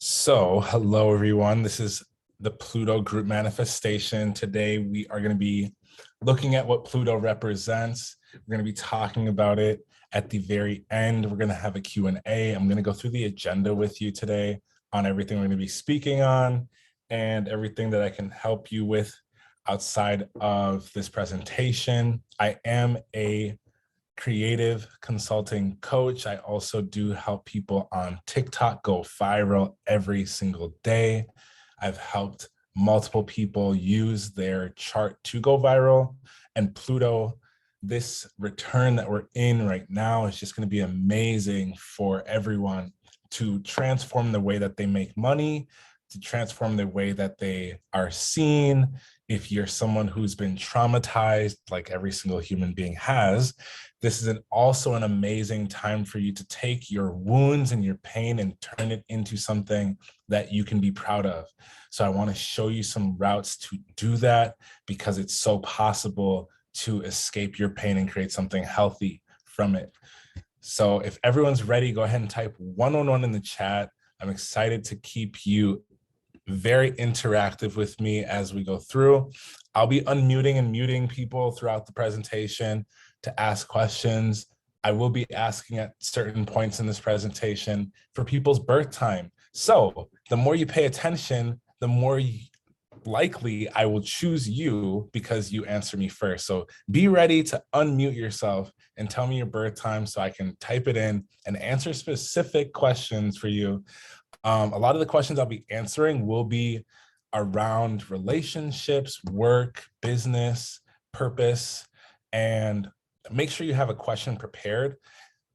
So, hello everyone. This is the Pluto group manifestation. Today we are going to be looking at what Pluto represents. We're going to be talking about it at the very end. We're going to have a Q&A. I'm going to go through the agenda with you today on everything we're going to be speaking on and everything that I can help you with outside of this presentation. I am a creative consulting coach. I also do help people on TikTok go viral every single day. I've helped multiple people use their chart to go viral. And Pluto, this return that we're in right now is just going to be amazing for everyone to transform the way that they make money, to transform the way that they are seen. If you're someone who's been traumatized, like every single human being has, this is also an amazing time for you to take your wounds and your pain and turn it into something that you can be proud of. So I want to show you some routes to do that because it's so possible to escape your pain and create something healthy from it. So if everyone's ready, go ahead and type 111 in the chat. I'm excited to keep you very interactive with me as we go through. I'll be unmuting and muting people throughout the presentation to ask questions. I will be asking at certain points in this presentation for people's birth time. So the more you pay attention, the more likely I will choose you because you answer me first. So be ready to unmute yourself and tell me your birth time so I can type it in and answer specific questions for you. A lot of the questions I'll be answering will be around relationships, work, business, purpose, and make sure you have a question prepared.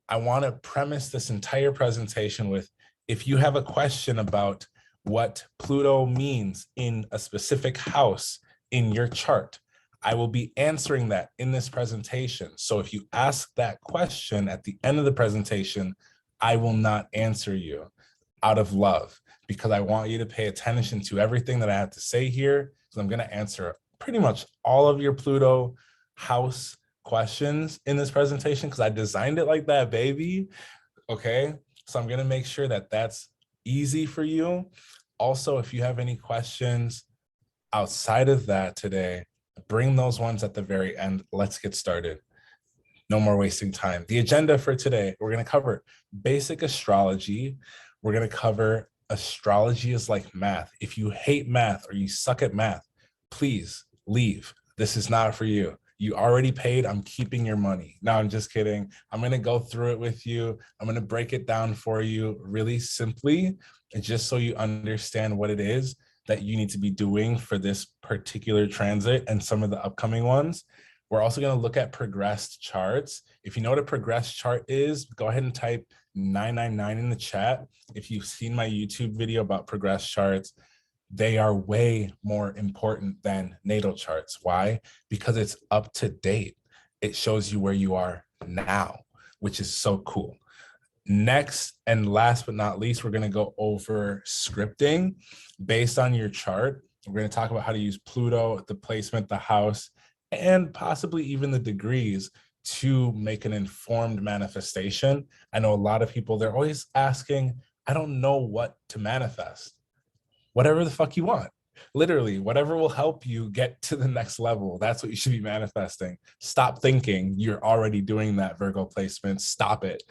I want to premise this entire presentation with, if you have a question about what Pluto means in a specific house in your chart, I will be answering that in this presentation. So if you ask that question at the end of the presentation, I will not answer you out of love, because I want you to pay attention to everything that I have to say here. So I'm going to answer pretty much all of your Pluto house questions in this presentation because I designed it like that, baby. Okay, so I'm going to make sure that that's easy for you. Also, if you have any questions outside of that today, bring those ones at the very end. Let's get started. No more wasting time. The agenda for today, we're going to cover basic astrology. We're going to cover astrology is like math. If you hate math or you suck at math, please leave. This is not for you. You already paid. I'm keeping your money. No, I'm just kidding. I'm going to go through it with you. I'm going to break it down for you really simply, and just so you understand what it is that you need to be doing for this particular transit and some of the upcoming ones. We're also going to look at progressed charts. If you know what a progressed chart is, go ahead and type 999 in the chat. If you've seen my YouTube video about progressed charts, they are way more important than natal charts. Why? Because it's up to date. It shows you where you are now, which is so cool. Next and last but not least, we're going to go over scripting based on your chart. We're going to talk about how to use Pluto, the placement, the house, and possibly even the degrees to make an informed manifestation. I know a lot of people, they're always asking, I don't know what to manifest. Whatever the fuck you want. Literally, whatever will help you get to the next level. That's what you should be manifesting. Stop thinking you're already doing that, Virgo placement. Stop it.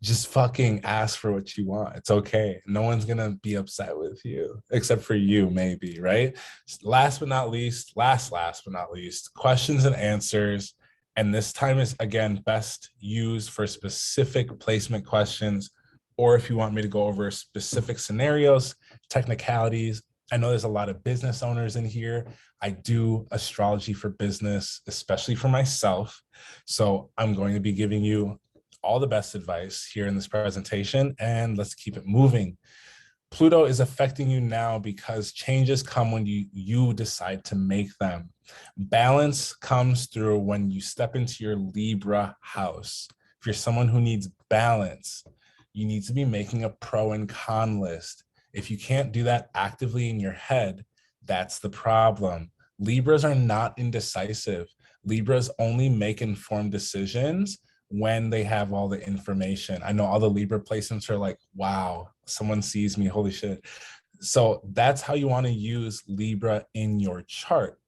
Just fucking ask for what you want. It's okay. No one's going to be upset with you, except for you, maybe, right? Last but not least, last but not least, questions and answers. And this time is, again, best used for specific placement questions, or if you want me to go over specific scenarios, technicalities. I know there's a lot of business owners in here. I do astrology for business, especially for myself. So I'm going to be giving you all the best advice here in this presentation, and let's keep it moving. Pluto is affecting you now because changes come when you decide to make them. Balance comes through when you step into your Libra house. If you're someone who needs balance, you need to be making a pro and con list. If you can't do that actively in your head, that's the problem. Libras are not indecisive. Libras only make informed decisions when they have all the information. I know all the Libra placements are like, wow, someone sees me, holy shit. So that's how you want to use Libra in your chart.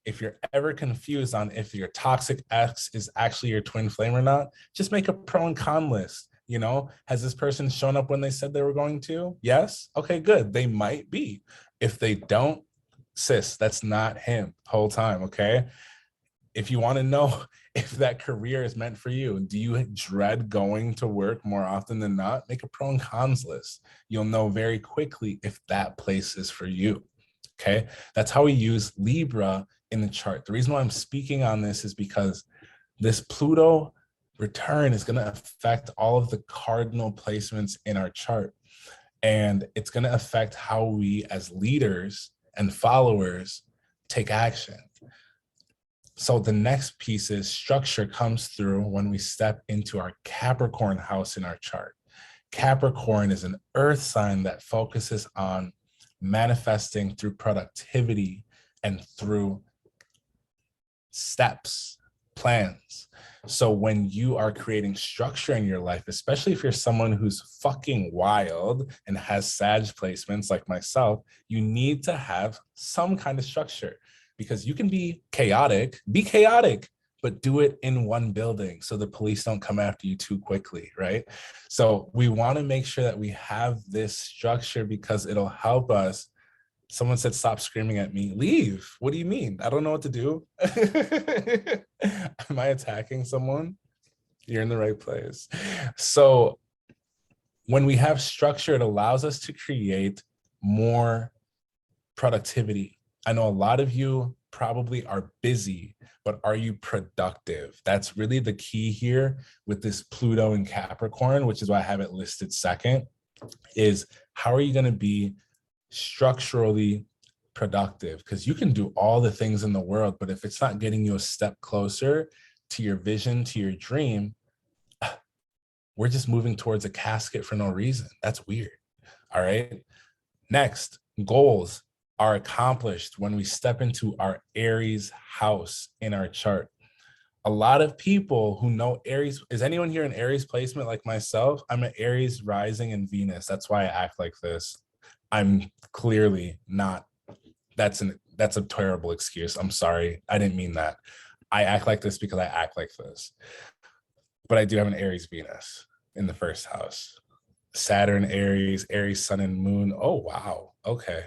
If you're ever confused on if your toxic ex is actually your twin flame or not, just make a pro and con list. You know, has this person shown up when they said they were going to? Yes. Okay, good. They might be. If they don't, sis, that's not him the whole time. Okay. If you want to know if that career is meant for you, do you dread going to work more often than not? Make a pro and cons list. You'll know very quickly if that place is for you. Okay. That's how we use Libra in the chart. The reason why I'm speaking on this is because this Pluto return is going to affect all of the cardinal placements in our chart. And it's going to affect how we as leaders and followers take action. So the next piece is structure comes through when we step into our Capricorn house in our chart. Capricorn is an earth sign that focuses on manifesting through productivity and through steps, plans. So when you are creating structure in your life, especially if you're someone who's fucking wild and has Sag placements like myself, you need to have some kind of structure, because you can be chaotic, but do it in one building so the police don't come after you too quickly, right? So we want to make sure that we have this structure because it'll help us. Someone said, stop screaming at me. Leave. What do you mean? I don't know what to do. Am I attacking someone? You're in the right place. So when we have structure, it allows us to create more productivity. I know a lot of you probably are busy, but are you productive? That's really the key here with this Pluto and Capricorn, which is why I have it listed second, is how are you going to be structurally productive? Because you can do all the things in the world, but if it's not getting you a step closer to your vision, to your dream, we're just moving towards a casket for no reason. That's weird. All right. Next, goals are accomplished when we step into our Aries house in our chart. A lot of people who know Aries, is anyone here an Aries placement like myself? I'm an Aries rising in Venus. That's why I act like this. I'm clearly not. That's a terrible excuse. I'm sorry. I didn't mean that. I act like this because I act like this. But I do have an Aries Venus in the first house. Saturn, Aries, Aries, Sun, and Moon. Oh, wow. Okay.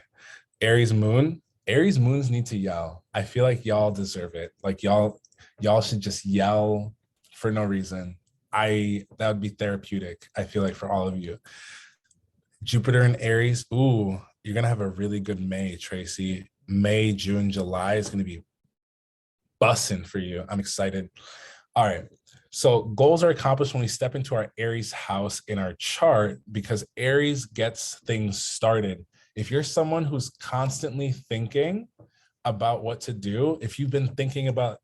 Aries moons need to yell. I feel like y'all deserve it. Like y'all should just yell for no reason. That would be therapeutic, I feel like, for all of you. Jupiter and Aries. Ooh, you're going to have a really good May, Tracy. May, June, July is going to be bussing for you. I'm excited. All right. So goals are accomplished when we step into our Aries house in our chart, because Aries gets things started. If you're someone who's constantly thinking about what to do, if you've been thinking about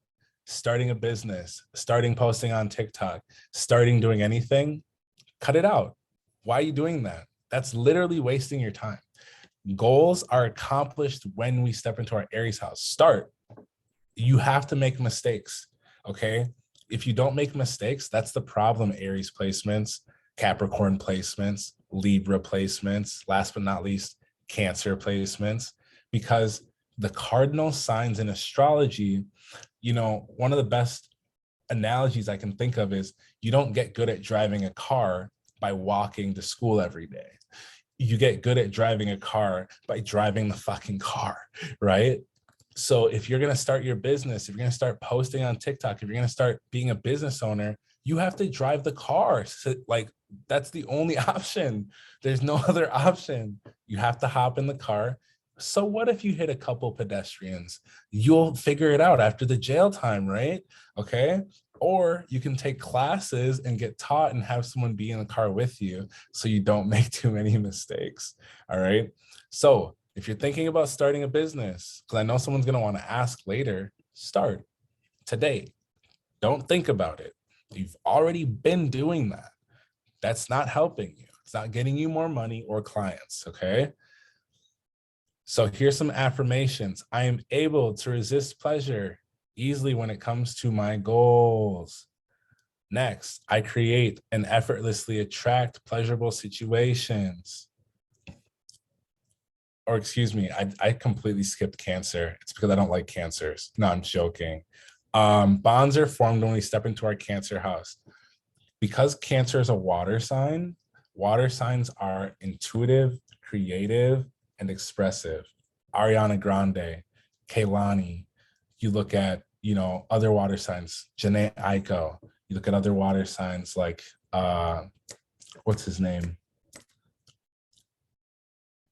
starting a business, starting posting on TikTok, starting doing anything, cut it out. Why are you doing that? That's literally wasting your time. Goals are accomplished when we step into our Aries house. Start. You have to make mistakes, okay? If you don't make mistakes, that's the problem. Aries placements, Capricorn placements, Libra placements, last but not least, Cancer placements, because the cardinal signs in astrology, you know, one of the best analogies I can think of is you don't get good at driving a car by walking to school every day. You get good at driving a car by driving the fucking car, right? So if you're going to start your business, if you're going to start posting on TikTok, if you're going to start being a business owner, you have to drive the car. So, like, that's the only option. There's no other option. You have to hop in the car. So what if you hit a couple pedestrians? You'll figure it out after the jail time, right? Okay. Or you can take classes and get taught and have someone be in the car with you so you don't make too many mistakes. All right. So if you're thinking about starting a business, because I know someone's going to want to ask later, start today. Don't think about it. You've already been doing that. That's not helping you. It's not getting you more money or clients, okay? So here's some affirmations. I am able to resist pleasure easily when it comes to my goals. Next, I create and effortlessly attract pleasurable situations. Or excuse me, I completely skipped Cancer. It's because I don't like Cancers. No, I'm joking. Bonds are formed when we step into our Cancer house. Because Cancer is a water signs are intuitive, creative, and expressive. Ariana Grande, Kehlani. You look at, other water signs, Janae Aiko. You look at other water signs like, what's his name?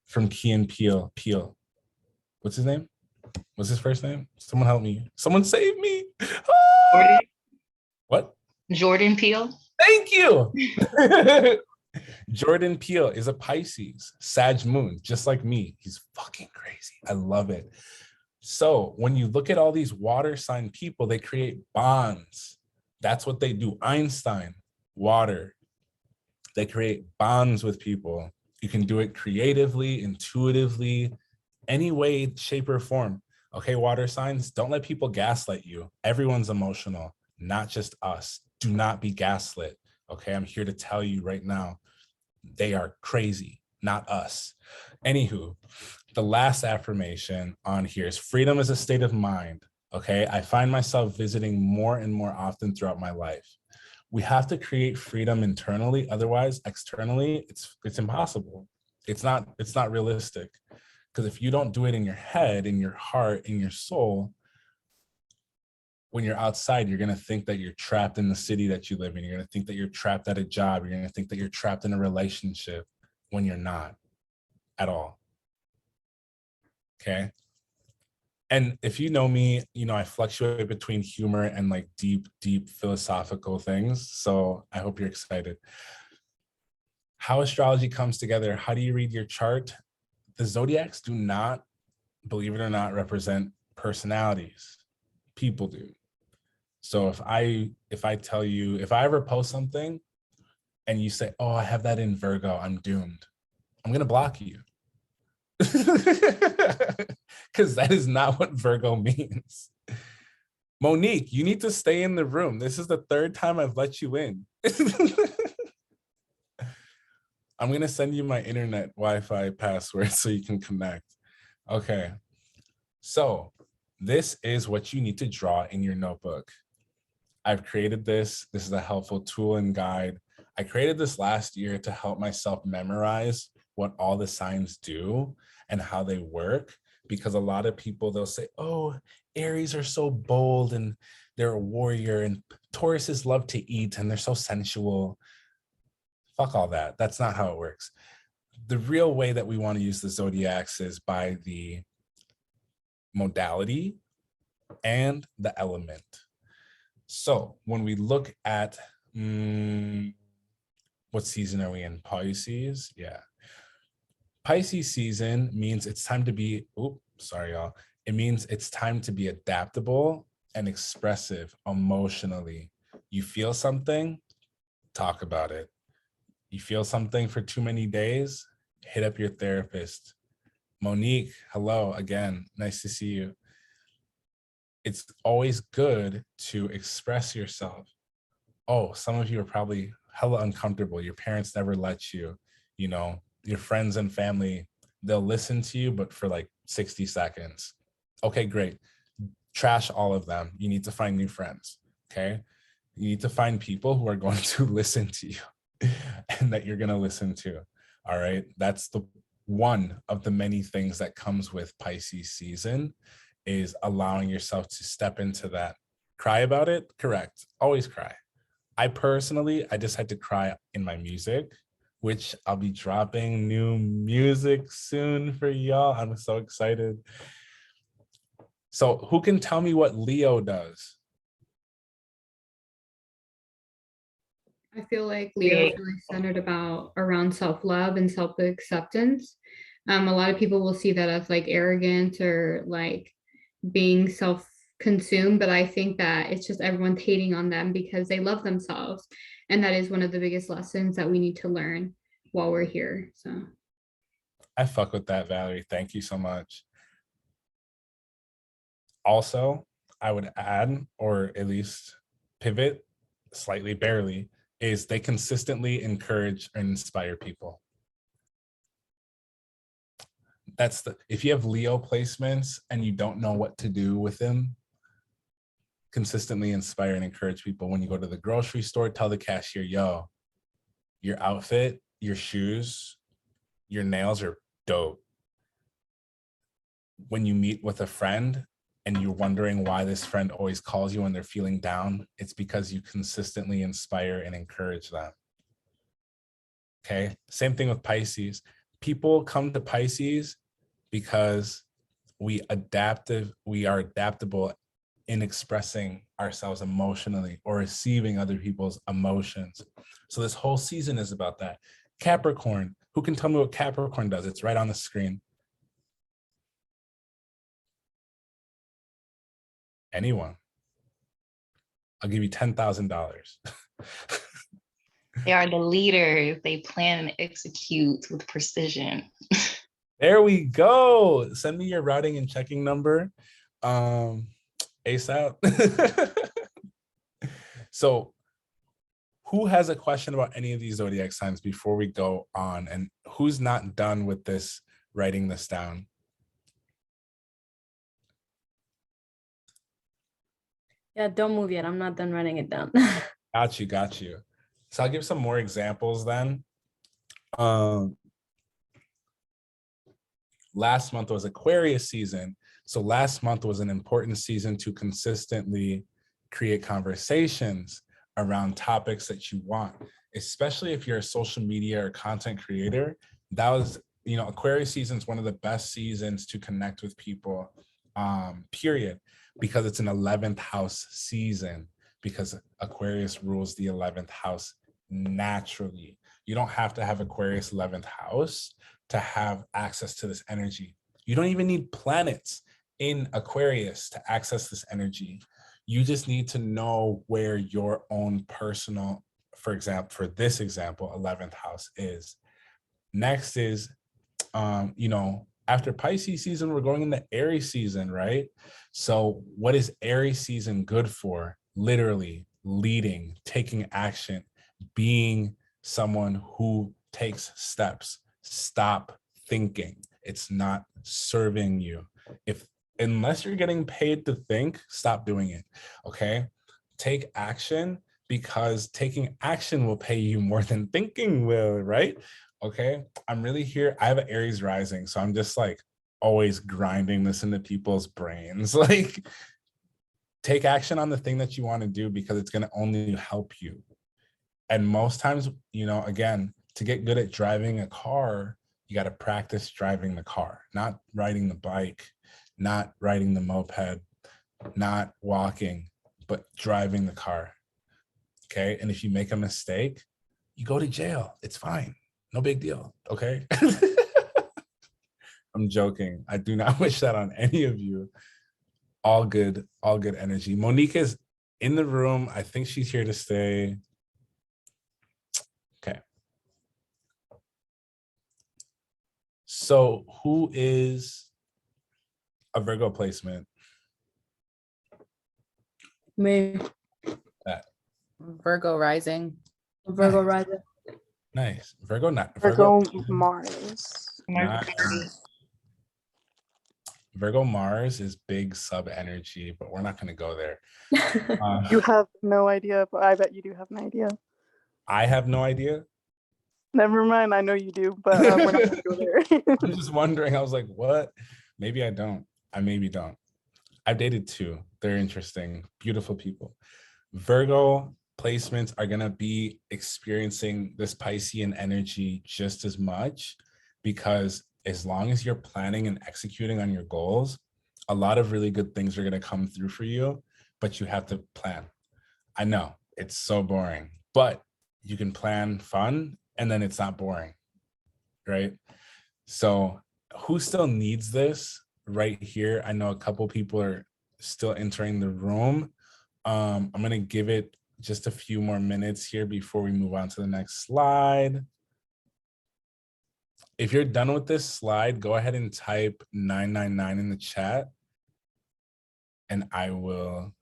From Key and Peele. What's his name? What's his first name? Someone help me. Someone save me. Jordan, What? Jordan Peele. Thank you. Jordan Peele is a Pisces, Sag moon, just like me. He's fucking crazy. I love it. So when you look at all these water sign people, they create bonds. That's what they do. Einstein, water. They create bonds with people. You can do it creatively, intuitively, any way, shape, or form. Okay, water signs, don't let people gaslight you. Everyone's emotional, not just us. Do not be gaslit. Okay, I'm here to tell you right now, they are crazy, not us. Anywho, the last affirmation on here is freedom is a state of mind. Okay, I find myself visiting more and more often throughout my life. We have to create freedom internally, otherwise externally it's impossible. It's not realistic, because if you don't do it in your head, in your heart, in your soul, when you're outside, you're going to think that you're trapped in the city that you live in. You're going to think that you're trapped at a job. You're going to think that you're trapped in a relationship when you're not at all. Okay. And if you know me, I fluctuate between humor and like deep philosophical things. So I hope you're excited. How astrology comes together. How do you read your chart? The zodiacs do not, believe it or not, represent personalities. People do. So if I tell you, if I ever post something and you say, oh, I have that in Virgo, I'm doomed, I'm going to block you. Because that is not what Virgo means. Monique, you need to stay in the room. This is the third time I've let you in. I'm going to send you my internet Wi-Fi password so you can connect. Okay. So this is what you need to draw in your notebook. I've created this. This is a helpful tool and guide. I created this last year to help myself memorize what all the signs do and how they work, because a lot of people, they'll say, oh, Aries are so bold and they're a warrior, and Tauruses love to eat and they're so sensual. Fuck all that. That's not how it works. The real way that we want to use the zodiacs is by the modality and the element. So when we look at, what season are we in? Pisces? Yeah. Pisces season means it's time to be, sorry, y'all. It means it's time to be adaptable and expressive emotionally. You feel something, talk about it. You feel something for too many days, hit up your therapist. Monique, hello again. Nice to see you. It's always good to express yourself. Oh, some of you are probably hella uncomfortable. Your parents never let you, your friends and family, they'll listen to you, but for like 60 seconds. Okay, great. Trash all of them. You need to find new friends. Okay. You need to find people who are going to listen to you and that you're going to listen to. All right. That's the one of the many things that comes with Pisces season, is allowing yourself to step into that. Cry about it. Correct. Always cry. I just had to cry in my music, which I'll be dropping new music soon for y'all. I'm so excited. So who can tell me what Leo does? I feel like Leo is really centered around self-love and self-acceptance. A lot of people will see that as like arrogant or like being self-consumed, but I think that it's just everyone's hating on them because they love themselves. And that is one of the biggest lessons that we need to learn while we're here. So I fuck with that, Valerie. Thank you so much. Also, I would add, or at least pivot, slightly barely, is they consistently encourage and inspire people. That's if you have Leo placements and you don't know what to do with them, consistently inspire and encourage people. When you go to the grocery store, tell the cashier, yo, your outfit, your shoes, your nails are dope. When you meet with a friend and you're wondering why this friend always calls you when they're feeling down, it's because you consistently inspire and encourage them. Okay, same thing with Pisces. People come to Pisces because we are adaptable in expressing ourselves emotionally or receiving other people's emotions. So this whole season is about that. Capricorn, who can tell me what Capricorn does? It's right on the screen. Anyone? I'll give you $10,000. They are the leaders. They plan and execute with precision. There we go. Send me your routing and checking number ASAP. So who has a question about any of these zodiac signs before we go on? And who's not done with this, writing this down? Yeah, don't move yet. I'm not done writing it down. Got you. So I'll give some more examples then. Last month was Aquarius season. So last month was an important season to consistently create conversations around topics that you want, especially if you're a social media or content creator. That was, Aquarius season is one of the best seasons to connect with people, period, because it's an 11th house season, because Aquarius rules the 11th house naturally. You don't have to have Aquarius 11th house to have access to this energy. You don't even need planets in Aquarius to access this energy. You just need to know where your own personal, for this example, 11th house is. Next is, after Pisces season, we're going into Aries season, right? So what is Aries season good for? Literally leading, taking action, being someone who takes steps. Stop thinking. It's not serving you. Unless you're getting paid to think, stop doing it. Okay? Take action, because taking action will pay you more than thinking will, right? Okay? I'm really here. I have an Aries rising, so I'm just like always grinding this into people's brains. Like, take action on the thing that you want to do, because it's going to only help you. And most times, again, to get good at driving a car, you got to practice driving the car, not riding the bike, not riding the moped, not walking, but driving the car. Okay. And if you make a mistake, you go to jail. It's fine. No big deal. Okay. I'm joking. I do not wish that on any of you. All good energy. Monique is in the room. I think she's here to stay. Okay. So who is a Virgo placement? Me. Virgo rising. Virgo rising. Nice. Virgo Mars. Virgo Mars is big sub energy, but we're not going to go there. You have no idea, but I bet you do have an idea. I have no idea. Never mind, I know you do, but we're not going to go there. I'm just wondering. I was like, what? Maybe I don't. I maybe don't. I've dated two. They're interesting, beautiful people. Virgo placements are going to be experiencing this Piscean energy just as much, because as long as you're planning and executing on your goals, a lot of really good things are going to come through for you, but you have to plan. I know it's so boring, but you can plan fun and then it's not boring, right? So who still needs this right here? I know a couple people are still entering the room. I'm going to give it just a few more minutes here before we move on to the next slide. If you're done with this slide, go ahead and type 999 in the chat, and I will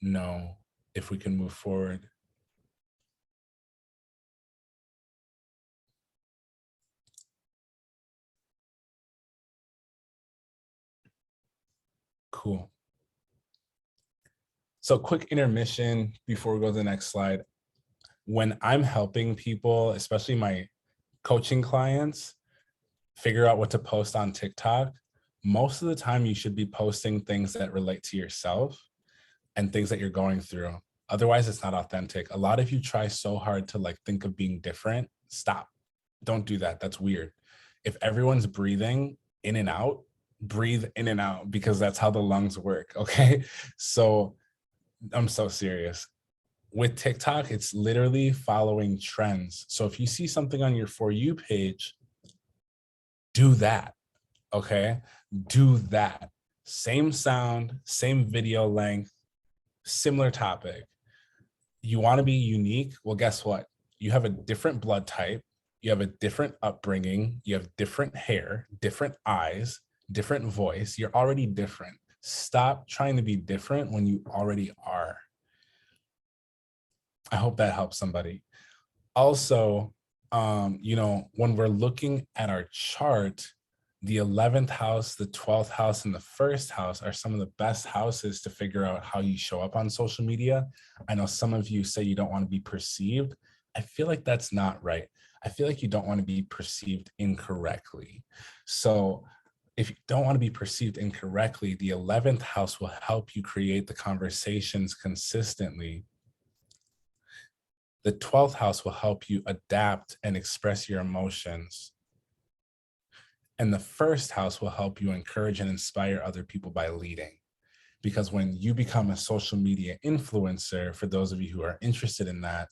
know if we can move forward. Cool. So quick intermission before we go to the next slide. When I'm helping people, especially my coaching clients, figure out what to post on TikTok, most of the time you should be posting things that relate to yourself and things that you're going through. Otherwise, it's not authentic. A lot of you try so hard to like think of being different. Stop. Don't do that. That's weird. If everyone's breathing in and out, breathe in and out, because that's how the lungs work. Okay. So I'm so serious. With TikTok, it's literally following trends. So if you see something on your For You page, do that. Okay. Do that. Same sound, same video length, similar topic. You want to be unique? Well, guess what? You have a different blood type. You have a different upbringing. You have different hair, different eyes, different voice. You're already different. Stop trying to be different when you already are. I hope that helps somebody. Also, when we're looking at our chart, the 11th house, the 12th house, and the first house are some of the best houses to figure out how you show up on social media. I know some of you say you don't want to be perceived. I feel like that's not right. I feel like you don't want to be perceived incorrectly. So if you don't want to be perceived incorrectly, the 11th house will help you create the conversations consistently. The 12th house will help you adapt and express your emotions. And the first house will help you encourage and inspire other people by leading. Because when you become a social media influencer, for those of you who are interested in that,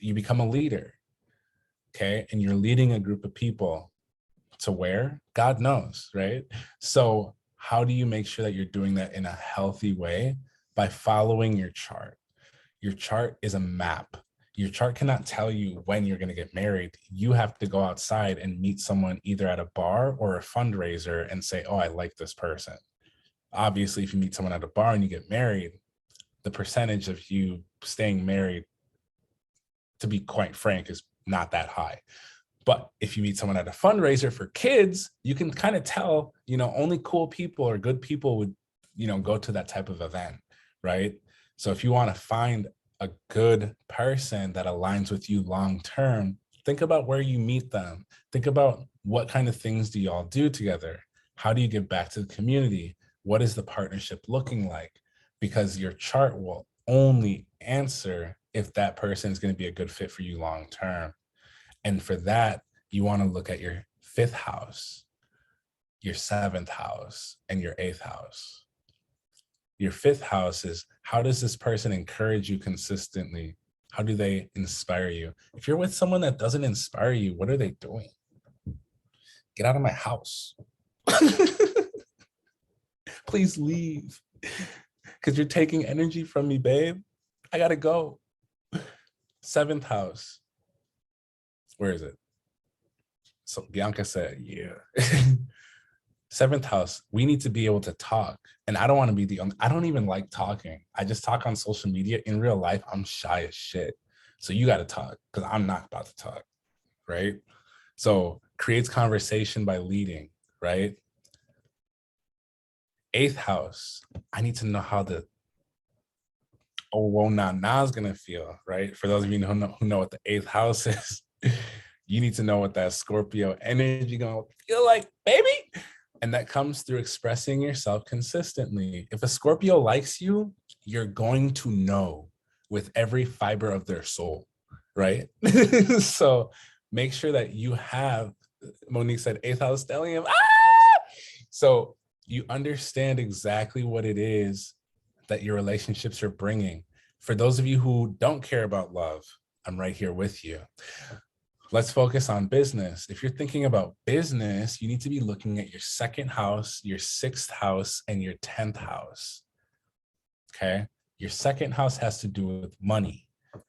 you become a leader, okay? And you're leading a group of people to where? God knows, right? So how do you make sure that you're doing that in a healthy way? By following your chart. Your chart is a map. Your chart cannot tell you when you're going to get married. You have to go outside and meet someone either at a bar or a fundraiser and say, oh, I like this person. Obviously, if you meet someone at a bar and you get married, the percentage of you staying married, to be quite frank, is not that high. But if you meet someone at a fundraiser for kids, you can kind of tell, only cool people or good people would, go to that type of event, right? So if you want to find a good person that aligns with you long-term, think about where you meet them. Think about what kind of things do y'all do together? How do you give back to the community? What is the partnership looking like? Because your chart will only answer if that person is going to be a good fit for you long-term. And for that, you want to look at your 5th house, your 7th house, and your 8th house. Your 5th house is, how does this person encourage you consistently? How do they inspire you? If you're with someone that doesn't inspire you, what are they doing? Get out of my house. Please leave. Because you're taking energy from me, babe. I gotta go. 7th house. Where is it? So Bianca said, yeah. 7th house, we need to be able to talk. And I don't want to be I don't even like talking. I just talk on social media. In real life, I'm shy as shit. So you got to talk, because I'm not about to talk, right? So creates conversation by leading, right? 8th house, I need to know how the na is going to feel, right? For those of you who know what the 8th house is, you need to know what that Scorpio energy going to feel like, baby. And that comes through expressing yourself consistently. If a Scorpio likes you, you're going to know with every fiber of their soul, right? So make sure that you have, Monique said, 8th house stellium. So you understand exactly what it is that your relationships are bringing. For those of you who don't care about love, I'm right here with you. Let's focus on business. If you're thinking about business, you need to be looking at your 2nd house, your 6th house, and your 10th house. Okay? Your 2nd house has to do with money,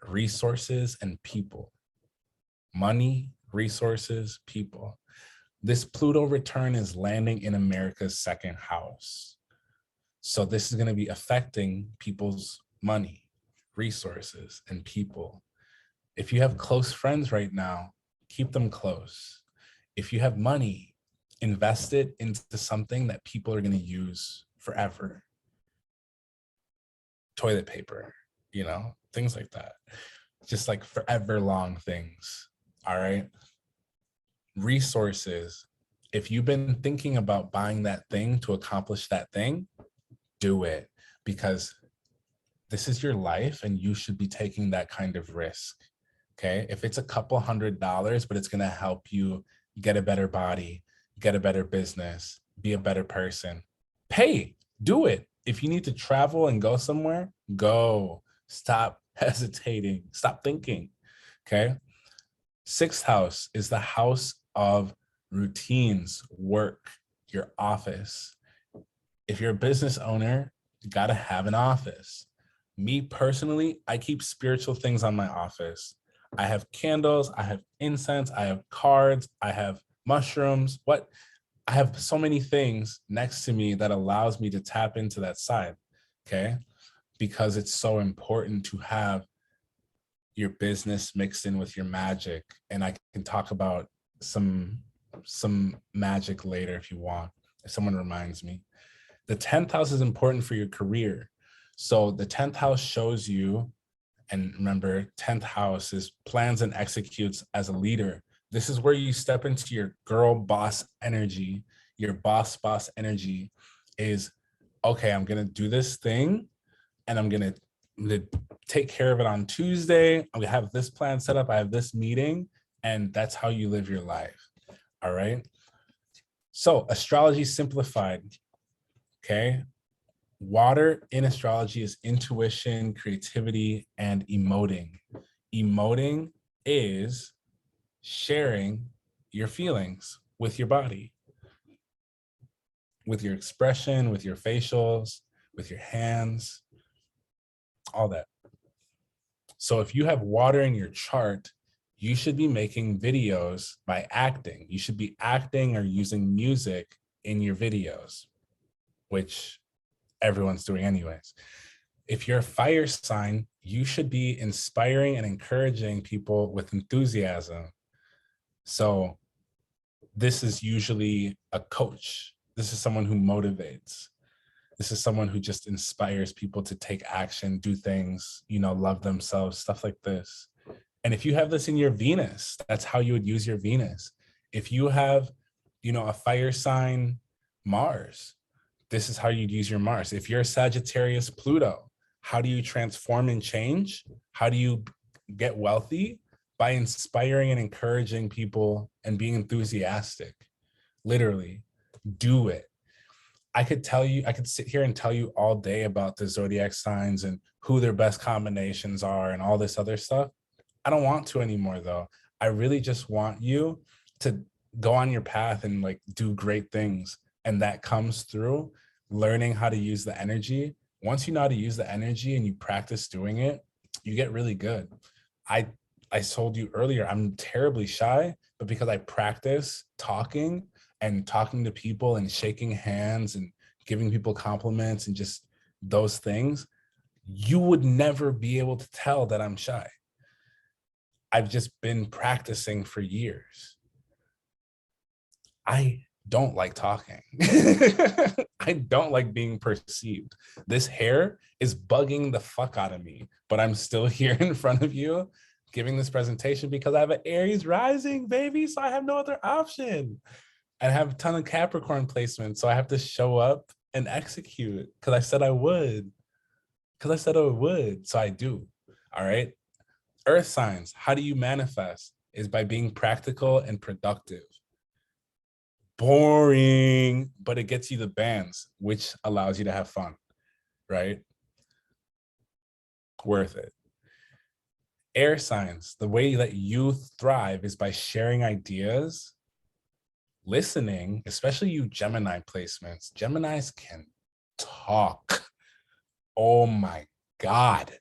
resources, and people. Money, resources, people. This Pluto return is landing in America's 2nd house. So this is going to be affecting people's money, resources and people. If you have close friends right now, keep them close. If you have money, invest it into something that people are going to use forever. Toilet paper, you know, things like that. Just like forever long things. All right. Resources. If you've been thinking about buying that thing to accomplish that thing, do it, because this is your life and you should be taking that kind of risk. Okay. If it's a couple $100, but it's going to help you get a better body, get a better business, be a better person, pay, do it. If you need to travel and go somewhere, go. Stop hesitating. Stop thinking. Okay. Sixth house is the house of routines, work, your office. If you're a business owner, you got to have an office. Me personally, I keep spiritual things on my office. I have candles, I have incense, I have cards, I have mushrooms. I have so many things next to me that allows me to tap into that side, okay? Because it's so important to have your business mixed in with your magic. And I can talk about some magic later if you want, if someone reminds me. The 10th house is important for your career. So the 10th house shows you, and remember, 10th house is plans and executes as a leader. This is where you step into your girl boss energy. Your boss energy is, okay, I'm going to do this thing and I'm going to take care of it on Tuesday. I'm going to have this plan set up. I have this meeting, and that's how you live your life. All right. So Astrology Simplified. Okay. Water in astrology is intuition, creativity, and emoting. Emoting is sharing your feelings with your body, with your expression, with your facials, with your hands, all that. So if you have water in your chart, you should be making videos by acting. You should be acting or using music in your videos, which everyone's doing anyways. If you're a fire sign, you should be inspiring and encouraging people with enthusiasm. So this is usually a coach. This is someone who motivates. This is someone who just inspires people to take action, do things, you know, love themselves, stuff like this. And if you have this in your Venus, that's how you would use your Venus. If you have, you know, a fire sign Mars, this is how you'd use your Mars. If you're a Sagittarius Pluto, how do you transform and change? How do you get wealthy? By inspiring and encouraging people and being enthusiastic. Literally, do it. I could sit here and tell you all day about the Zodiac signs and who their best combinations are and all this other stuff. I don't want to anymore though. I really just want you to go on your path and like do great things. And that comes through learning how to use the energy. Once you know how to use the energy and you practice doing it, you get really good. I told you earlier, I'm terribly shy, but because I practice talking to people and shaking hands and giving people compliments and just those things, you would never be able to tell that I'm shy. I've just been practicing for years. I don't like talking. I don't like being perceived. This hair is bugging the fuck out of me, but I'm still here in front of you giving this presentation because I have an Aries rising, baby, so I have no other option. And I have a ton of Capricorn placements, so I have to show up and execute because I said I would. So I do. All right. Earth signs, how do you manifest? Is by being practical and productive. Boring, but it gets you the bands, which allows you to have fun, right? Worth it. Air signs, the way that you thrive is by sharing ideas, listening, especially you Gemini placements. Geminis can talk. Oh my God,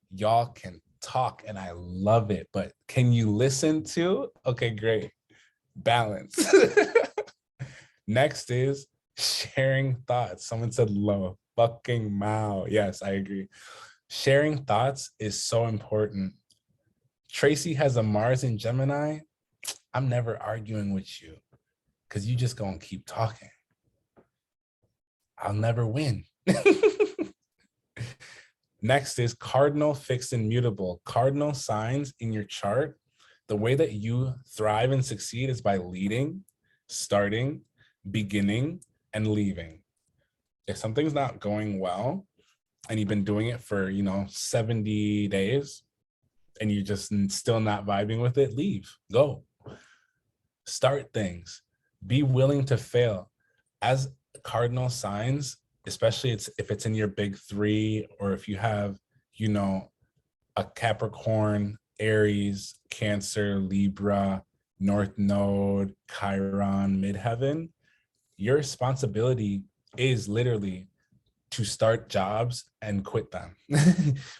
y'all can talk and I love it, but can you listen to? Okay, great. Balance. Next is sharing thoughts. Someone said low fucking mouth. Yes, I agree. Sharing thoughts is so important. Tracy has a Mars in Gemini. I'm never arguing with you because you just gonna keep talking. I'll never win. Next is cardinal, fixed, and mutable. Cardinal signs in your chart, the way that you thrive and succeed is by leading, starting, beginning, and leaving. If something's not going well and you've been doing it for, 70 days and you're just still not vibing with it, leave, go. Start things. Be willing to fail. As cardinal signs, especially if it's in your big three, or if you have, a Capricorn, Aries, Cancer, Libra, North Node, Chiron, Midheaven, your responsibility is literally to start jobs and quit them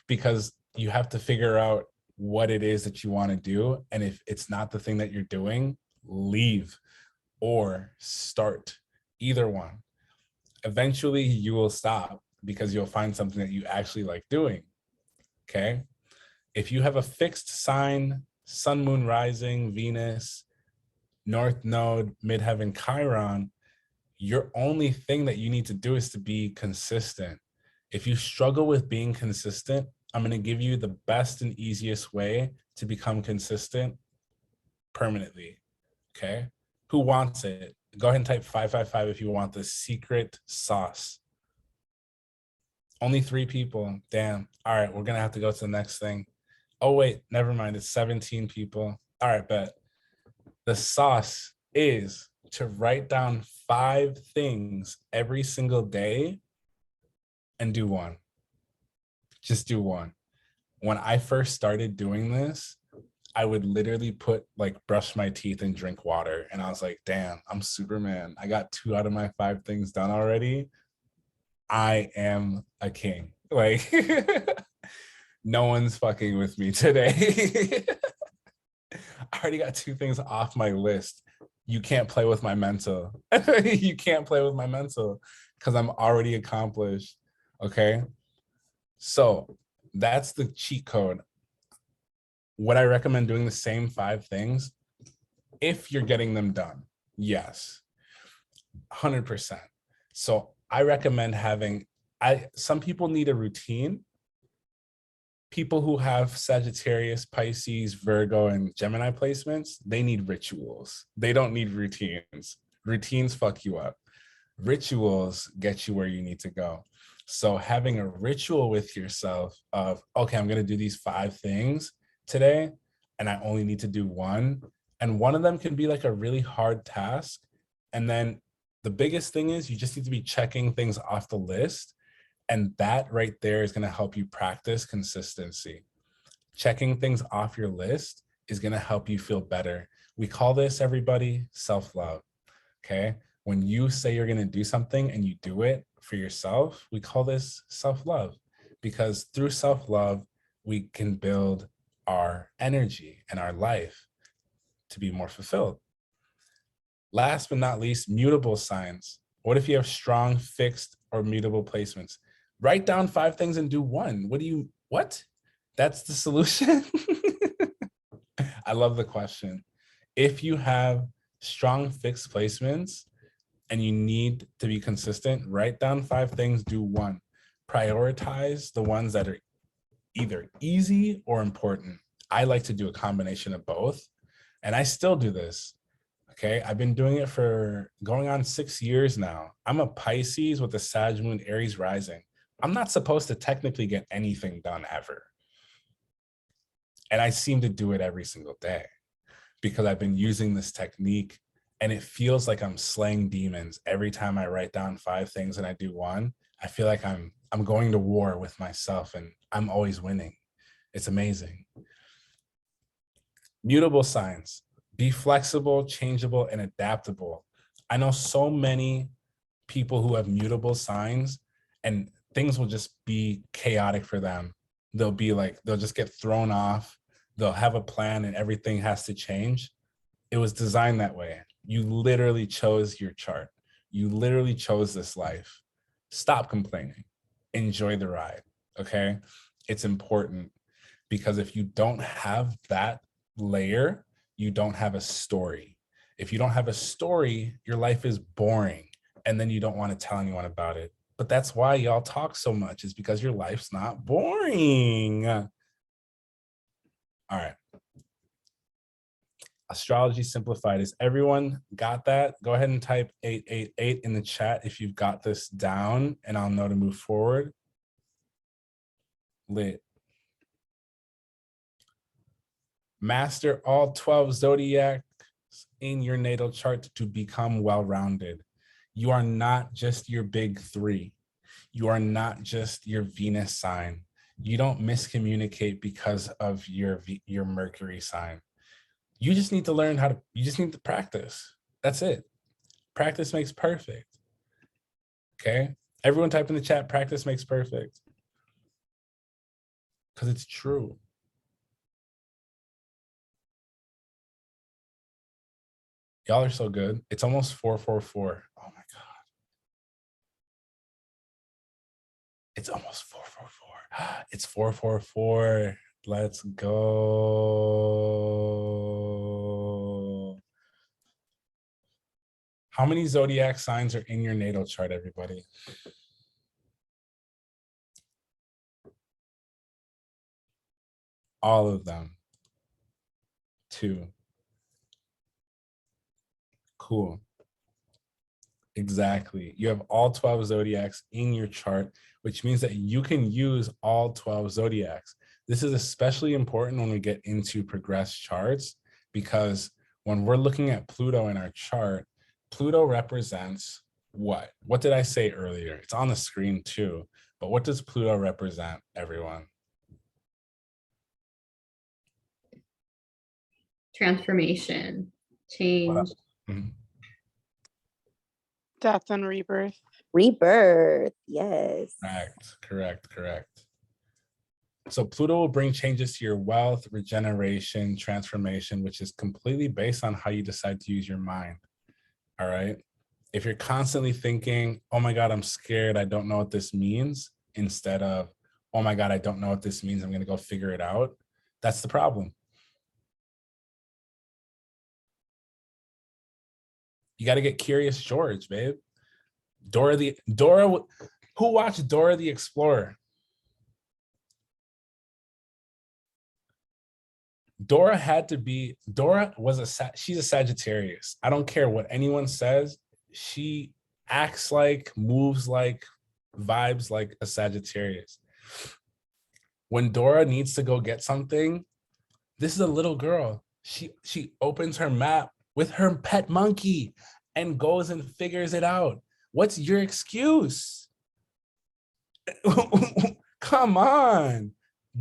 because you have to figure out what it is that you want to do. And if it's not the thing that you're doing, leave or start, either one. Eventually you will stop because you'll find something that you actually like doing. Okay. If you have a fixed sign, sun, moon, rising, Venus, North Node, Midheaven, Chiron, your only thing that you need to do is to be consistent. If you struggle with being consistent, I'm going to give you the best and easiest way to become consistent permanently. Okay. Who wants it? Go ahead and type 555 if you want the secret sauce. Only 3 people. Damn. All right. We're going to have to go to the next thing. Oh, wait. Never mind. It's 17 people. All right. Bet. The sauce is to write down 5 things every single day and do one. Just do one. When I first started doing this, I would literally brush my teeth and drink water. And I was like, damn, I'm Superman. I got 2 out of my 5 things done already. I am a king. No one's fucking with me today. I already got 2 things off my list. You can't play with my mental. You can't play with my mental because I'm already accomplished. Okay. So that's the cheat code. Would I recommend doing the same 5 things if you're getting them done? Yes, 100%. So I recommend some people need a routine. People who have Sagittarius, Pisces, Virgo, and Gemini placements, they need rituals. They don't need routines. Routines fuck you up. Rituals get you where you need to go. So having a ritual with yourself of, okay, I'm going to do these 5 things today, and I only need to do one. And one of them can be like a really hard task. And then the biggest thing is you just need to be checking things off the list. And that right there is going to help you practice consistency. Checking things off your list is going to help you feel better. We call this, everybody, self-love. Okay. When you say you're going to do something and you do it for yourself, we call this self-love, because through self-love, we can build our energy and our life to be more fulfilled. Last but not least, mutable signs. What if you have strong, fixed, or mutable placements? Write down 5 things and do one. What? That's the solution? I love the question. If you have strong, fixed placements and you need to be consistent, write down 5 things, do one. Prioritize the ones that are either easy or important. I like to do a combination of both. And I still do this. Okay. I've been doing it for going on 6 years now. I'm a Pisces with a Sag moon, Aries rising. I'm not supposed to technically get anything done ever. And I seem to do it every single day because I've been using this technique, and it feels like I'm slaying demons every time I write down 5 things and I do one. I feel like I'm going to war with myself and I'm always winning. It's amazing. Mutable signs. Be flexible, changeable, and adaptable. I know so many people who have mutable signs and things will just be chaotic for them. They'll just get thrown off. They'll have a plan and everything has to change. It was designed that way. You literally chose your chart. You literally chose this life. Stop complaining. Enjoy the ride, okay? It's important because if you don't have that layer, you don't have a story. If you don't have a story, your life is boring, and then you don't want to tell anyone about it. But that's why y'all talk so much, is because your life's not boring. All right. Astrology Simplified. Is everyone got that? Go ahead and type 888 in the chat if you've got this down, and I'll know to move forward. Lit. Master all 12 zodiacs in your natal chart to become well-rounded. You are not just your big three. You are not just your Venus sign. You don't miscommunicate because of your Mercury sign. You just need to learn how to, you just need to practice. That's it. Practice makes perfect. Okay? Everyone type in the chat, practice makes perfect. Because it's true. Y'all are so good. It's almost 444. Oh my God. It's almost 444. It's 444. Let's go. How many zodiac signs are in your natal chart, everybody? All of them. 2. Cool. Exactly. You have all 12 zodiacs in your chart, which means that you can use all 12 zodiacs. This is especially important when we get into progressed charts, because when we're looking at Pluto in our chart, Pluto represents what? What did I say earlier? It's on the screen too, but what does Pluto represent, everyone? Transformation, change. Mhm. Death and rebirth. Rebirth, yes. Correct. So Pluto will bring changes to your wealth, regeneration, transformation, which is completely based on how you decide to use your mind. All right. If you're constantly thinking, oh my God, I'm scared, I don't know what this means, instead of, oh my God, I don't know what this means, I'm going to go figure it out. That's the problem. You got to get Curious George, babe. Dora, who watched Dora the Explorer? Dora she's a Sagittarius. I don't care what anyone says. She acts like, moves like, vibes like a Sagittarius. When Dora needs to go get something, this is a little girl. She opens her map with her pet monkey and goes and figures it out. What's your excuse? Come on,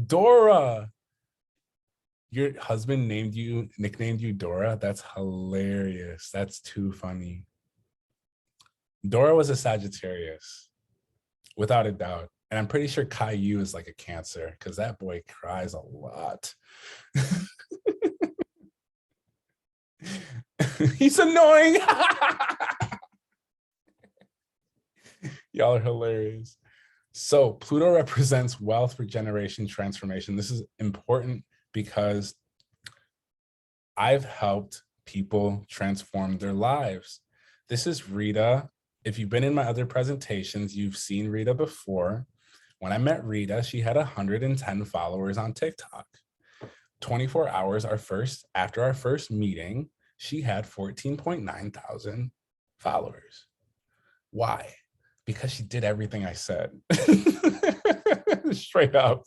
Dora. Your husband nicknamed you Dora? That's hilarious. That's too funny. Dora was a Sagittarius, without a doubt. And I'm pretty sure Caillou is like a Cancer, because that boy cries a lot. He's annoying. Y'all are hilarious. So Pluto represents wealth, regeneration, transformation. This is important because I've helped people transform their lives. This is Rita. If you've been in my other presentations, you've seen Rita before. When I met Rita, she had 110 followers on TikTok. 24 hours after our first meeting, she had 14.9 thousand followers. Why? Because she did everything I said. Straight up.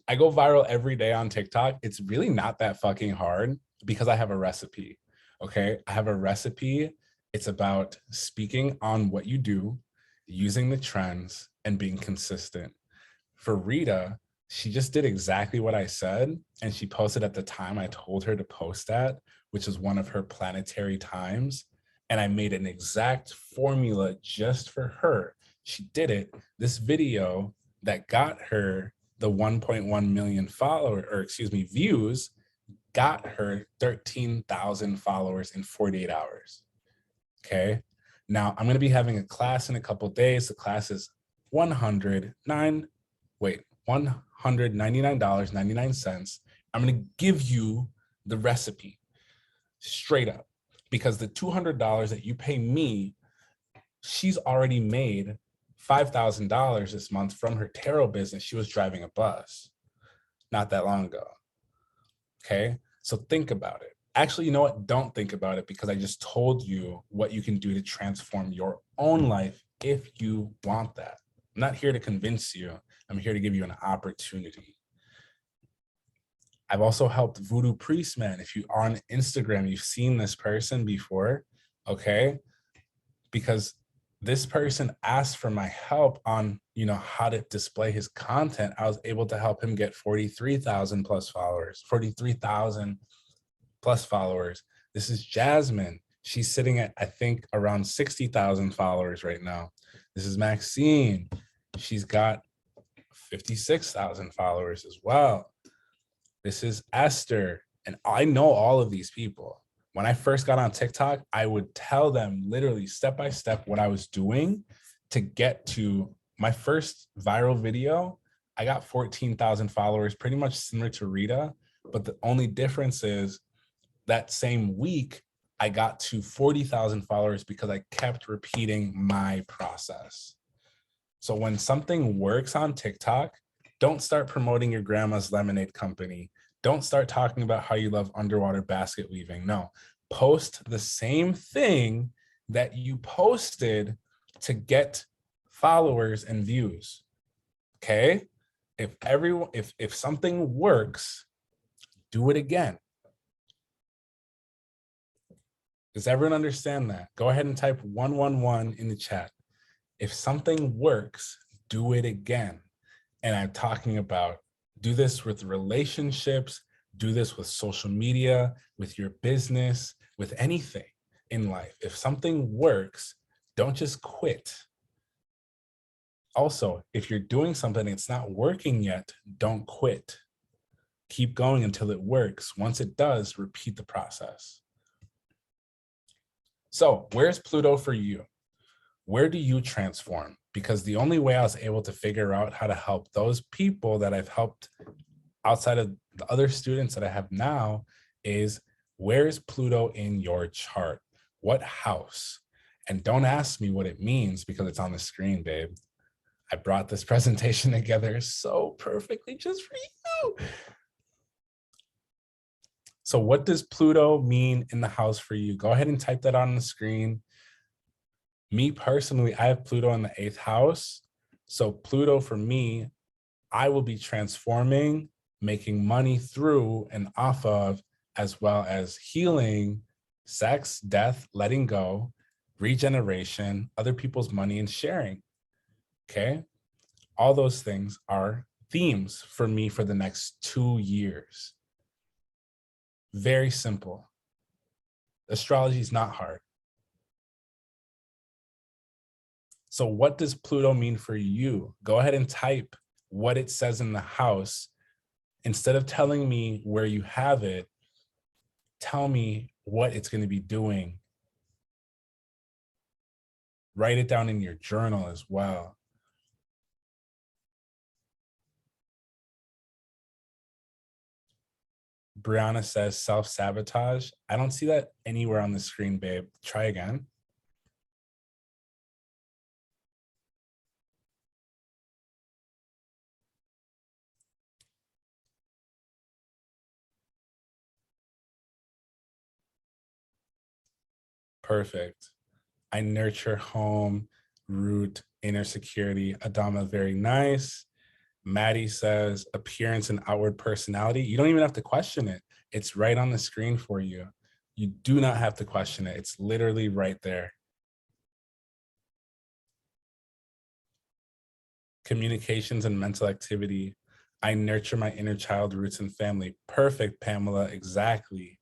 I go viral every day on TikTok. It's really not that fucking hard because I have a recipe. Okay. I have a recipe. It's about speaking on what you do, using the trends, and being consistent. For Rita, she just did exactly what I said, and she posted at the time I told her to post at, which is one of her planetary times. And I made an exact formula just for her. She did it. This video that got her the 1.1 million views, got her 13,000 followers in 48 hours. Okay. Now I'm going to be having a class in a couple of days. The class is $199.99. I'm going to give you the recipe straight up, because the $200 that you pay me, she's already made $5,000 this month from her tarot business. She was driving a bus not that long ago. Okay, so think about it. Actually, you know what? Don't think about it, because I just told you what you can do to transform your own life if you want that. I'm not here to convince you. I'm here to give you an opportunity. I've also helped Voodoo Priest Man. If you're on Instagram, you've seen this person before, okay? Because this person asked for my help on, how to display his content. I was able to help him get 43,000 plus followers, 43,000 plus followers. This is Jasmine. She's sitting at, I think, around 60,000 followers right now. This is Maxine. She's got 56,000 followers as well. This is Esther. And I know all of these people. When I first got on TikTok, I would tell them literally step by step what I was doing to get to my first viral video. I got 14,000 followers, pretty much similar to Rita. But the only difference is that same week, I got to 40,000 followers because I kept repeating my process. So when something works on TikTok, don't start promoting your grandma's lemonade company. Don't start talking about how you love underwater basket weaving. No, post the same thing that you posted to get followers and views. Okay? If something works, do it again. Does everyone understand that? Go ahead and type 111 in the chat. If something works, do it again. And I'm talking about do this with relationships, do this with social media, with your business, with anything in life. If something works, don't just quit. Also, if you're doing something it's not working yet, don't quit. Keep going until it works. Once it does, repeat the process. So where's Pluto for you? Where do you transform? Because the only way I was able to figure out how to help those people that I've helped outside of the other students that I have now is, where is Pluto in your chart? What house? And don't ask me what it means because it's on the screen, babe. I brought this presentation together so perfectly just for you. So what does Pluto mean in the house for you? Go ahead and type that on the screen. Me personally, I have Pluto in the 8th house. So Pluto for me, I will be transforming, making money through and off of, as well as healing, sex, death, letting go, regeneration, other people's money, and sharing. Okay? All those things are themes for me for the next 2 years. Very simple. Astrology is not hard. So what does Pluto mean for you? Go ahead and type what it says in the house. Instead of telling me where you have it, tell me what it's going to be doing. Write it down in your journal as well. Brianna says self-sabotage. I don't see that anywhere on the screen, babe. Try again. Perfect. I nurture home, root, inner security. Adama, very nice. Maddie says appearance and outward personality. You don't even have to question it. It's right on the screen for you. You do not have to question it. It's literally right there. Communications and mental activity. I nurture my inner child, roots, and family. Perfect, Pamela, exactly.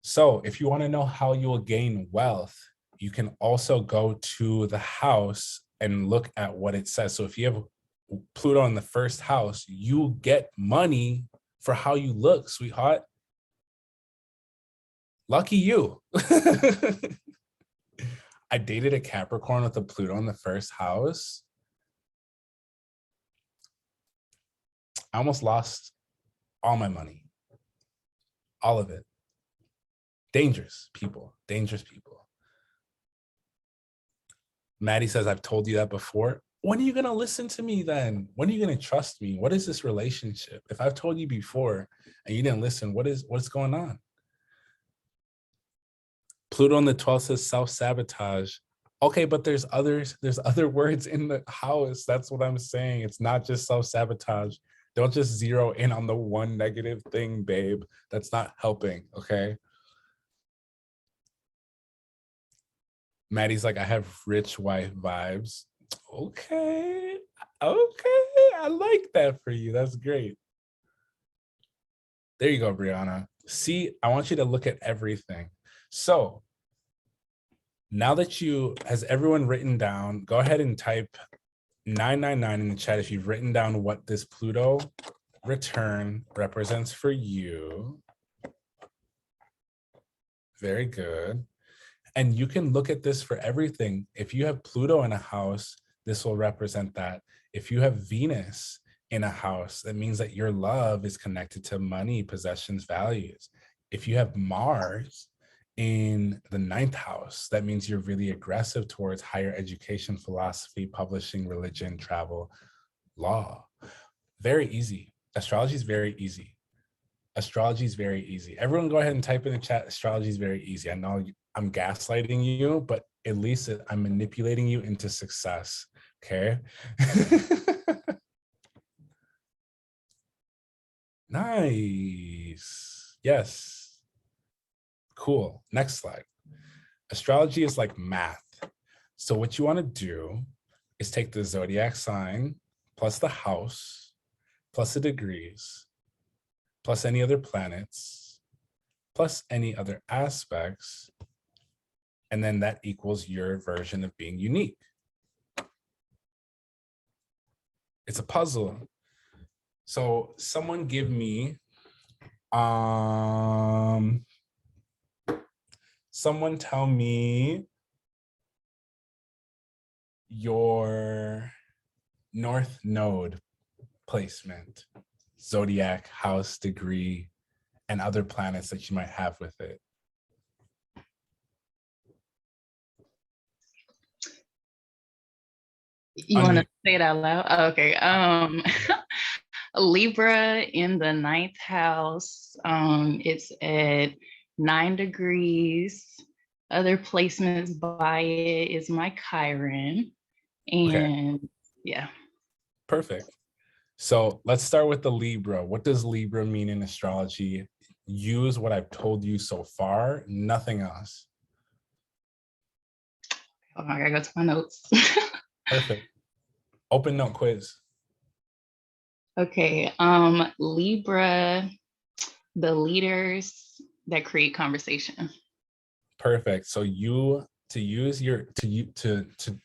So if you want to know how you will gain wealth, you can also go to the house and look at what it says. So if you have Pluto in the 1st house, you get money for how you look, sweetheart. Lucky you. I dated a Capricorn with a Pluto in the 1st house. I almost lost all my money. All of it. Dangerous people. Dangerous people. Maddie says, I've told you that before. When are you going to listen to me then? When are you going to trust me? What is this relationship? If I've told you before and you didn't listen, what's going on? Pluto on the 12th says self-sabotage. Okay, but there's other words in the house. That's what I'm saying. It's not just self-sabotage. Don't just zero in on the one negative thing, babe. That's not helping, okay? Maddie's like, I have rich wife vibes. Okay, I like that for you. That's great. There you go, Brianna. See, I want you to look at everything. So now that has everyone written down, go ahead and type 999 in the chat if you've written down what this Pluto return represents for you. Very good. And you can look at this for everything. If you have Pluto in a house, this will represent that. If you have Venus in a house, that means that your love is connected to money, possessions, values. If you have Mars in the 9th house, that means you're really aggressive towards higher education, philosophy, publishing, religion, travel, law. Very easy. Astrology is very easy. Astrology is very easy. Everyone go ahead and type in the chat, astrology is very easy. I know I'm gaslighting you, but at least I'm manipulating you into success, okay? Nice. Yes. Cool. Next slide. Astrology is like math. So what you want to do is take the zodiac sign plus the house plus the degrees plus any other planets plus any other aspects, and then that equals your version of being unique. It's a puzzle. So someone give me someone tell me your North Node placement, zodiac, house, degree, and other planets that you might have with it. You want to say it out loud? Oh, okay. Libra in the 9th house. It's at 9 degrees. Other placements by it is my Chiron. And okay. Yeah. Perfect. So let's start with the Libra. What does Libra mean in astrology? Use what I've told you so far, nothing else. Oh, I gotta go to my notes. Perfect. Open note quiz. Okay. Libra, the leaders that create conversation. Perfect. So to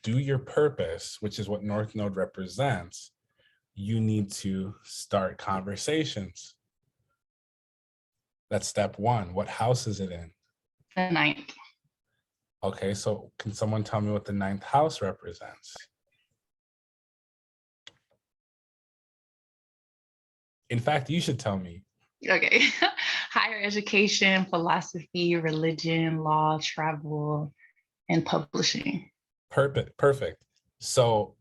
do your purpose, which is what North Node represents, you need to start conversations. That's step one. What house is it in? The 9th. Okay, so can someone tell me what the 9th house represents? In fact, you should tell me. Okay. Higher education, philosophy, religion, law, travel, and publishing. Perfect. So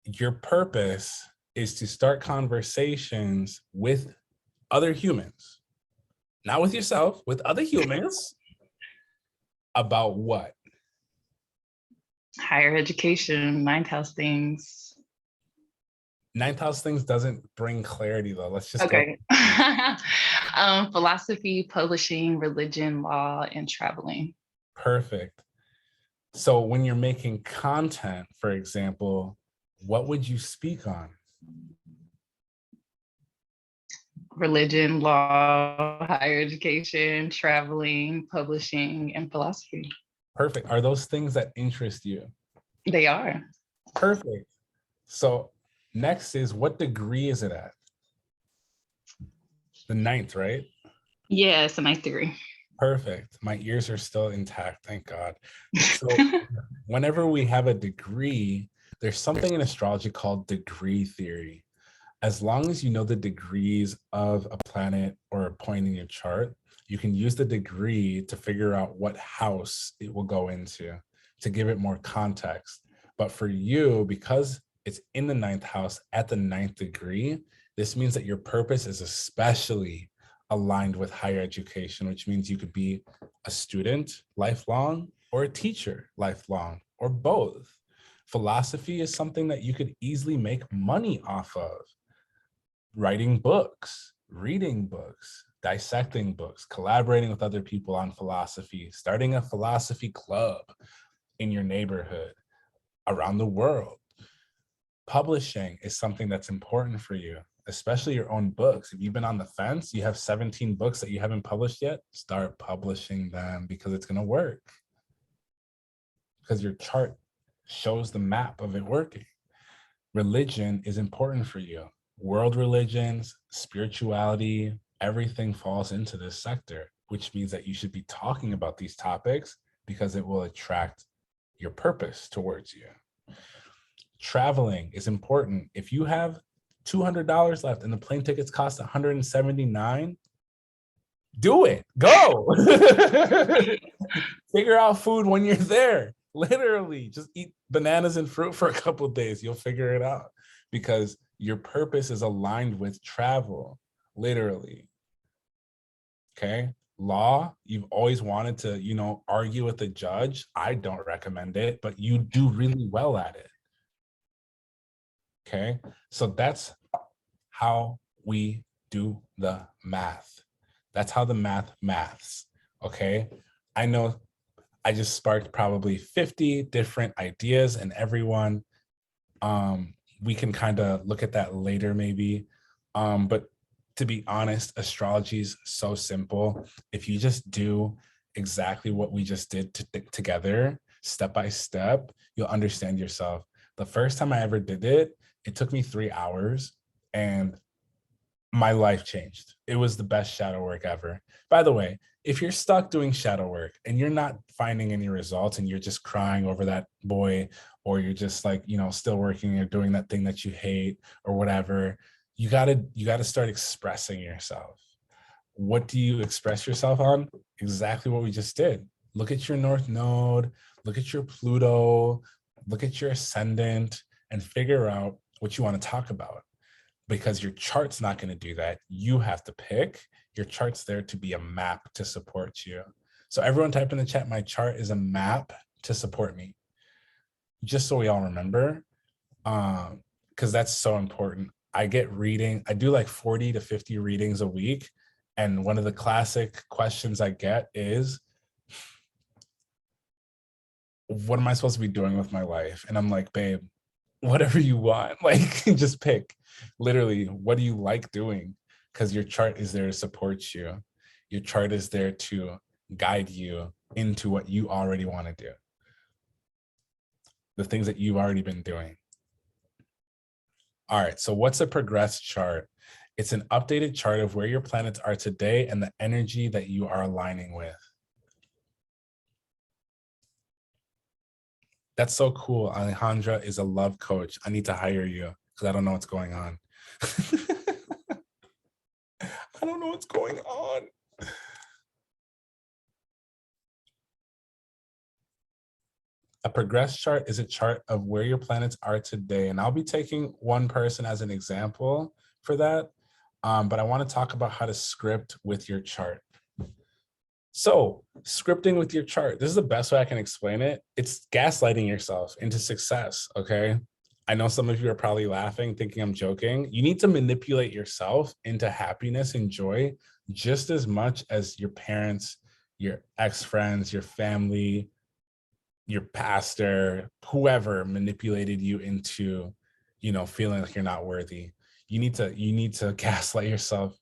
your purpose is to start conversations with other humans, not with yourself, with other humans. About what? Higher education, 9th house things. 9th house things doesn't bring clarity though. Let's just okay. Philosophy, publishing, religion, law, and traveling. Perfect. So when you're making content, for example, what would you speak on? Religion, law, higher education, traveling, publishing, and philosophy. Perfect. Are those things that interest you? They are. Perfect. So next is, what degree is it at? The 9th, right? Yes, a 9th degree. Perfect. My ears are still intact, thank God. So whenever we have a degree, there's something in astrology called degree theory. As long as you know the degrees of a planet or a point in your chart, you can use the degree to figure out what house it will go into to give it more context. But for you, because it's in the 9th house at the 9th degree, this means that your purpose is especially aligned with higher education, which means you could be a student lifelong or a teacher lifelong or both. Philosophy is something that you could easily make money off of. Writing books, reading books, dissecting books, collaborating with other people on philosophy, starting a philosophy club in your neighborhood, around the world. Publishing is something that's important for you, especially your own books. If you've been on the fence, you have 17 books that you haven't published yet, start publishing them because it's going to work. Because your chart shows the map of it working. Religion is important for you. World religions, spirituality, everything falls into this sector, which means that you should be talking about these topics because it will attract your purpose towards you. Traveling is important. If you have $200 left and the plane tickets cost $179, do it. Go. Figure out food when you're there. Literally, just eat bananas and fruit for a couple of days. You'll figure it out because your purpose is aligned with travel, literally. Okay. Law, you've always wanted to, argue with the judge. I don't recommend it, but you do really well at it. Okay. So that's how we do the math. That's how the maths. Okay. I know I just sparked probably 50 different ideas and everyone. We can kind of look at that later maybe. But to be honest, astrology is so simple. If you just do exactly what we just did together, step by step, you'll understand yourself. The first time I ever did it, it took me 3 hours and my life changed. It was the best shadow work ever. By the way, if you're stuck doing shadow work and you're not finding any results and you're just crying over that boy, or you're just like, still working or doing that thing that you hate or whatever, you gotta start expressing yourself. What do you express yourself on? Exactly what we just did. Look at your North Node, look at your Pluto, look at your ascendant, and figure out what you want to talk about. Because your chart's not going to do that. You have to pick. Your chart's there to be a map to support you. So everyone type in the chat, my chart is a map to support me. Just so we all remember, because that's so important. I do like 40 to 50 readings a week. And one of the classic questions I get is, what am I supposed to be doing with my life? And I'm like, babe, whatever you want, like just pick. Literally, what do you like doing? Because your chart is there to support you. Your chart is there to guide you into what you already want to do. The things that you've already been doing. All right, so what's a progressed chart? It's an updated chart of where your planets are today and the energy that you are aligning with. That's so cool. Alejandra is a love coach. I need to hire you because I don't know what's going on. I don't know what's going on. A progressed chart is a chart of where your planets are today. And I'll be taking one person as an example for that. But I want to talk about how to script with your chart. So scripting with your chart, this is the best way I can explain it. It's gaslighting yourself into success, okay? I know some of you are probably laughing, thinking I'm joking. You need to manipulate yourself into happiness and joy just as much as your parents, your ex-friends, your family, your pastor, whoever manipulated you into, feeling like you're not worthy. You need to gaslight yourself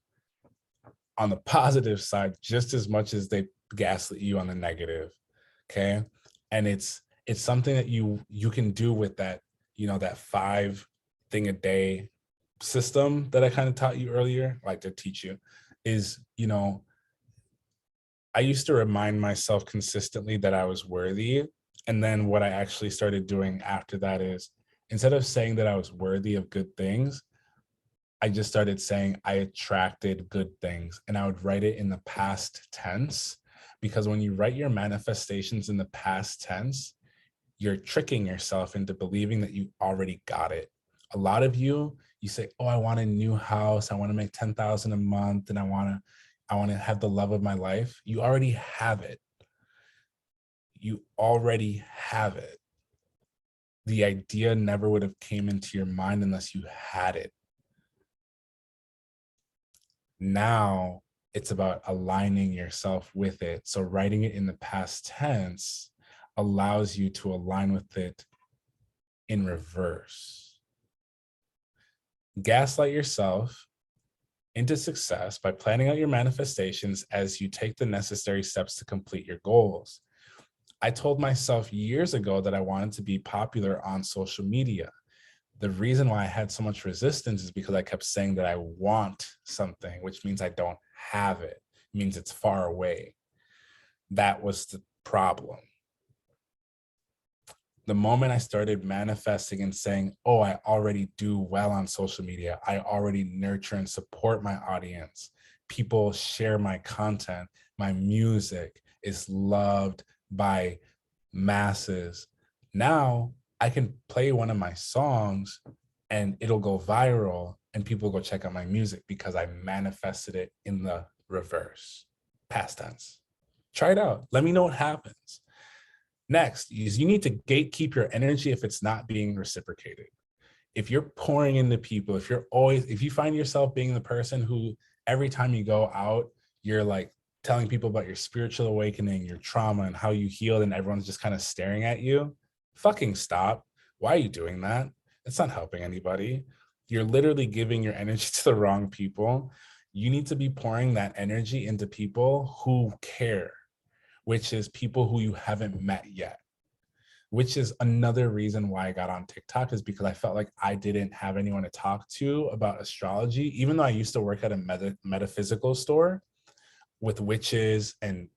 on the positive side just as much as they gaslit you on the negative. Okay. And it's something that you can do with that, that 5 thing a day system that I kind of taught you earlier, like to teach you is, I used to remind myself consistently that I was worthy. And then what I actually started doing after that is, instead of saying that I was worthy of good things, I just started saying I attracted good things, and I would write it in the past tense, because when you write your manifestations in the past tense, you're tricking yourself into believing that you already got it. A lot of you say, oh, I want a new house. I want to make 10,000 a month, and I want to have the love of my life. You already have it. You already have it. The idea never would have came into your mind unless you had it. Now it's about aligning yourself with it. So writing it in the past tense allows you to align with it in reverse. Gaslight yourself into success by planning out your manifestations as you take the necessary steps to complete your goals. I told myself years ago that I wanted to be popular on social media. The reason why I had so much resistance is because I kept saying that I want something, which means I don't have it. It means it's far away. That was the problem. The moment I started manifesting and saying, oh, I already do well on social media, I already nurture and support my audience, people share my content, my music is loved by masses. Now I can play one of my songs and it'll go viral and people go check out my music because I manifested it in the reverse, past tense. Try it out. Let me know what happens. Next is you need to gatekeep your energy if it's not being reciprocated. If you're pouring into people, if you find yourself being the person who every time you go out, you're like telling people about your spiritual awakening, your trauma, and how you healed, and everyone's just kind of staring at you, fucking stop. Why are you doing that? It's not helping anybody. You're literally giving your energy to the wrong people. You need to be pouring that energy into people who care, which is people who you haven't met yet, which is another reason why I got on TikTok, is because I felt like I didn't have anyone to talk to about astrology. Even though I used to work at a metaphysical store with witches and,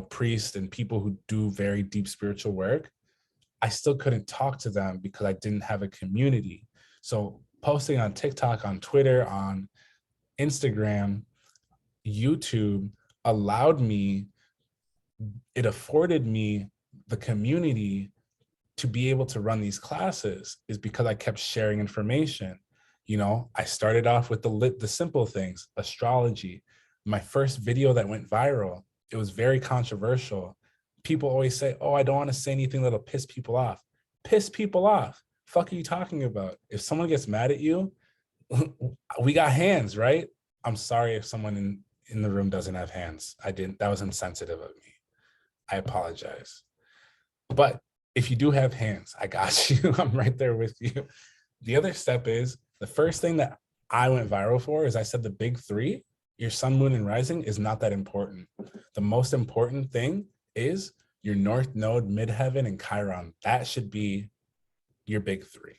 priests and people who do very deep spiritual work, I still couldn't talk to them because I didn't have a community. So posting on TikTok, on Twitter, on Instagram, YouTube it afforded me the community to be able to run these classes, is because I kept sharing information. I started off with the simple things, astrology. My first video that went viral, it was very controversial. People always say, oh, I don't want to say anything that'll piss people off. Piss people off. Fuck are you talking about? If someone gets mad at you, we got hands, right? I'm sorry if someone in the room doesn't have hands. That was insensitive of me. I apologize. But if you do have hands, I got you. I'm right there with you. The other step is, the first thing that I went viral for is I said the big three, your sun, moon, and rising, is not that important. The most important thing is your North Node, Midheaven, and Chiron. That should be your big three.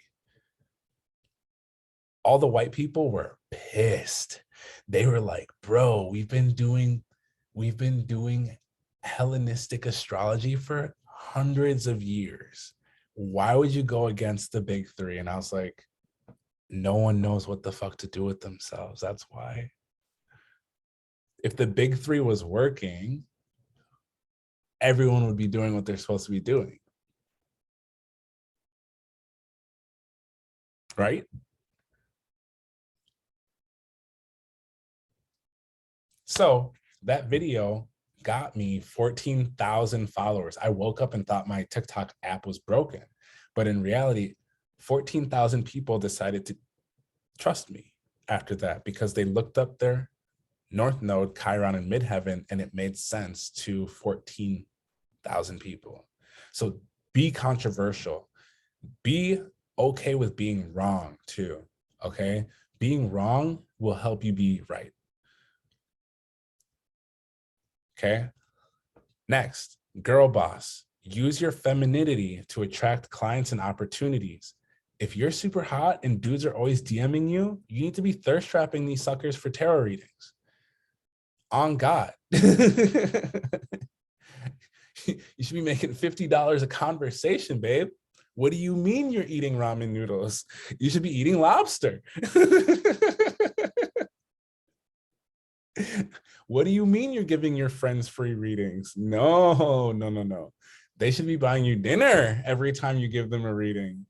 All the white people were pissed. They were like, bro, we've been doing Hellenistic astrology for hundreds of years. Why would you go against the big three? And I was like, no one knows what the fuck to do with themselves. That's why. If the big three was working, everyone would be doing what they're supposed to be doing. Right? So that video got me 14,000 followers. I woke up and thought my TikTok app was broken. But in reality, 14,000 people decided to trust me after that, because they looked up their North Node, Chiron, and Midheaven, and it made sense to 14,000 people. So be controversial. Be okay with being wrong too, okay? Being wrong will help you be right. Okay. Next, girl boss. Use your femininity to attract clients and opportunities. If you're super hot and dudes are always DMing you, you need to be thirst trapping these suckers for tarot readings. On God. You should be making $50 a conversation, babe. What do you mean you're eating ramen noodles? You should be eating lobster. What do you mean you're giving your friends free readings? No, no, no, no. They should be buying you dinner every time you give them a reading.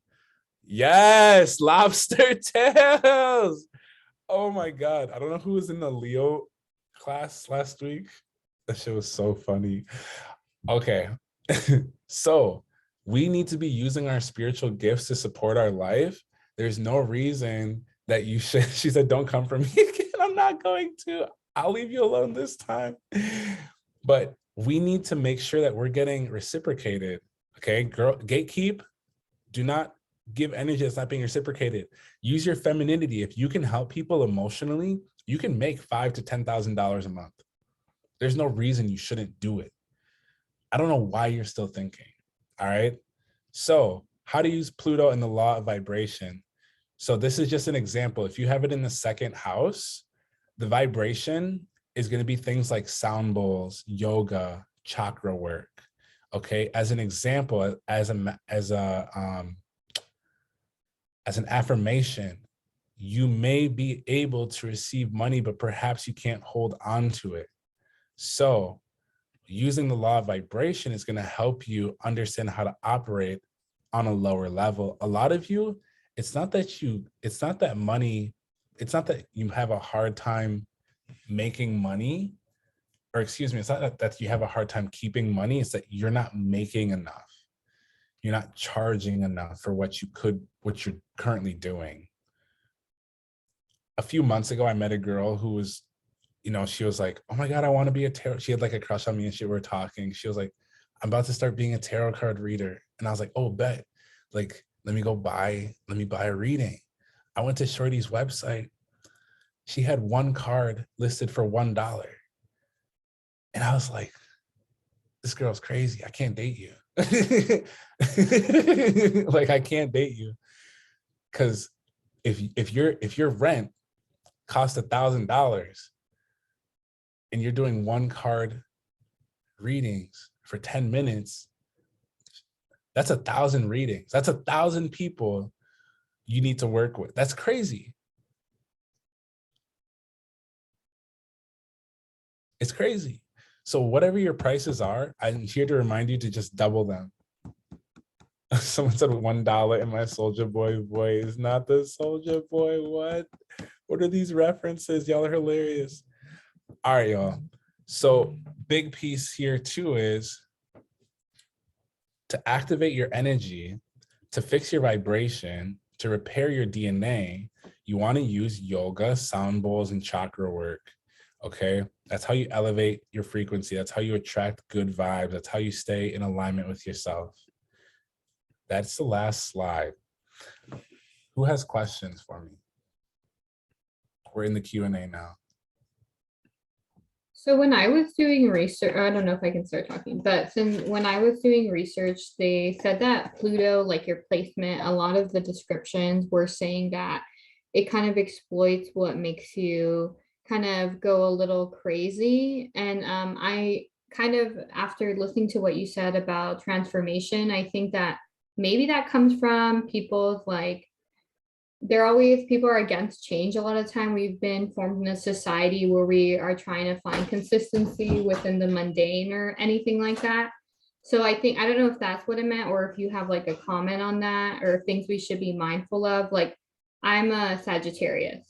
Yes, lobster tails. Oh my God. I don't know who was in the Leo class last week. That shit was so funny. Okay. So we need to be using our spiritual gifts to support our life. There's no reason that you should. She said, don't come for me again. I'm not going to. I'll leave you alone this time. But we need to make sure that we're getting reciprocated. Okay, girl, gatekeep. Do not give energy that's not being reciprocated. Use your femininity. If you can help people emotionally, you can make $5,000 to $10,000 a month. There's no reason you shouldn't do it. I don't know why you're still thinking. All right. So how to use Pluto and the law of vibration. So this is just an example. If you have it in the second house, the vibration is going to be things like sound bowls, yoga, chakra work. Okay. As an example, as an affirmation, you may be able to receive money, but perhaps you can't hold on to it. So using the law of vibration is going to help you understand how to operate on a lower level. A lot of you, it's not that you have a hard time making money, or excuse me, it's not that you have a hard time keeping money, it's that you're not making enough. You're not charging enough for what you're currently doing. A few months ago, I met a girl who was, she was like, oh my God, I want to be a tarot. She had like a crush on me and we were talking. She was like, I'm about to start being a tarot card reader. And I was like, oh, bet. Like, let me buy a reading. I went to Shorty's website. She had one card listed for $1. And I was like, this girl's crazy. I can't date you. Like, I can't date you. Because if your rent costs $1,000 and you're doing one card readings for 10 minutes, that's 1,000 readings. That's 1,000 people you need to work with. That's crazy. It's crazy. So whatever your prices are, I'm here to remind you to just double them. Someone said $1 and my Soldier Boy voice, not the Soldier Boy. What are these references? Y'all are hilarious. All right, y'all. So big piece here too is to activate your energy, to fix your vibration, to repair your DNA. You want to use yoga, sound bowls, and chakra work. Okay, that's how you elevate your frequency. That's how you attract good vibes. That's how you stay in alignment with yourself. That's the last slide. Who has questions for me? We're in the Q&A now. So when I was doing research, I don't know if I can start talking, but when I was doing research, they said that Pluto, like your placement, a lot of the descriptions were saying that it kind of exploits what makes you kind of go a little crazy. And I kind of, after listening to what you said about transformation, I think that maybe that comes from people's like, people are against change a lot of time. We've been formed in a society where we are trying to find consistency within the mundane or anything like that. So I don't know if that's what it meant, or if you have like a comment on that, or things we should be mindful of. Like, I'm a Sagittarius,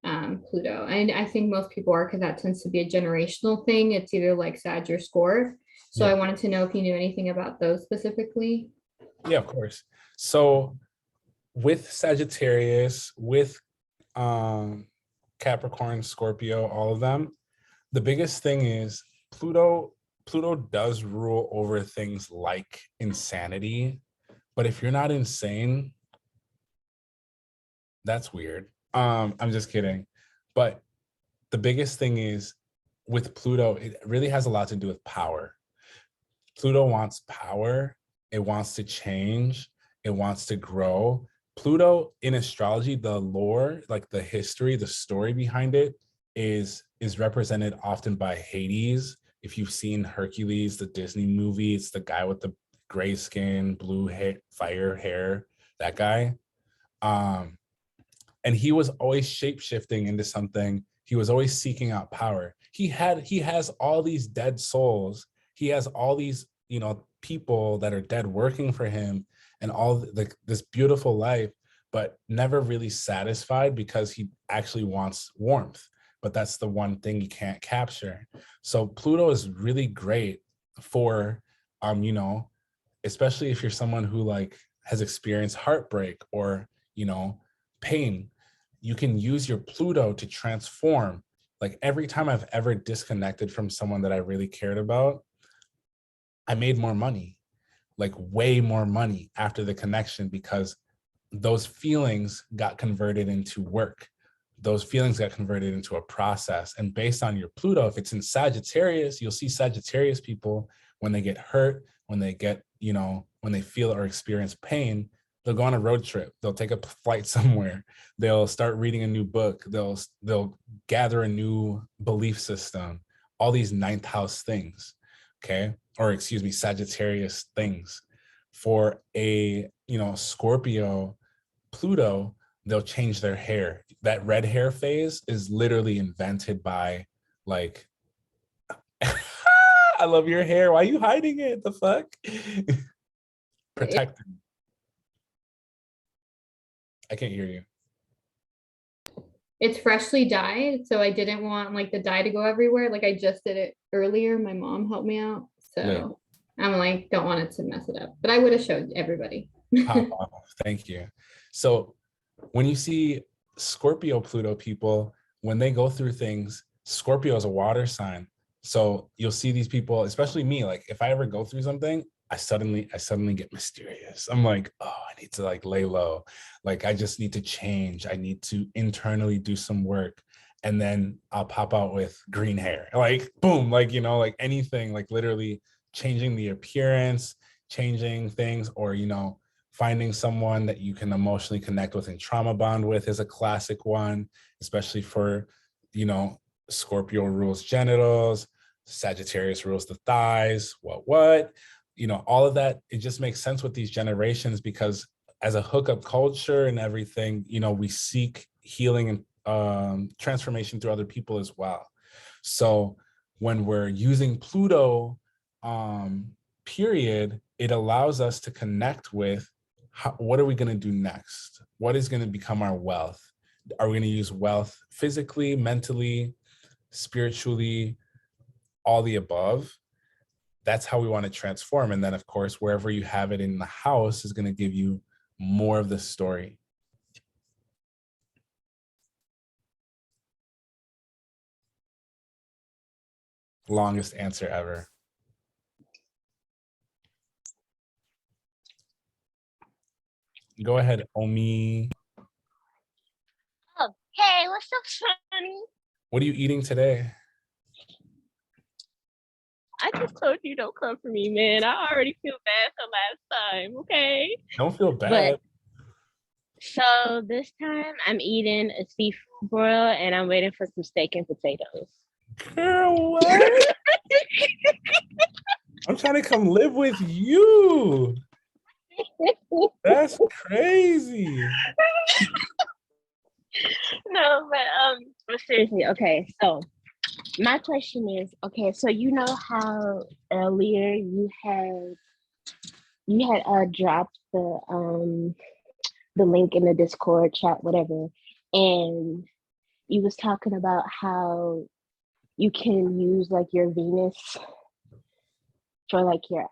Pluto, and I think most people are, because that tends to be a generational thing. It's either like Sag or Scorp. So Yeah. I wanted to know if you knew anything about those specifically. Yeah, of course. So with Sagittarius, with Capricorn, Scorpio, all of them, the biggest thing is Pluto does rule over things like insanity. But if you're not insane, that's weird. I'm just kidding. But the biggest thing is with Pluto, it really has a lot to do with power. Pluto wants power. It wants to change. It wants to grow. Pluto in astrology, the lore, like the history, the story behind it is represented often by Hades. If you've seen Hercules, the Disney movie, it's the guy with the gray skin, blue hair, fire hair, that guy. And he was always shape-shifting into something. He was always seeking out power. He has all these dead souls. He has all these, people that are dead working for him, and all this beautiful life, but never really satisfied because he actually wants warmth. But that's the one thing you can't capture. So Pluto is really great for, especially if you're someone who like has experienced heartbreak or, pain. You can use your Pluto to transform. Like every time I've ever disconnected from someone that I really cared about, I made more money, like way more money after the connection, because those feelings got converted into work. Those feelings got converted into a process. And based on your Pluto, if it's in Sagittarius, you'll see Sagittarius people, when they get hurt, when they get, when they feel or experience pain, they'll go on a road trip. They'll take a flight somewhere. They'll start reading a new book. They'll gather a new belief system, all these ninth house things, okay? Or excuse me, Sagittarius things. For a, Scorpio, Pluto, they'll change their hair. That red hair phase is literally invented by like, I love your hair. Why are you hiding it? The fuck? Protected. I can't hear you. It's freshly dyed, so I didn't want like the dye to go everywhere. Like I just did it earlier. My mom helped me out. So Yeah. I'm like, don't want it to mess it up. But I would have showed everybody. Pop off. Thank you. So when you see Scorpio Pluto people, when they go through things, Scorpio is a water sign. So you'll see these people, especially me, like if I ever go through something, I suddenly get mysterious. I'm like, oh, I need to like lay low. Like I just need to change. I need to internally do some work. And then I'll pop out with green hair. Like boom, like like anything, like literally changing the appearance, changing things, or finding someone that you can emotionally connect with and trauma bond with is a classic one, especially for, Scorpio rules genitals, Sagittarius rules the thighs, what, all of that. It just makes sense with these generations because as a hookup culture and everything, we seek healing and transformation through other people as well. So when we're using Pluto, period, it allows us to connect with what are we going to do next? What is going to become our wealth? Are we going to use wealth physically, mentally, spiritually, all the above? That's how we want to transform. And then, of course, wherever you have it in the house is going to give you more of the story. Longest answer ever. Go ahead, Omi. Oh, hey, what's up, Sonny? What are you eating today? I just told you don't come for me, man. I already feel bad the last time, okay? Don't feel bad. But so this time I'm eating a seafood broil and I'm waiting for some steak and potatoes. Girl, what? I'm trying to come live with you. That's crazy. No, but seriously, okay, so my question is, okay, so you know how earlier you had dropped the link in the Discord chat, whatever, and you was talking about how you can use like your Venus for like your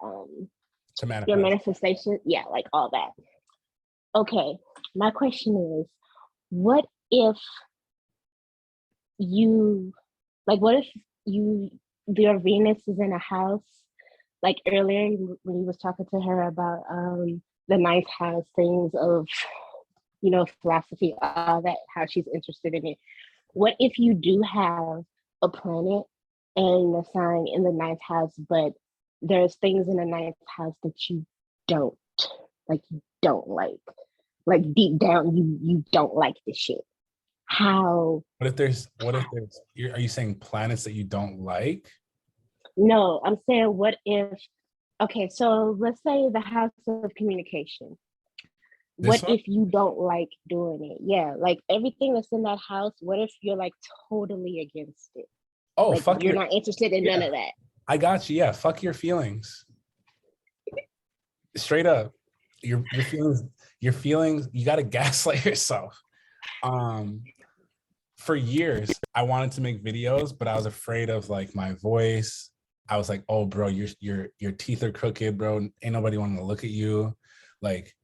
manifestation, yeah, like all that. Okay, my question is, what if your Venus is in a house, like earlier when you was talking to her about the ninth house things of philosophy, all that, how she's interested in it. What if you do have a planet and a sign in the ninth house, but there's things in the ninth house that you don't like, deep down you don't like the shit? How? What if there's are you saying planets that you don't like? No, I'm saying what if, okay, so let's say the house of communication. What This one? if you don't like doing it? Yeah, like everything that's in that house, what if you're like totally against it? Oh, Like fuck you're your, not interested in none yeah, of that. I got you. Yeah, fuck your feelings. Straight up. Your feelings, you gotta gaslight yourself. For years, I wanted to make videos, but I was afraid of like my voice. I was like, oh bro, your teeth are crooked, bro. Ain't nobody wanting to look at you. Like,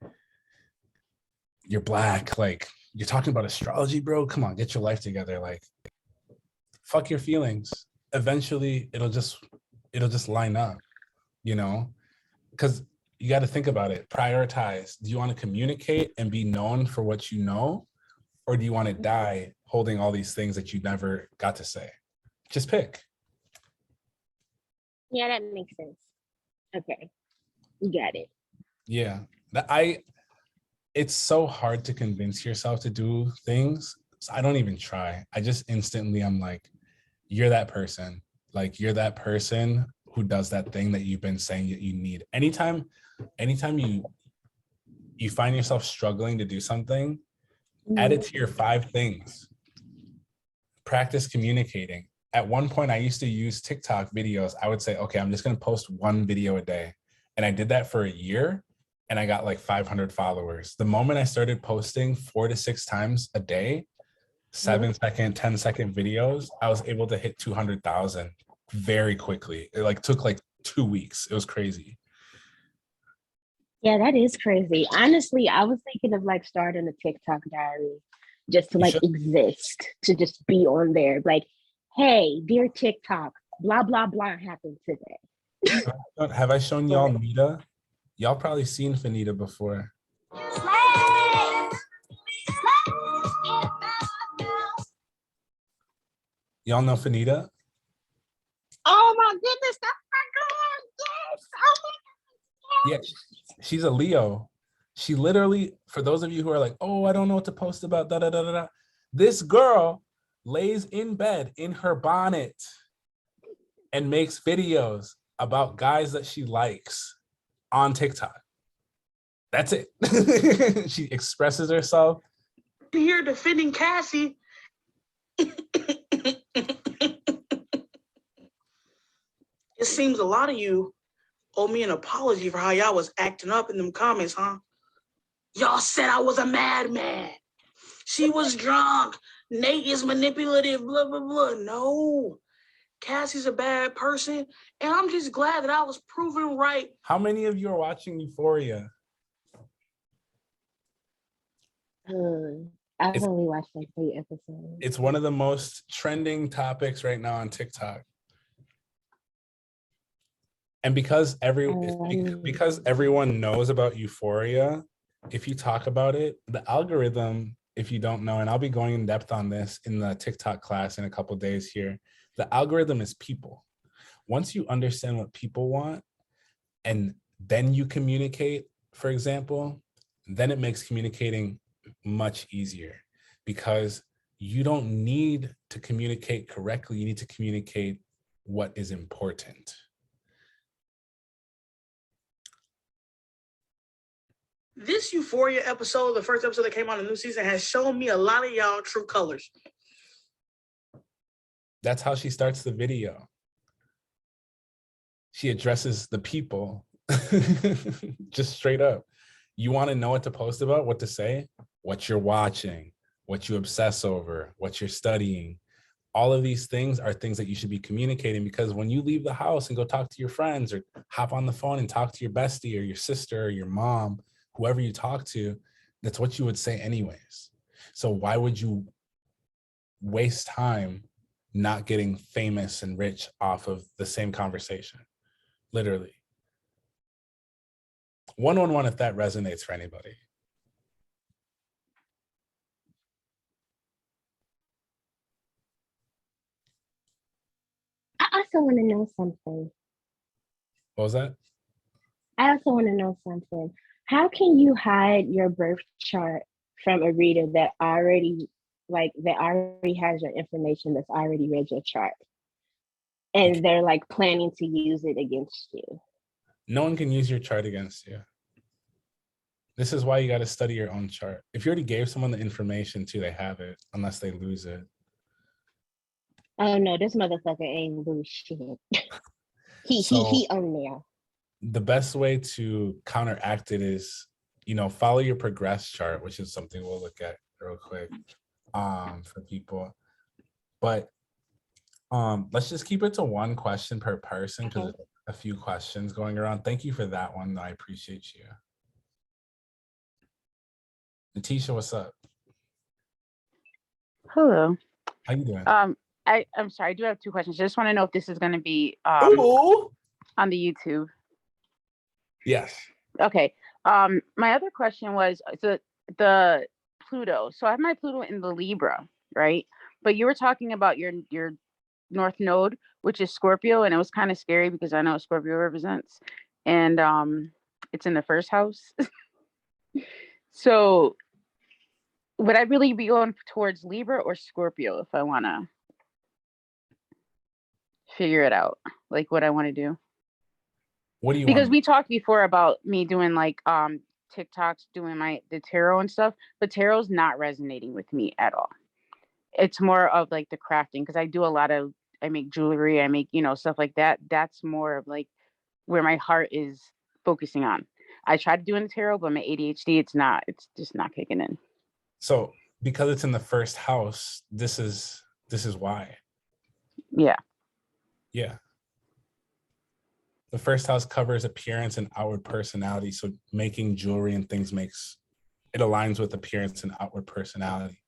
you're black. Like, you're talking about astrology, bro. Come on, get your life together. Like, fuck your feelings. Eventually it'll just line up, you know? Because you got to think about it. Prioritize. Do you want to communicate and be known for what you know? Or do you want to die holding all these things that you never got to say? Just pick. Yeah, that makes sense. Okay, you got it. Yeah. It's so hard to convince yourself to do things. So I don't even try. I just instantly, I'm like, you're that person. Like, you're that person who does that thing that you've been saying that you need. Anytime you find yourself struggling to do something, add it to your 5 things. Practice communicating. At one point, I used to use TikTok videos. I would say, okay, I'm just going to post 1 video a day. And I did that for a year and I got like 500 followers. The moment I started posting 4 to 6 times a day, 7-second, 10-second videos, I was able to hit 200,000 very quickly. It like took like 2 weeks. It was crazy. Yeah, that is crazy. Honestly, I was thinking of like starting a TikTok diary just to You like should. exist, to just be on there. Like, hey, dear TikTok, blah, blah, blah happened today. Have I shown y'all But Nita? Y'all probably seen Fanita before. Y'all know Fanita? oh my goodness, that's my girl. Yes. Oh my Yeah, gosh. she's a Leo. She literally, for those of you who are like, oh, I don't know what to post about, da da da da da. This girl lays in bed in her bonnet and makes videos about guys that she likes on TikTok. That's it. She expresses herself. Here defending Cassie. It seems a lot of you owe me an apology for how y'all was acting up in them comments, huh? Y'all said I was a madman. She was drunk. Nate is manipulative, blah, blah, blah. No, Cassie's a bad person. And I'm just glad that I was proven right. How many of you are watching Euphoria? I've It's, only watched like 3 episodes. it's one of the most trending topics right now on TikTok. And because everyone knows about Euphoria, if you talk about it, the algorithm, if you don't know, and I'll be going in depth on this in the TikTok class in a couple of days here, the algorithm is people. Once you understand what people want and then you communicate, for example, then it makes communicating much easier because you don't need to communicate correctly. You need to communicate what is important. This Euphoria episode, the first episode that came out in the new season, has shown me a lot of y'all true colors. That's how she starts the video. She addresses the people just straight up. You want to know what to post about, what to say, what you're watching, what you obsess over, what you're studying. All of these things are things that you should be communicating because when you leave the house and go talk to your friends or hop on the phone and talk to your bestie or your sister or your mom, whoever you talk to, that's what you would say anyways. So why would you waste time not getting famous and rich off of the same conversation? Literally. 111 if that resonates for anybody. I also want to know something. What was that? I also want to know something. How can you hide your birth chart from a reader that already has your information, that's already read your chart, and they're like planning to use it against you? No one can use your chart against you. This is why you got to study your own chart. If you already gave someone the information too, they have it unless they lose it. Oh no, this motherfucker ain't lose shit. He So on there. the best way to counteract it is, follow your progress chart, which is something we'll look at real quick for people. But let's just keep it to one question per person because there's a few questions going around. Thank you for that one. I appreciate you. Natisha, what's up? Hello. How you doing? I'm sorry, I do have two questions. I just want to know if this is going to be Ooh. on the YouTube. Yes. Okay. My other question was the Pluto. So I have my Pluto in the Libra, right? But you were talking about your North Node, which is Scorpio, and it was kind of scary because I know what Scorpio represents, and it's in the first house. So would I really be going towards Libra or Scorpio if I want to figure it out, like what I want to do? What do you Because want? we talked before about me doing like TikToks, doing the tarot and stuff, but tarot's not resonating with me at all. It's more of like the crafting, because I make jewelry, I make, stuff like that. That's more of like where my heart is focusing on. I tried doing the tarot, but my ADHD, it's just not kicking in. So because it's in the first house, this is why. Yeah. Yeah. The first house covers appearance and outward personality. So making jewelry and things it aligns with appearance and outward personality.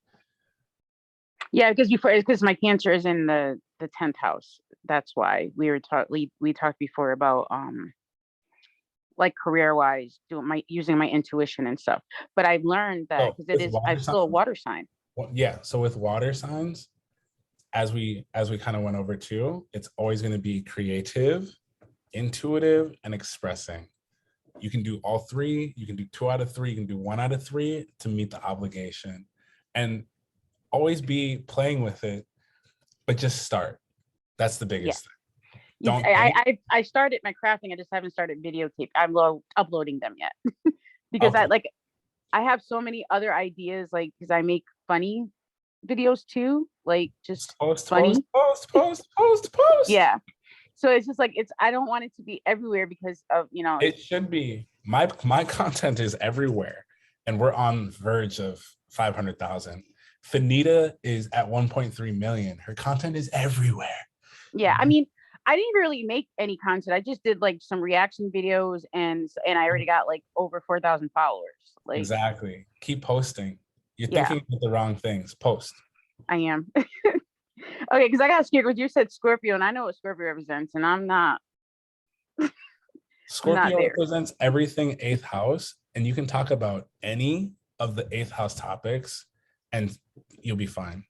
Yeah, because my Cancer is in the 10th house. That's why we talked before about like career wise using my intuition and stuff. But I've learned that because I'm still a water sign. Well, yeah. So with water signs, as we kind of went over too, it's always going to be creative, intuitive, and expressing. You can do all three. You can do 2 out of 3. You can do 1 out of 3 to meet the obligation, and always be playing with it, but just start. That's the biggest thing. I started my crafting. I just haven't started videotape. I'm uploading them yet because I have so many other ideas, like because I make funny videos too, like just post. Yeah. So it's just like I don't want it to be everywhere because of It should be. My content is everywhere, and we're on verge of 500,000. Fanita is at 1.3 million. Her content is everywhere. Yeah, I mean, I didn't really make any content. I just did like some reaction videos, and I already got like over 4,000 followers. Like exactly. Keep posting. You're thinking of the wrong things. Post. I am. Okay, because I got scared because you said Scorpio, and I know what Scorpio represents, and I'm not. Scorpio represents everything 8th house, and you can talk about any of the 8th house topics, and you'll be fine.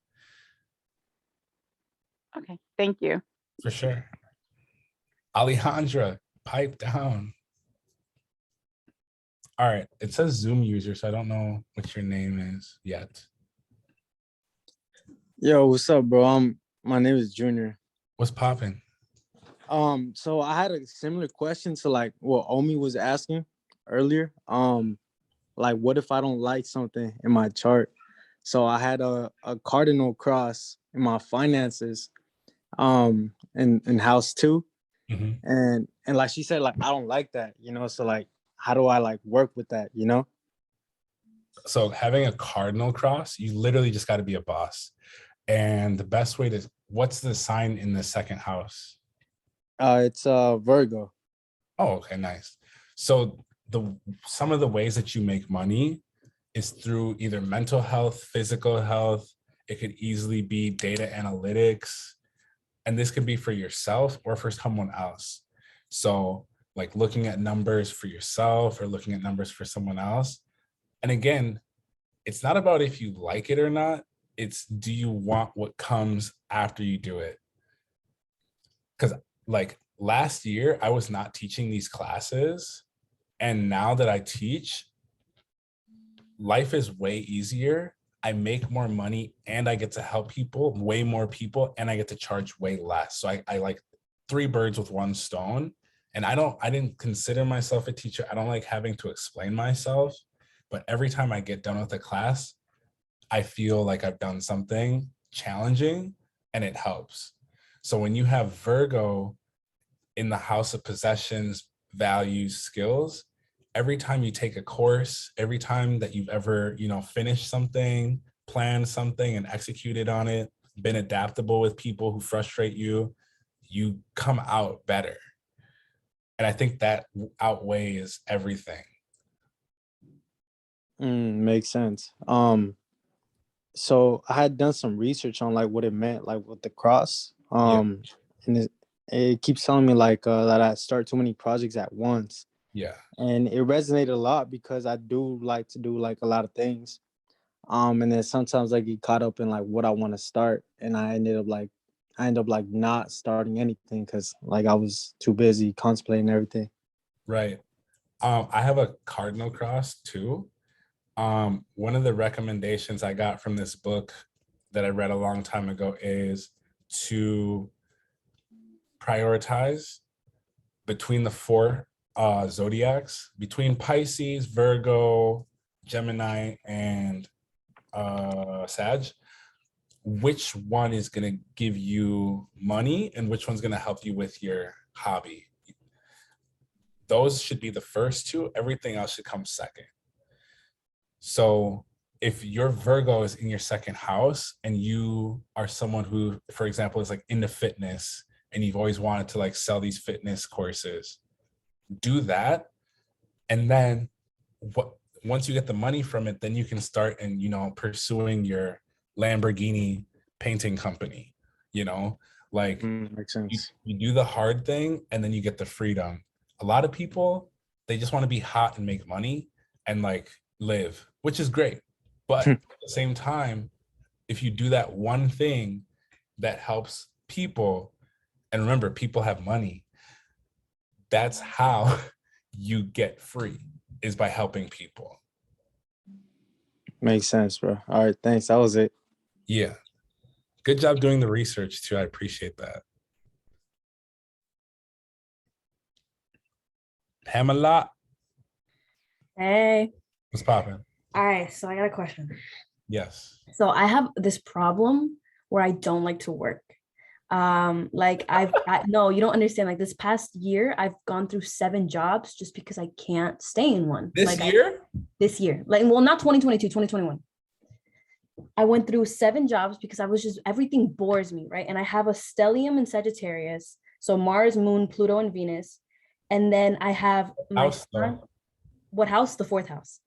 Okay, thank you. For sure. Alejandra, pipe down. All right, it says Zoom user, so I don't know what your name is yet. Yo, what's up, bro? My name is Junior. What's popping? So I had a similar question to like what Omi was asking earlier. Like what if I don't like something in my chart? So I had a cardinal cross in my finances, in house 2. Mm-hmm. And like she said, like I don't like that, so like how do I like work with that, So having a cardinal cross, you literally just got to be a boss. And the best way what's the sign in the 2nd house? It's Virgo. Oh, okay, nice. So some of the ways that you make money is through either mental health, physical health. It could easily be data analytics. And this can be for yourself or for someone else. So like looking at numbers for yourself or looking at numbers for someone else. And again, it's not about if you like it or not. It's do you want what comes after you do it? Because like last year, I was not teaching these classes. And now that I teach, life is way easier. I make more money and I get to help people, way more people, and I get to charge way less. So I like 3 birds with 1 stone. And I didn't consider myself a teacher. I don't like having to explain myself. but every time I get done with the class, I feel like I've done something challenging and it helps. So when you have Virgo in the house of possessions, values, skills, every time you take a course, every time that you've ever, finished something, planned something and executed on it, been adaptable with people who frustrate you, you come out better. And I think that outweighs everything. Makes sense. So I had done some research on like what it meant, like with the cross. And it keeps telling me like that I start too many projects at once. Yeah. And it resonated a lot because I do like to do like a lot of things. And then sometimes I get caught up in like what I want to start, and I end up like not starting anything because like I was too busy contemplating everything. Right. I have a cardinal cross too. One of the recommendations I got from this book that I read a long time ago is to prioritize between the four zodiacs, between Pisces, Virgo, Gemini, and Sag. Which one is going to give you money and which one's going to help you with your hobby? Those should be the first two. Everything else should come second. So if your Virgo is in your second house and you are someone who, for example, is like into fitness and you've always wanted to like sell these fitness courses, do that. And then once you get the money from it, then you can start and, pursuing your Lamborghini painting company, Makes sense. you do the hard thing and then you get the freedom. A lot of people, they just want to be hot and make money and like live, which is great. But at the same time, if you do that one thing that helps people, and remember, people have money, that's how you get free, is by helping people. Makes sense, bro. All right, thanks. That was it. Yeah. Good job doing the research too. I appreciate that. Pamela. Hey. What's poppin'? All right, so I got a question. Yes. So I have this problem where I don't like to work. No, you don't understand. Like this past year, I've gone through 7 jobs just because I can't stay in one. This year? This year. Not 2022, 2021. I went through 7 jobs because everything bores me, right? And I have a stellium in Sagittarius. So Mars, Moon, Pluto, and Venus. And then I have my sun. What house? The 4th house.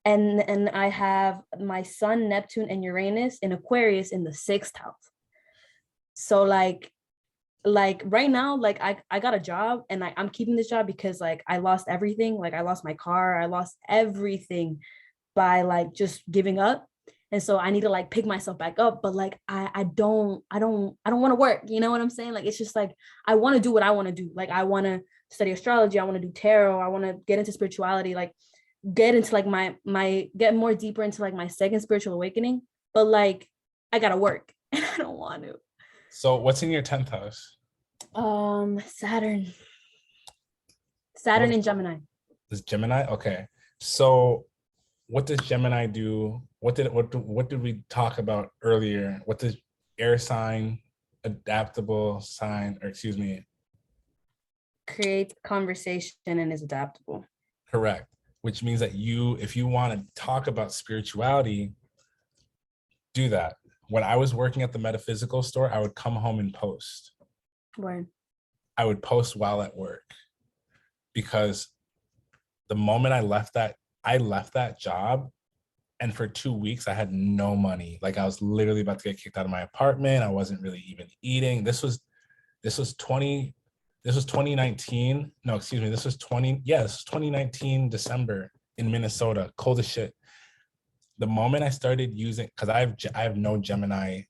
And I have my sun, Neptune, and Uranus in Aquarius in the 6th house. So like right now, like I got a job and I'm keeping this job because like I lost everything. Like I lost my car, I lost everything by like just giving up. And so I need to like pick myself back up. But like I don't want to work. You know what I'm saying? Like it's just like I want to do what I want to do. Like I want to study astrology, I want to do tarot, I want to get into spirituality, like get into like my get more deeper into like my second spiritual awakening. But like I gotta work and I don't want to. So what's in your 10th house? Saturn and Gemini. Is Gemini? Okay. So what does Gemini do? What did we talk about earlier? What does air sign, adaptable sign, or excuse me? Creates conversation and is adaptable. Correct. Which means that if you want to talk about spirituality, do that. When I was working at the metaphysical store, I would come home and post. Right. I would post while at work because the moment I left that job, and for 2 weeks I had no money. Like I was literally about to get kicked out of my apartment. I wasn't really even eating. This was 2019. No, excuse me. This was 2019 December in Minnesota. Cold as shit. The moment I started using, because I have no Gemini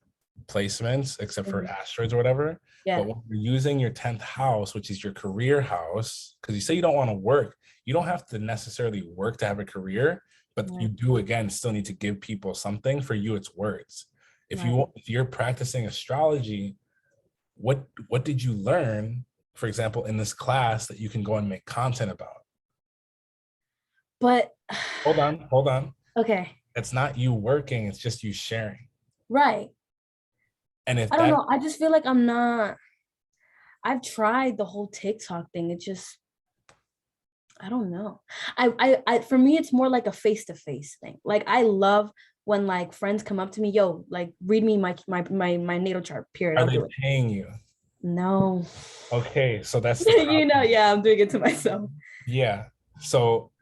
placements except for asteroids or whatever. Yeah. But when you're using your 10th house, which is your career house, because you say you don't want to work, you don't have to necessarily work to have a career, but you do, again, still need to give people something. For you, it's words. If you're practicing astrology, what did you learn, for example, in this class that you can go and make content about? But Hold on. okay, It's not you working, it's just you sharing. right. And if I don't that, know. I just feel like I've tried the whole TikTok thing. It just, I don't know. For me, it's more like a face-to-face thing. Like I love when like friends come up to me, yo, like read me my natal chart, period. are I'll they do it. paying you? No. Okay, so that's the You know, problem. yeah, I'm doing it to myself. Yeah. So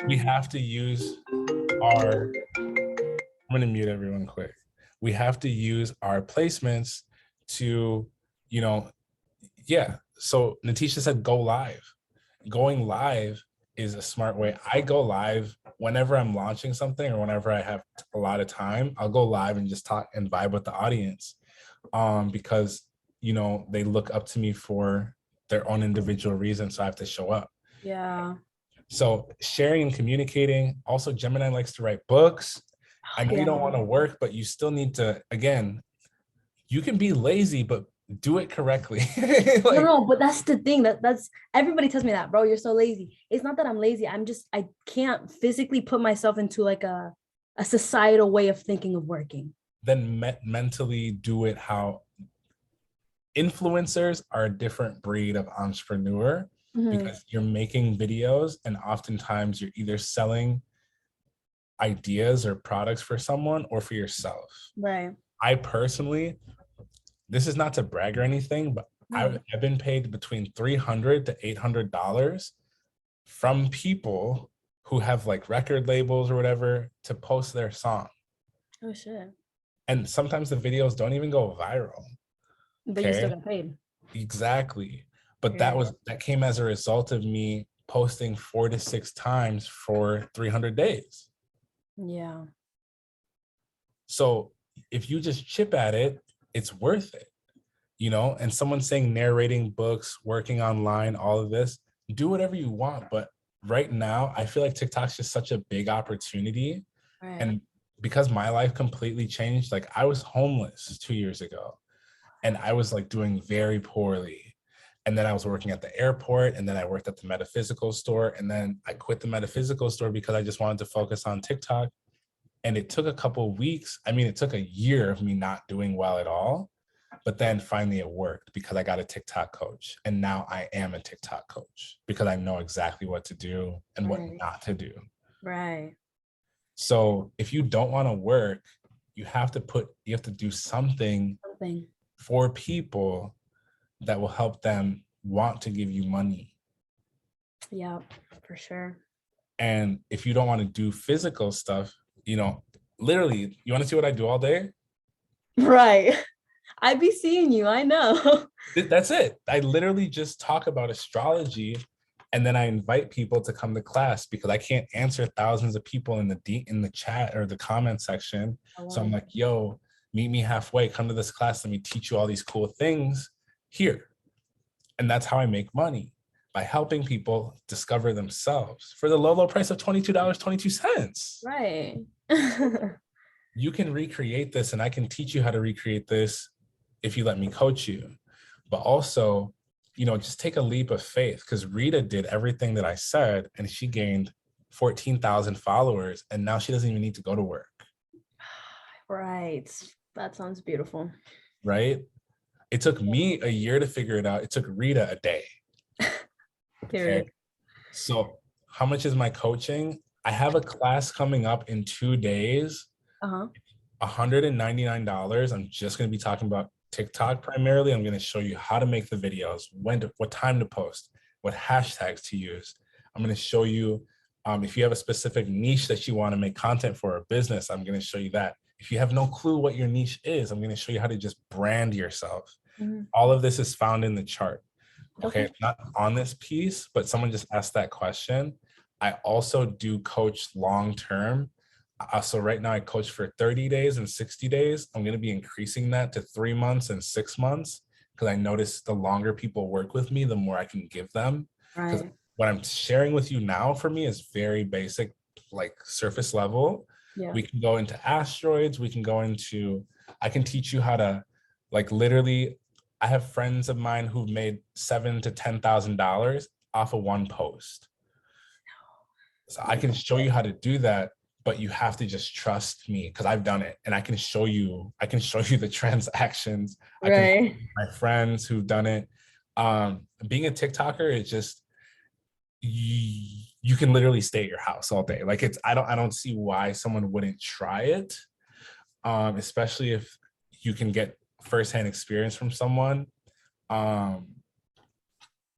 we have to use our, I'm gonna mute everyone quick. We have to use our placements to, you know, yeah. So Natisha said go live. Going live is a smart way. I go live whenever I'm launching something or whenever I have a lot of time. I'll go live and just talk and vibe with the audience, because you know they look up to me for their own individual reasons, so I have to show up. Yeah. So sharing and communicating. Also, Gemini likes to write books. I know you don't Yeah. want to work, but you still need to, again, you can be lazy, but do it correctly. Like, No, but that's the thing. That's everybody tells me that, bro, you're so lazy. It's not that I'm lazy. I can't physically put myself into like a societal way of thinking of working. then mentally do it how influencers are a different breed of entrepreneur, Mhm. because you're making videos and oftentimes you're either selling ideas or products for someone or for yourself. Right. I personally, this is not to brag or anything, but No. I've been paid between $300 to $800 from people who have like record labels or whatever to post their song. Oh shit. And sometimes the videos don't even go viral. But you still Okay, got paid. exactly. But Yeah. that came as a result of me posting 4 to 6 times for 300 days. Yeah. So if you just chip at it, it's worth it, you know? And someone saying narrating books, working online, all of this, do whatever you want. But right now, I feel like TikTok's just such a big opportunity. Right. And because my life completely changed, like I was homeless 2 years ago and I was like doing very poorly. And then I was working at the airport, and then I worked at the metaphysical store. And then I quit the metaphysical store because I just wanted to focus on TikTok. And it took a couple of weeks. I mean, it took a year of me not doing well at all. But then finally it worked because I got a TikTok coach. And now I am a TikTok coach because I know exactly what to do and what Right. not to do. Right. So if you don't want to work, you have to do something Something. for people that will help them want to give you money. Yeah, for sure. And if you don't want to do physical stuff, you know, literally, you want to see what I do all day? Right. I be seeing you. I know. That's it. I literally just talk about astrology, and then I invite people to come to class because I can't answer thousands of people in the chat or the comment section. Oh, So I'm wow. like, yo, meet me halfway, come to this class, let me teach you all these cool things here. And that's how I make money, by helping people discover themselves for the low price of $22.22. Right. You can recreate this, and I can teach you how to recreate this if you let me coach you. But also, you know, just take a leap of faith, because Rita did everything that I said and she gained 14,000 followers, and now she doesn't even need to go to work. Right. That sounds beautiful. Right? It took me a year to figure it out. It took Rita a day. Period. Okay? So how much is my coaching? I have a class coming up in 2 days. Uh-huh. $199. I'm just going to be talking about TikTok primarily. I'm going to show you how to make the videos, what time to post, what hashtags to use. I'm going to show you if you have a specific niche that you want to make content for a business, I'm going to show you that. If you have no clue what your niche is, I'm going to show you how to just brand yourself. Mhm. All of this is found in the chart. Okay, Okay. it's not on this piece, but someone just asked that question. I also do coach long-term. So right now I coach for 30 days and 60 days. I'm going to be increasing that to 3 months and 6 months, because I notice the longer people work with me, the more I can give them. Because Right. what I'm sharing with you now for me is very basic, like surface level. Yeah. We can go into asteroids. I can teach you how to, like, literally, I have friends of mine who've made $7,000 to $10,000 off of one post. So I can show you how to do that, but you have to just trust me because I've done it, and I can show you the transactions. I can show you my friends who've done it. Being a TikToker is just, you can literally stay at your house all day. Like I don't see why someone wouldn't try it, especially if you can get firsthand experience from someone. But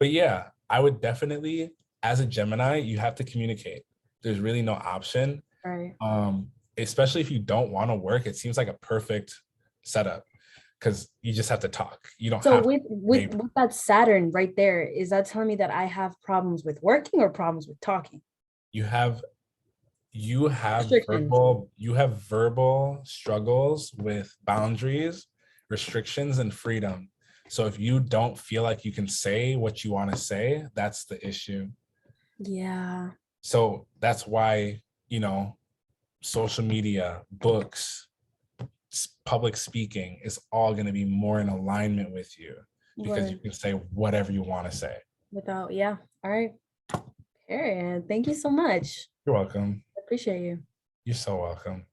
yeah, I would definitely, as a Gemini, you have to communicate. There's really no option. Right. Especially if you don't want to work, it seems like a perfect setup because you just have to talk. You don't So have with that Saturn right there, is that telling me that I have problems with working or problems with talking? you have Restrictions. verbal struggles with boundaries, restrictions, and freedom. So if you don't feel like you can say what you want to say, that's the issue. Yeah. So that's why, social media, books, public speaking is all going to be more in alignment with you because you can say whatever you want to say. Without, yeah. All right. Period. Thank you so much. You're welcome. I appreciate you. You're so welcome.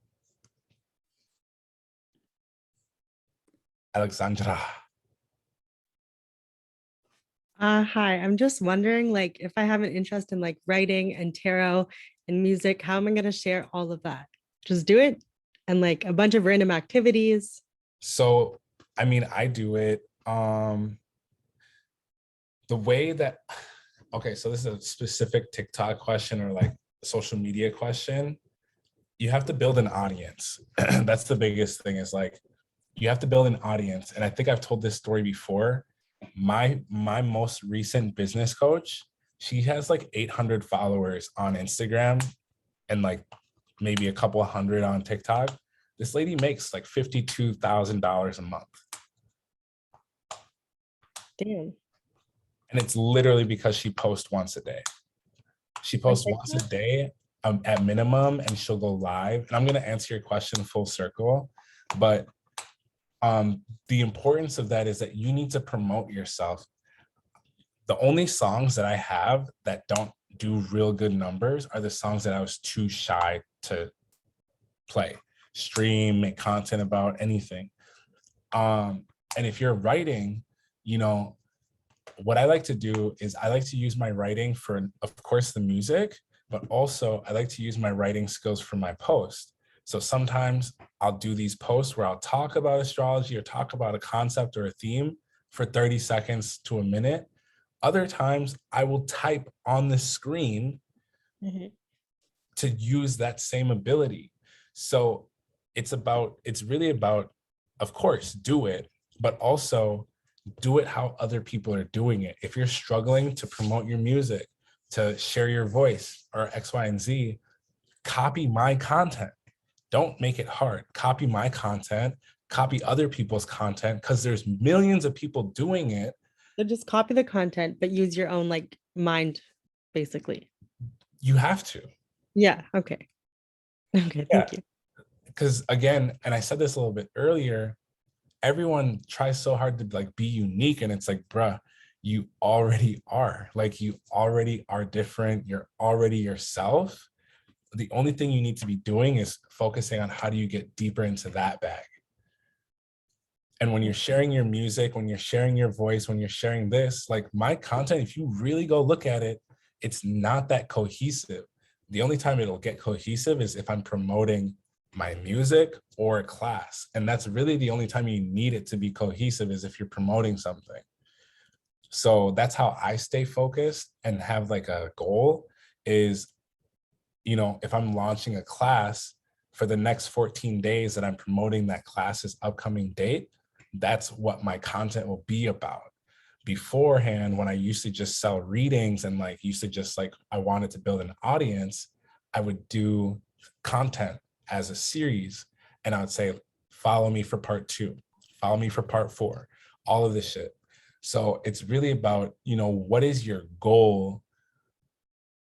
Alexandra. Hi, I'm just wondering, like, if I have an interest in like writing and tarot and music, how am I going to share all of that? Just do it, and like a bunch of random activities. So, I mean, I do it the way that, okay, so this is a specific TikTok question or like social media question. You have to build an audience. That's the biggest thing, is like, you have to build an audience. And I think I've told this story before. My most recent business coach, she has like 800 followers on Instagram and like maybe a couple hundred on TikTok. This lady makes like $52,000 a month. Damn. And it's literally because she posts once a day. She posts once a day at minimum, and she'll go live. And I'm going to answer your question full circle, but the importance of that is that you need to promote yourself. The only songs that I have that don't do real good numbers are the songs that I was too shy to play, stream, make content about, anything. And if you're writing, what I like to do is I like to use my writing for, of course, the music, but also I like to use my writing skills for my post. So sometimes I'll do these posts where I'll talk about astrology or talk about a concept or a theme for 30 seconds to a minute. Other times I will type on the screen to use that same ability. So it's really about, of course, do it, but also do it how other people are doing it. If you're struggling to promote your music, to share your voice or X, Y, and Z, copy my content. Don't make it hard. Copy my content, copy other people's content, because there's millions of people doing it. So just copy the content, but use your own like mind, basically. You have to. Yeah. Okay. Okay. Thank you. Because again, and I said this a little bit earlier, everyone tries so hard to like be unique, and it's like, bruh, you already are. Like, you already are different. You're already yourself. The only thing you need to be doing is focusing on how do you get deeper into that bag. And when you're sharing your music, when you're sharing your voice, when you're sharing this, like my content, if you really go look at it, it's not that cohesive. The only time it'll get cohesive is if I'm promoting my music or a class. And that's really the only time you need it to be cohesive, is if you're promoting something. So that's how I stay focused and have like a goal is, if I'm launching a class, for the next 14 days that I'm promoting that class's upcoming date, that's what my content will be about. Beforehand, when I used to just sell readings and I wanted to build an audience, I would do content as a series, and I would say, follow me for part 2, follow me for part 4, all of this shit. So it's really about, what is your goal?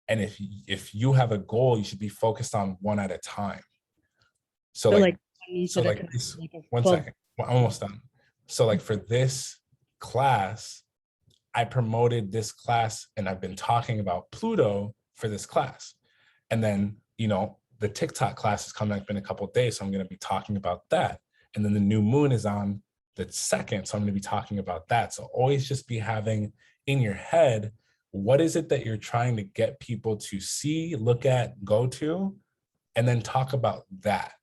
And if you have a goal, you should be focused on one at a time. So one second, we're almost done. So like for this class, I promoted this class and I've been talking about Pluto for this class. And then, the TikTok class is coming up in a couple of days, so I'm going to be talking about that. And then the new moon is on the 2nd, so I'm going to be talking about that. So always just be having in your head, what is it that you're trying to get people to see, look at, go to, and then talk about that.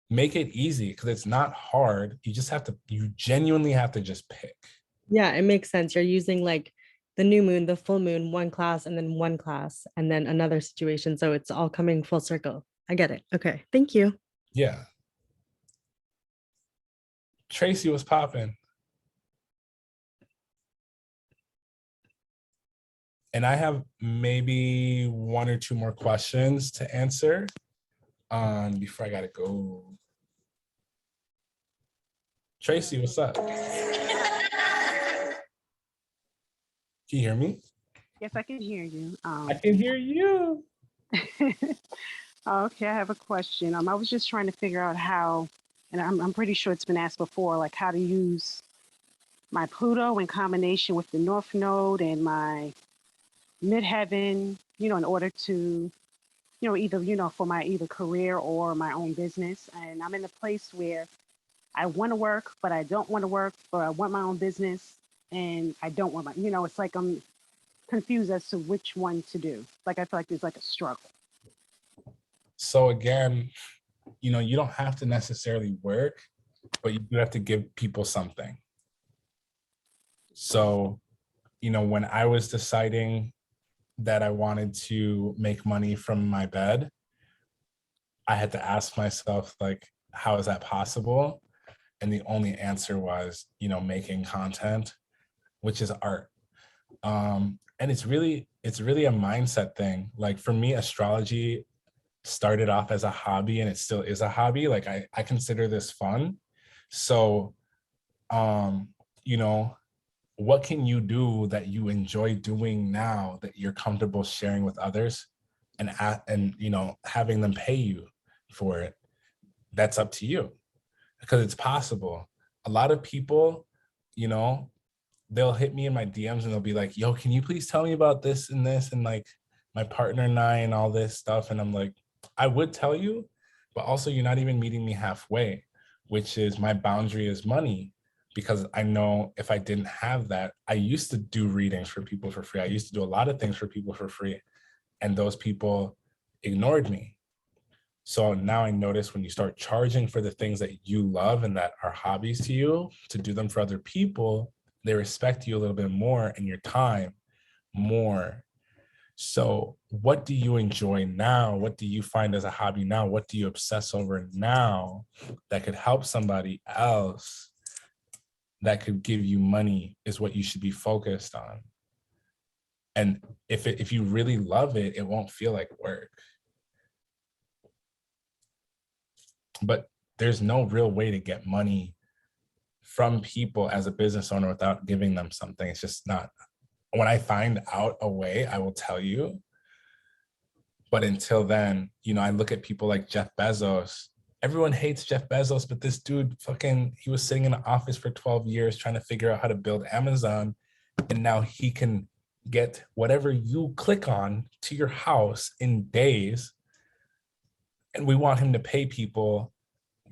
Make it easy, because it's not hard. You genuinely have to just pick. Yeah, it makes sense. You're using like the new moon, the full moon, one class, and then one class, and then another situation. So it's all coming full circle. I get it. Okay. Thank you. Yeah. Tracy was popping. And I have maybe 1 or 2 more questions to answer before I gotta go. Tracy, what's up? Can you hear me? Yes, I can hear you. I can hear you. Okay, I have a question. I was just trying to figure out how, and I'm pretty sure it's been asked before, like how to use my Pluto in combination with the North Node and my midheaven, in order to, either, for my either career or my own business. And I'm in a place where I want to work, but I don't want to work, but I want my own business and I don't want it's like I'm confused as to which one to do. Like, I feel like there's like a struggle. So again, you don't have to necessarily work, but you do have to give people something. So, when I was deciding that I wanted to make money from my bed, I had to ask myself, like, how is that possible? And the only answer was, making content, which is art. And it's really a mindset thing. Like, for me, astrology started off as a hobby, and it still is a hobby. Like, I consider this fun. So, what can you do that you enjoy doing now that you're comfortable sharing with others, and having them pay you for it? That's up to you, because it's possible. A lot of people, they'll hit me in my DMs and they'll be like, yo, can you please tell me about this and this, and like my partner and I and all this stuff. And I'm like, I would tell you, but also you're not even meeting me halfway, which is my boundary is money. Because I know if I didn't have that, I used to do readings for people for free. I used to do a lot of things for people for free, and those people ignored me. So now I notice when you start charging for the things that you love and that are hobbies to you, to do them for other people, they respect you a little bit more and your time more. So what do you enjoy now? What do you find as a hobby now? What do you obsess over now that could help somebody else, that could give you money, is what you should be focused on. And if you really love it, it won't feel like work. But there's no real way to get money from people as a business owner without giving them something. It's just not. When I find out a way, I will tell you. But until then, I look at people like Jeff Bezos. Everyone hates Jeff Bezos, but this dude he was sitting in an office for 12 years trying to figure out how to build Amazon. And now he can get whatever you click on to your house in days. And we want him to pay people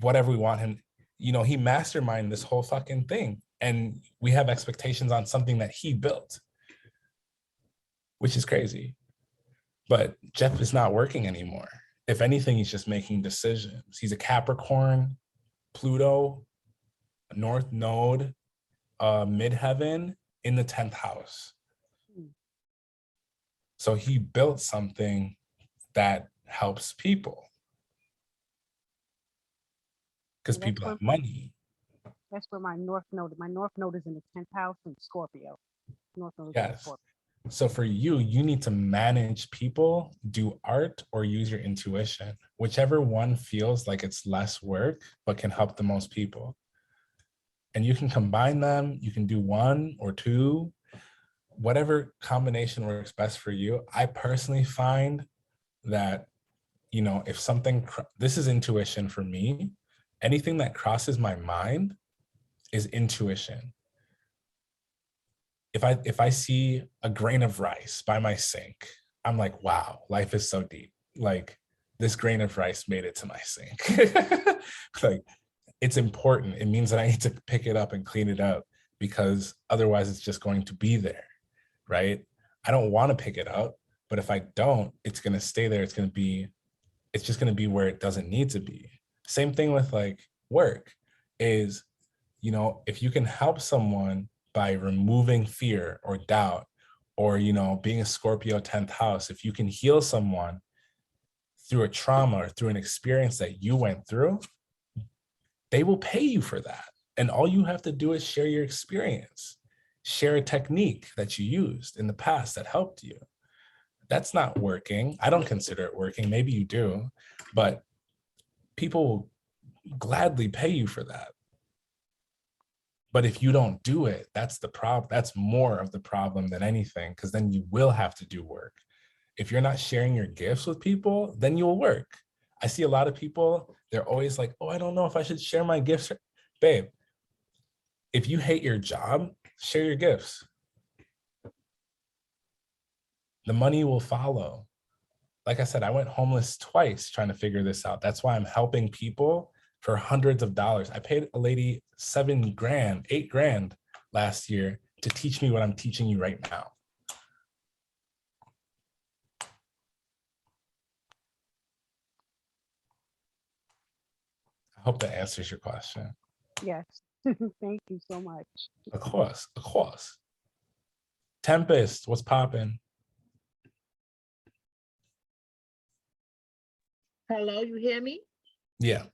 whatever we want him. He masterminded this whole fucking thing. And we have expectations on something that he built, which is crazy. But Jeff is not working anymore. If anything, he's just making decisions. He's a Capricorn, Pluto, North Node, midheaven in the 10th house. So he built something that helps people. Because people have money. That's where my North Node is in the 10th house in Scorpio. North Node is in Scorpio. So for you, you need to manage people, do art, or use your intuition. Whichever one feels like it's less work, but can help the most people. And you can combine them. You can do 1 or 2, whatever combination works best for you. I personally find that, if something, this is intuition for me, anything that crosses my mind is intuition. if I see a grain of rice by my sink, I'm like, wow, life is so deep. Like this grain of rice made it to my sink. Like it's important. It means that I need to pick it up and clean it up because otherwise it's just going to be there, right? I don't want to pick it up, but if I don't, it's going to stay there. It's just going to be where it doesn't need to be. Same thing with like work is, you know, if you can help someone by removing fear or doubt, or, you know, being a Scorpio 10th house, if you can heal someone through a trauma or through an experience that you went through, they will pay you for that. And all you have to do is share your experience, share a technique that you used in the past that helped you. That's not working. I don't consider it working. Maybe you do, but people will gladly pay you for that. But if you don't do it, that's the problem. That's more of the problem than anything, because then you will have to do work. If you're not sharing your gifts with people, then you'll work. I see a lot of people, they're always like, oh, I don't know if I should share my gifts. Babe, if you hate your job, share your gifts. The money will follow. Like I said, I went homeless twice trying to figure this out. That's why I'm helping people for hundreds of dollars. I paid a lady $7,000, $8,000 last year to teach me what I'm teaching you right now. I hope that answers your question. Yes. Thank you so much. Of course, of course. Tempest, what's popping? Hello, you hear me? Yeah.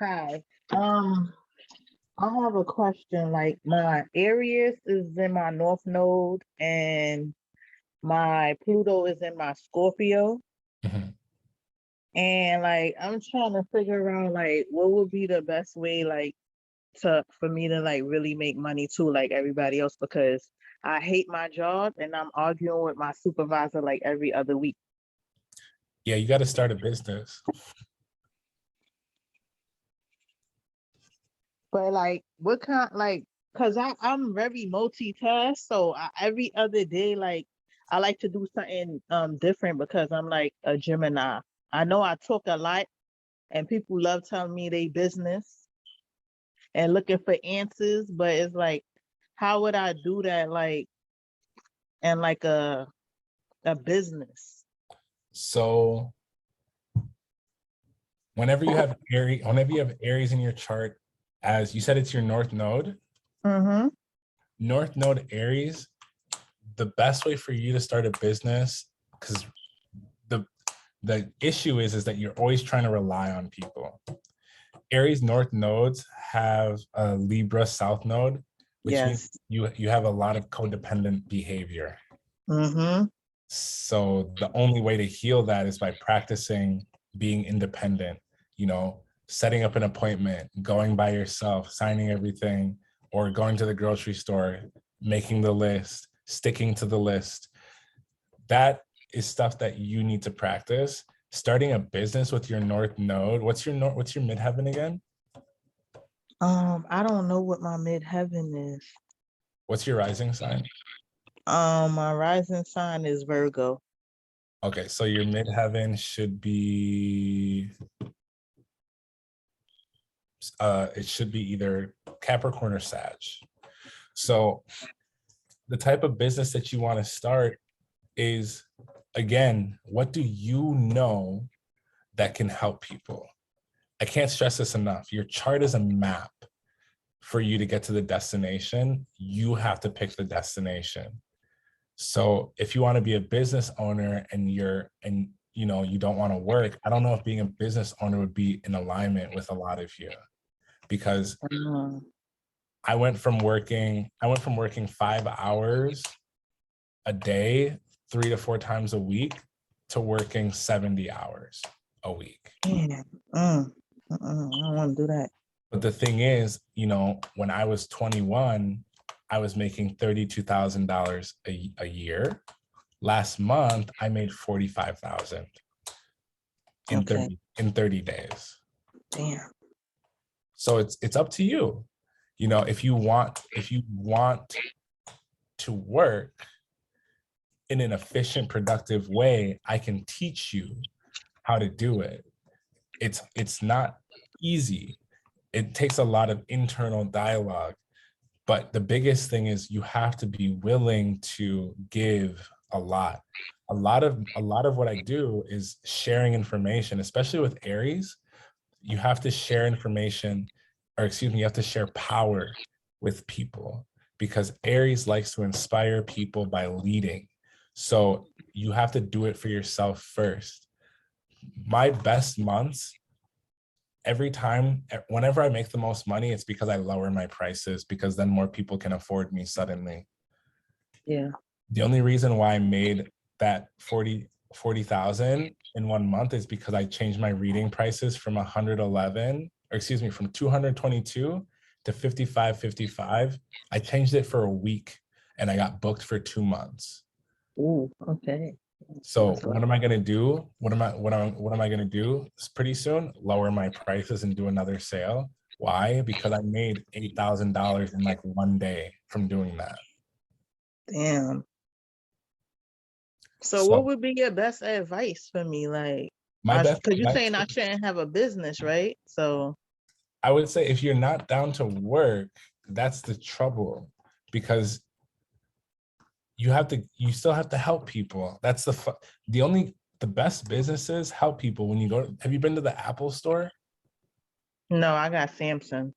Hi. I have a question. Like my Aries is in my North Node and my Pluto is in my Scorpio. Mhm. And like I'm trying to figure out like what would be the best way like for me to like really make money too, like everybody else, because I hate my job and I'm arguing with my supervisor like every other week. Yeah, you got to start a business. But like, what kind, like, cause I'm very multitask. So every other day, like, I like to do something different because I'm like a Gemini. I know I talk a lot, and people love telling me they business and looking for answers. But it's like, how would I do that, like, in like a business? So whenever you have Aries in your chart, as you said, it's your North Node. Mm-hmm. North Node Aries, the best way for you to start a business, because the issue is that you're always trying to rely on people. Aries North nodes have a Libra South node, which means you have a lot of codependent behavior. Mm-hmm. So the only way to heal that is by practicing being independent, you know, setting up an appointment, going by yourself, signing everything, or going to the grocery store, making the list, sticking to the list. That is stuff that you need to practice. Starting a business with your North node. What's your midheaven again? I don't know what my midheaven is. What's your rising sign? My rising sign is Virgo. Okay, so your midheaven should be it should be either Capricorn or Sag. So the type of business that you want to start is, again, what do you know that can help people? I can't stress this enough. Your chart is a map for you to get to the destination. You have to pick the destination. So if you want to be a business owner and you don't want to work, I don't know if being a business owner would be in alignment with a lot of you, because I went from working 5 hours a day, 3 to 4 times a week, to working 70 hours a week. Yeah. I don't want to do that. But the thing is, when I was 21, I was making $32,000 a year. Last month, I made $45,000 in 30 days. Damn. So it's up to you. If you want to work in an efficient, productive way, I can teach you how to do it. It's not easy. It takes a lot of internal dialogue, but the biggest thing is you have to be willing to give a lot. A lot of what I do is sharing information, especially with Aries. You have to share information, or excuse me, you have to share power with people, because Aries likes to inspire people by leading. So you have to do it for yourself first. My best months, whenever I make the most money, it's because I lower my prices, because then more people can afford me suddenly. Yeah. The only reason why I made that 40,000 in 1 month is because I changed my reading prices from 111, or excuse me, from 222 to 55.55. I changed it for a week and I got booked for 2 months. Ooh, okay. So what am I gonna do? What am I gonna do pretty soon? Lower my prices and do another sale. Why? Because I made $8,000 in like 1 day from doing that. Damn. So what would be your best advice for me? Like, my best because you're advice, saying I shouldn't have a business, right? So I would say if you're not down to work, that's the trouble, because you still have to help people. That's the best businesses help people. When you go, have you been to the Apple store? no, I got Samsung.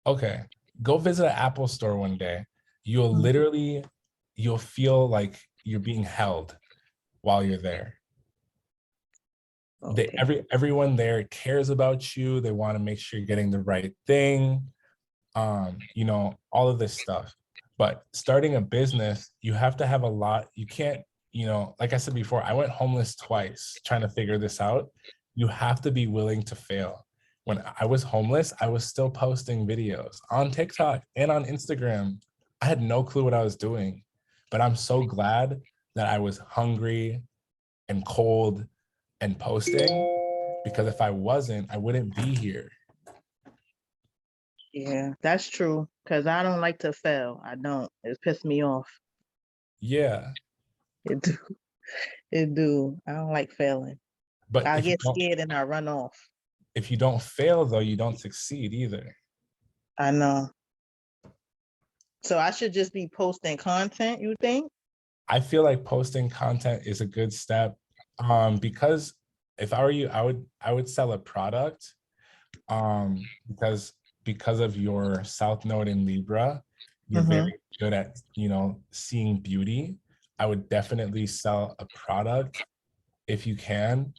Okay, go visit an Apple store one day. You'll feel like you're being held while you're there. Okay. Everyone there cares about you. They want to make sure you're getting the right thing. All of this stuff. But starting a business, you have to have a lot. You can't, like I said before, I went homeless twice trying to figure this out. You have to be willing to fail. When I was homeless, I was still posting videos on TikTok and on Instagram. I had no clue what I was doing, but I'm so glad that I was hungry and cold and posting, because if I wasn't, I wouldn't be here. Yeah, that's true. Because I don't like to fail. I don't. It pisses me off. Yeah. It do. It do. I don't like failing. But I get scared and I run off. If you don't fail, though, you don't succeed either. I know. So I should just be posting content, you think? I feel like posting content is a good step, because if I were you, I would sell a product, because of your South Node in Libra, you're very good at seeing beauty. I would definitely sell a product if you can,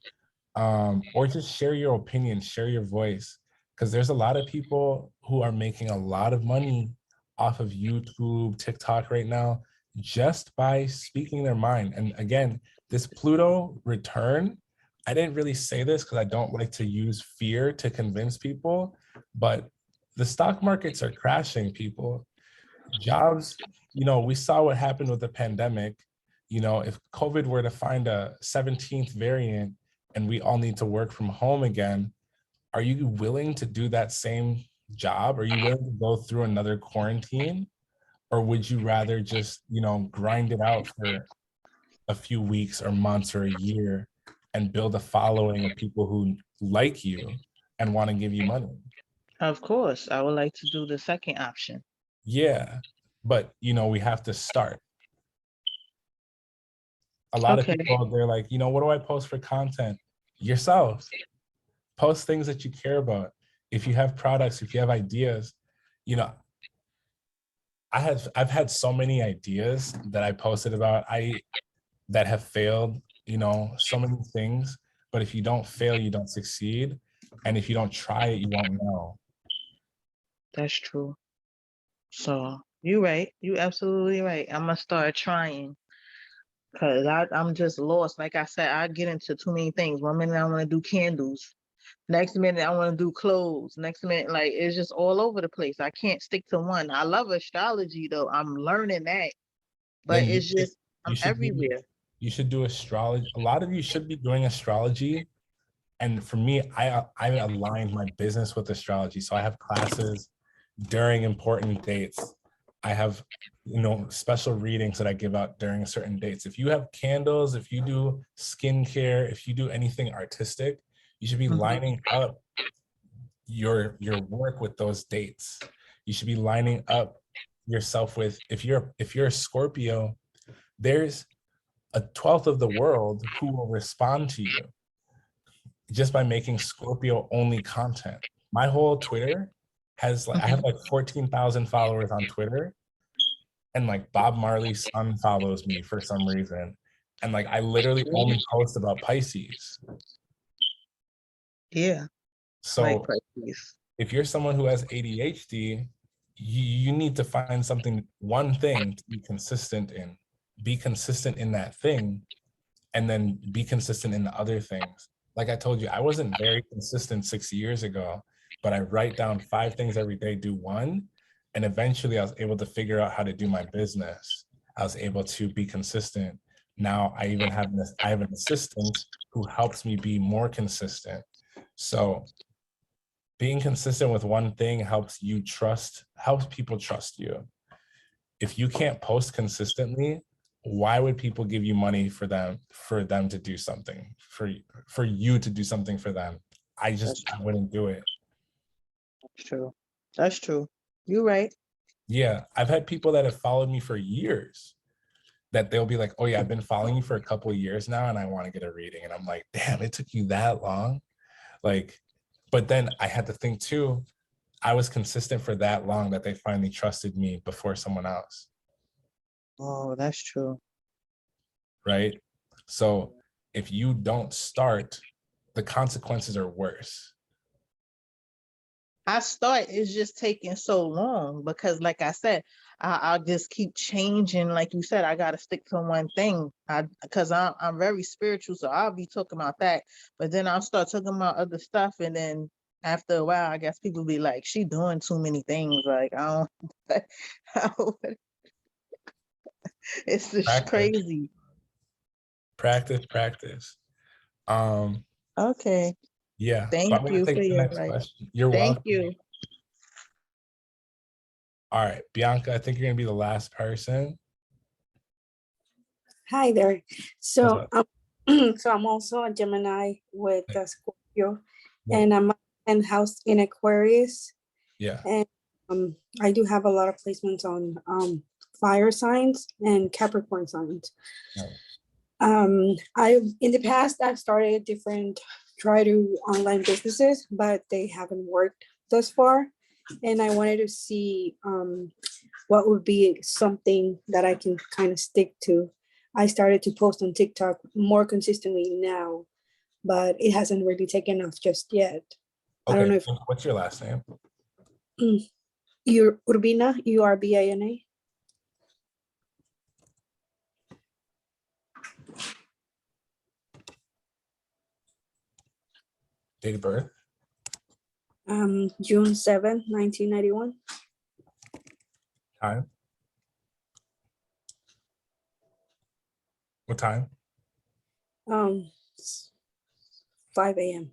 or just share your opinion, share your voice, because there's a lot of people who are making a lot of money off of YouTube, TikTok right now, just by speaking their mind. And again, this Pluto return, I didn't really say this because I don't like to use fear to convince people, but the stock markets are crashing, people. Jobs, we saw what happened with the pandemic. If COVID were to find a 17th variant and we all need to work from home again, are you willing to do that same job? Are you willing to go through another quarantine? Or would you rather just, grind it out for a few weeks or months or a year and build a following of people who like you and want to give you money? Of course, I would like to do the second option. Yeah, but we have to start. A lot of people, they're like, what do I post for content? Yourself. Post things that you care about. If you have products, if you have ideas, I've had so many ideas that I posted about that have failed, so many things. But if you don't fail, you don't succeed. And if you don't try it, you won't know. That's true. So you're right. You absolutely right. I'm gonna start trying, because I'm just lost. Like I said, I get into too many things. One minute I want to do candles. Next minute I want to do clothes. Next minute, like, it's just all over the place. I can't stick to one. I love astrology though. I'm learning that. But Then it's just I'm everywhere. You should do astrology. A lot of you should be doing astrology. And for me, I aligned my business with astrology. So I have classes during important dates. I have, special readings that I give out during certain dates. If you have candles, if you do skincare, if you do anything artistic, you should be lining up your work with those dates. You should be lining up yourself with, if you're a Scorpio, there's a 12th of the world who will respond to you just by making Scorpio only content. My whole Twitter has I have like 14,000 followers on Twitter, and like Bob Marley's son follows me for some reason. And like I literally only post about Pisces. Yeah. So if you're someone who has ADHD, you need to find one thing to be consistent in. Be consistent in that thing, and then be consistent in the other things. Like I told you, I wasn't very consistent 6 years ago, but I write down 5 things every day, do one, and eventually I was able to figure out how to do my business. I was able to be consistent. Now I even have an assistant who helps me be more consistent. So being consistent with one thing helps people trust you. If you can't post consistently, why would people give you money for them to do something, for you to do something for them? I wouldn't do it. That's true. That's true. You're right. Yeah, I've had people that have followed me for years that they'll be like, oh yeah, I've been following you for a couple of years now and I want to get a reading. And I'm like, damn, it took you that long? Like, but then I had to think too, I was consistent for that long that they finally trusted me before someone else. Oh, that's true. Right? So if you don't start, the consequences are worse. I start, it's just taking so long because like I said, I'll just keep changing. Like you said, I got to stick to one thing because I'm very spiritual. So I'll be talking about that, but then I'll start talking about other stuff. And then after a while, I guess people be like, she doing too many things. Like, I don't, it's just crazy. Practice. Okay. Yeah. Thank you for your advice. Question. You're Thank welcome. you. All right, Bianca, I think you're gonna be the last person. Hi there. So I'm also a Gemini with a Scorpio, and I'm in house in Aquarius. Yeah. And I do have a lot of placements on fire signs and Capricorn signs. In the past I've started try to online businesses, but they haven't worked thus far. And I wanted to see what would be something that I can kind of stick to. I started to post on TikTok more consistently now, but it hasn't really taken off just yet. Okay. I don't know if What's your last name? Urbina, Urbina. Date of birth? June 7, 1991. Time? What time? 5 a.m.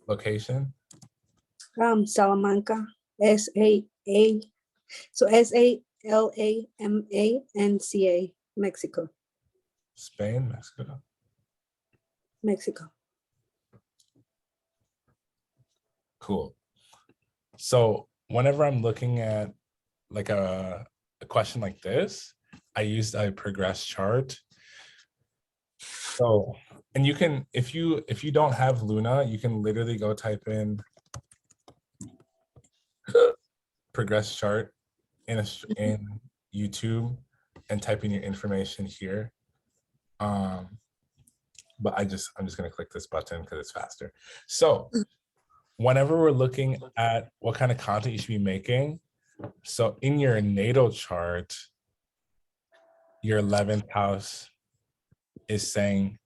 Location? Salamanca, SALAMANCA, Mexico. Spain, Mexico. Mexico. Cool. So whenever I'm looking at like a question like this, I used a progress chart. So, and you can, if you don't have Luna, you can literally go type in progress chart in YouTube and type in your information here. But I'm just gonna click this button because it's faster. So whenever we're looking at what kind of content you should be making, so in your natal chart, your 11th house is saying,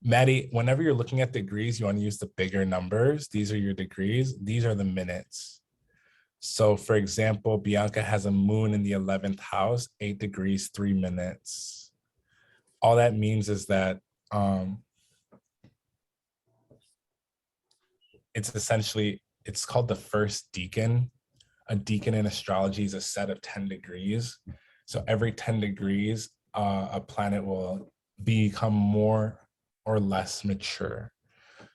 Maddie, whenever you're looking at degrees, you want to use the bigger numbers. These are your degrees. These are the minutes. So for example, Bianca has a moon in the 11th house, 8 degrees, 3 minutes. All that means is that it's essentially, it's called the first decan. A decan in astrology is a set of 10 degrees. So every 10 degrees, a planet will become more or less mature.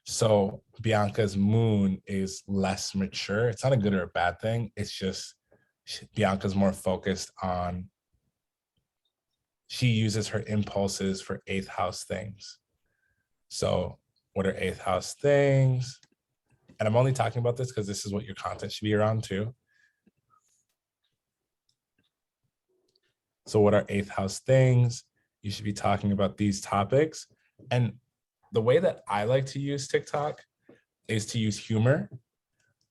So Bianca's moon is less mature. It's not a good or a bad thing. It's just Bianca's more focused on, she uses her impulses for 8th house things. So what are 8th house things? And I'm only talking about this because this is what your content should be around too. So what are 8th house things? You should be talking about these topics. And the way that I like to use TikTok is to use humor,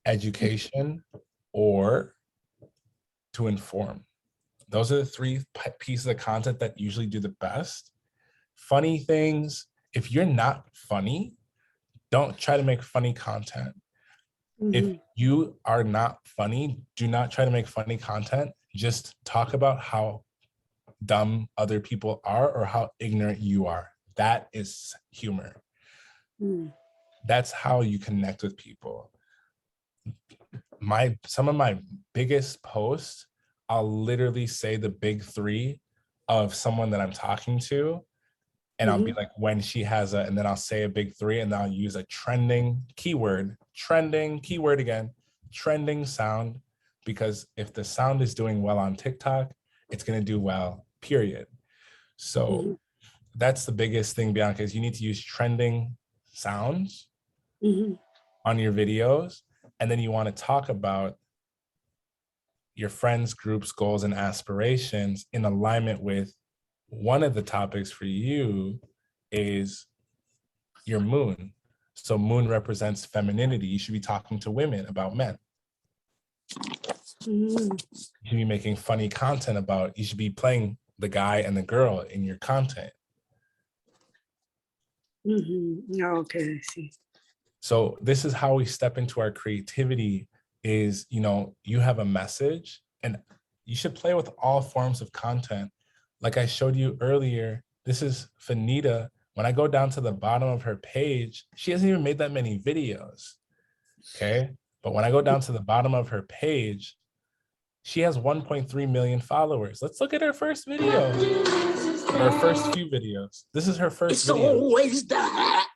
education, or to inform. Those are the 3 pieces of content that usually do the best. Funny things, if you're not funny, don't try to make funny content. If you are not funny, do not try to make funny content. Just talk about how dumb other people are or how ignorant you are. That is humor. That's how you connect with people. Some of my biggest posts, I'll literally say the big 3 of someone that I'm talking to, and I'll be like, when she has a, and then I'll say a big 3, and then I'll use a trending keyword again, trending sound, because if the sound is doing well on TikTok, it's going to do well, period. So that's the biggest thing, Bianca, is you need to use trending sounds on your videos. And then you want to talk about your friends, groups, goals, and aspirations in alignment with one of the topics for you is your moon. So moon represents femininity. You should be talking to women about men. You should be making funny content about, you should be playing the guy and the girl in your content. Okay, I see. So this is how we step into our creativity is, you have a message, and you should play with all forms of content. Like I showed you earlier, this is Fanita. When I go down to the bottom of her page, she hasn't even made that many videos, okay? But when I go down to the bottom of her page, she has 1.3 million followers. Let's look at her first video, her first few videos. This is her first video. It's always that.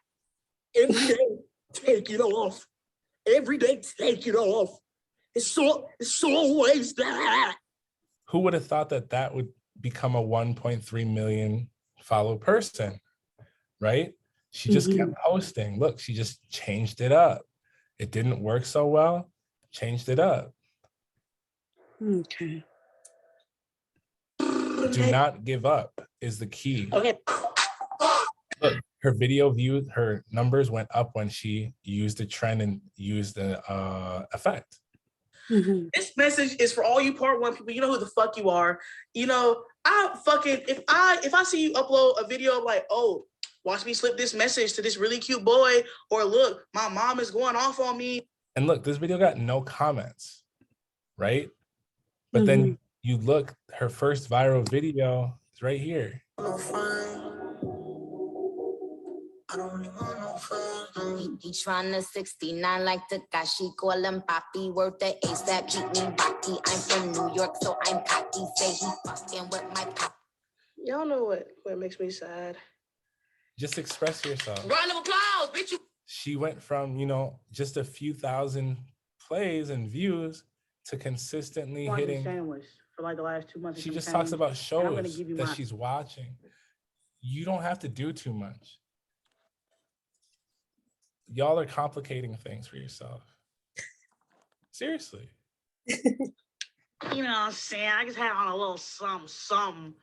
Every day, take it off. Every day, take it off. It's always that. Who would have thought that that would become a 1.3 million follow person, right? She just kept posting. Look, she just changed it up. It didn't work so well, changed it up. Okay. Do not give up is the key. Okay. Look, her video views, her numbers went up when she used the trend and used the effect. This message is for all you part 1 people. You know who the fuck you are. I fucking, if I see you upload a video like, oh, watch me slip this message to this really cute boy, or look, my mom is going off on me. And look, this video got no comments, right? But then you look, her first viral video is right here. He tryna 69 like Takashi, call him Papi, worth the ace that keep me rocky. I'm from New York, so I'm cocky. Say he fucking with my pop. Y'all know what makes me sad? Just express yourself. Round of applause, bitch. She went from, just a few thousand plays and views to consistently hitting. Sandwich for like the last 2 months. She just talks about shows that she's watching. You don't have to do too much. Y'all are complicating things for yourself. Seriously. You know what I'm saying? I just had on a little something,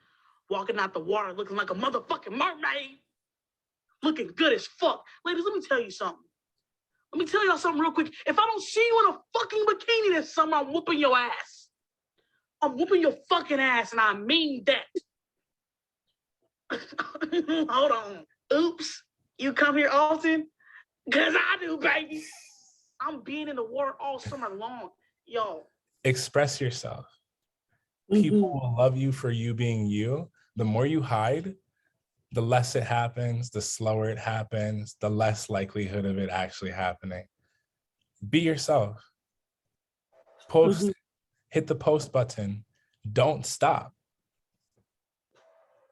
walking out the water looking like a motherfucking mermaid. Looking good as fuck. Ladies, let me tell you something. Let me tell y'all something real quick. If I don't see you in a fucking bikini this summer, I'm whooping your ass. I'm whooping your fucking ass, and I mean that. Hold on. Oops. You come here often? Because I do, baby. I'm being in the water all summer long. Yo. Express yourself. People will love you for you being you. The more you hide, the less it happens, the slower it happens, the less likelihood of it actually happening. Be yourself. Post, Mhm. hit the post button. Don't stop.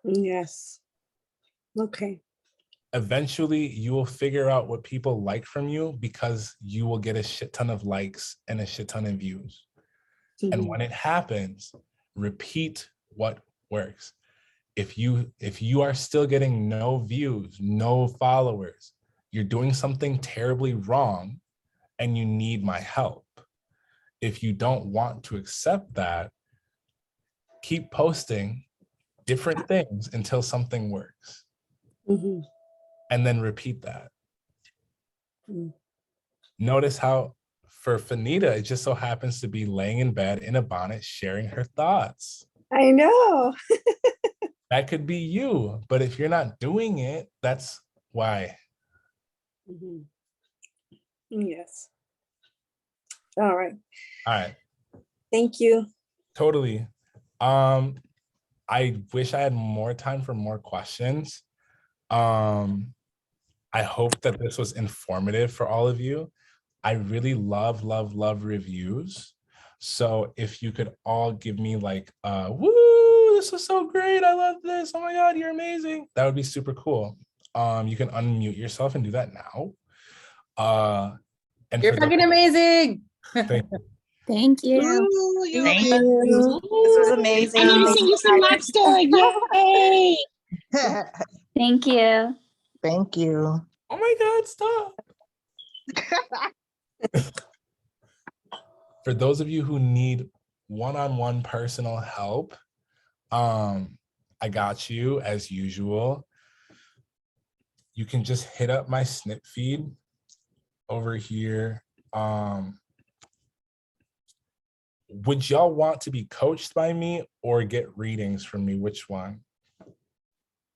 Yes. Okay. Eventually, you will figure out what people like from you because you will get a shit ton of likes and a shit ton of views. And Mhm. when it happens, repeat what works. If you are still getting no views, no followers, you're doing something terribly wrong and you need my help. If you don't want to accept that, keep posting different things until something works. Mhm. And then repeat that. Mm. Notice how for Fanita, it just so happens to be laying in bed in a bonnet, sharing her thoughts. I know. That could be you, but if you're not doing it, that's why. Mhm. Yes. All right. All right, Thank you. totally. I wish I had more time for more questions. I hope that this was informative for all of you. I really love, love, love reviews. So if you could all give me like, woo, this is so great. I love this. Oh my God, you're amazing. That would be super cool. You can unmute yourself and do that now. And You're for fucking amazing. thank you. Thank you. Ooh, you Thank This was amazing. I'm gonna Thank sing you, you some Karen. lobster. Yay! Thank you. Thank you. Oh my God, stop. For those of you who need one-on-one personal help, I got you as usual. You can just hit up my snip feed over here. Would y'all want to be coached by me or get readings from me? Which one?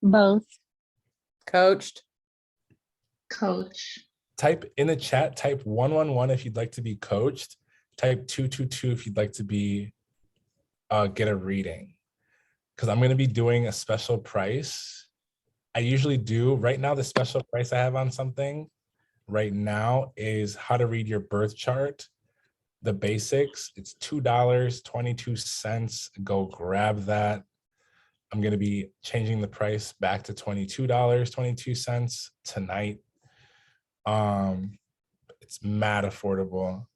Both. Coached. Coach. Type in the chat, type 111 if you'd like to be coached. Type 222 if you'd like to be get a reading. Because I'm going to be doing a special price. I usually do. Right now, the special price I have on something right now is how to read your birth chart. The basics, it's $2.22. Go grab that. I'm going to be changing the price back to $22.22 tonight. It's mad affordable.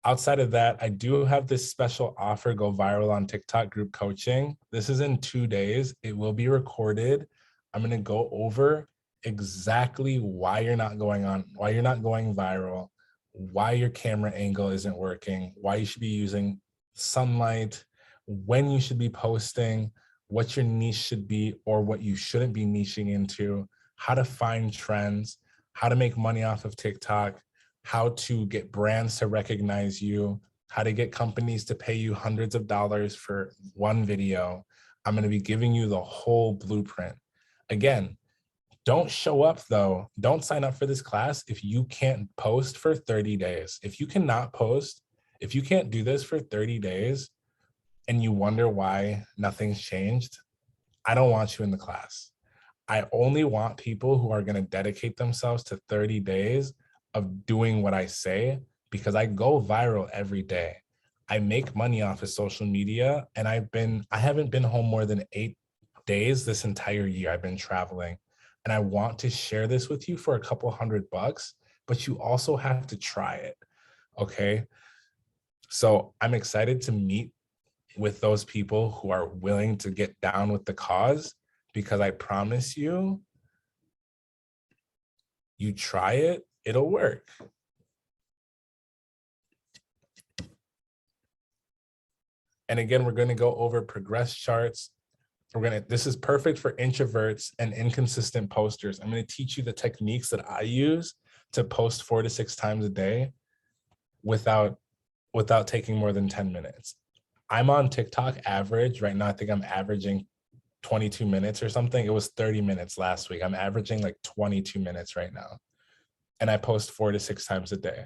Outside of that, I do have this special offer go viral on TikTok, group coaching. This is in 2 days. It will be recorded. I'm going to go over exactly why you're not going viral, why your camera angle isn't working, why you should be using sunlight, when you should be posting, what your niche should be or what you shouldn't be niching into, how to find trends, how to make money off of TikTok, how to get brands to recognize you, how to get companies to pay you hundreds of dollars for one video. I'm going to be giving you the whole blueprint. Again, don't show up though. Don't sign up for this class if you can't post for 30 days. If you cannot post, if you can't do this for 30 days and you wonder why nothing's changed, I don't want you in the class. I only want people who are going to dedicate themselves to 30 days of doing what I say, because I go viral every day. I make money off of social media, and I haven't been home more than 8 days this entire year. I've been traveling, and I want to share this with you for a couple $100, but you also have to try it. Okay. So I'm excited to meet with those people who are willing to get down with the cause, because I promise you, you try it, it'll work. And again, we're going to go over progress charts. This is perfect for introverts and inconsistent posters. I'm going to teach you the techniques that I use to post 4 to 6 times a day without taking more than 10 minutes. I'm on TikTok average right now. I think I'm averaging 22 minutes or something. It was 30 minutes last week. I'm averaging like 22 minutes right now. And I post 4 to 6 times a day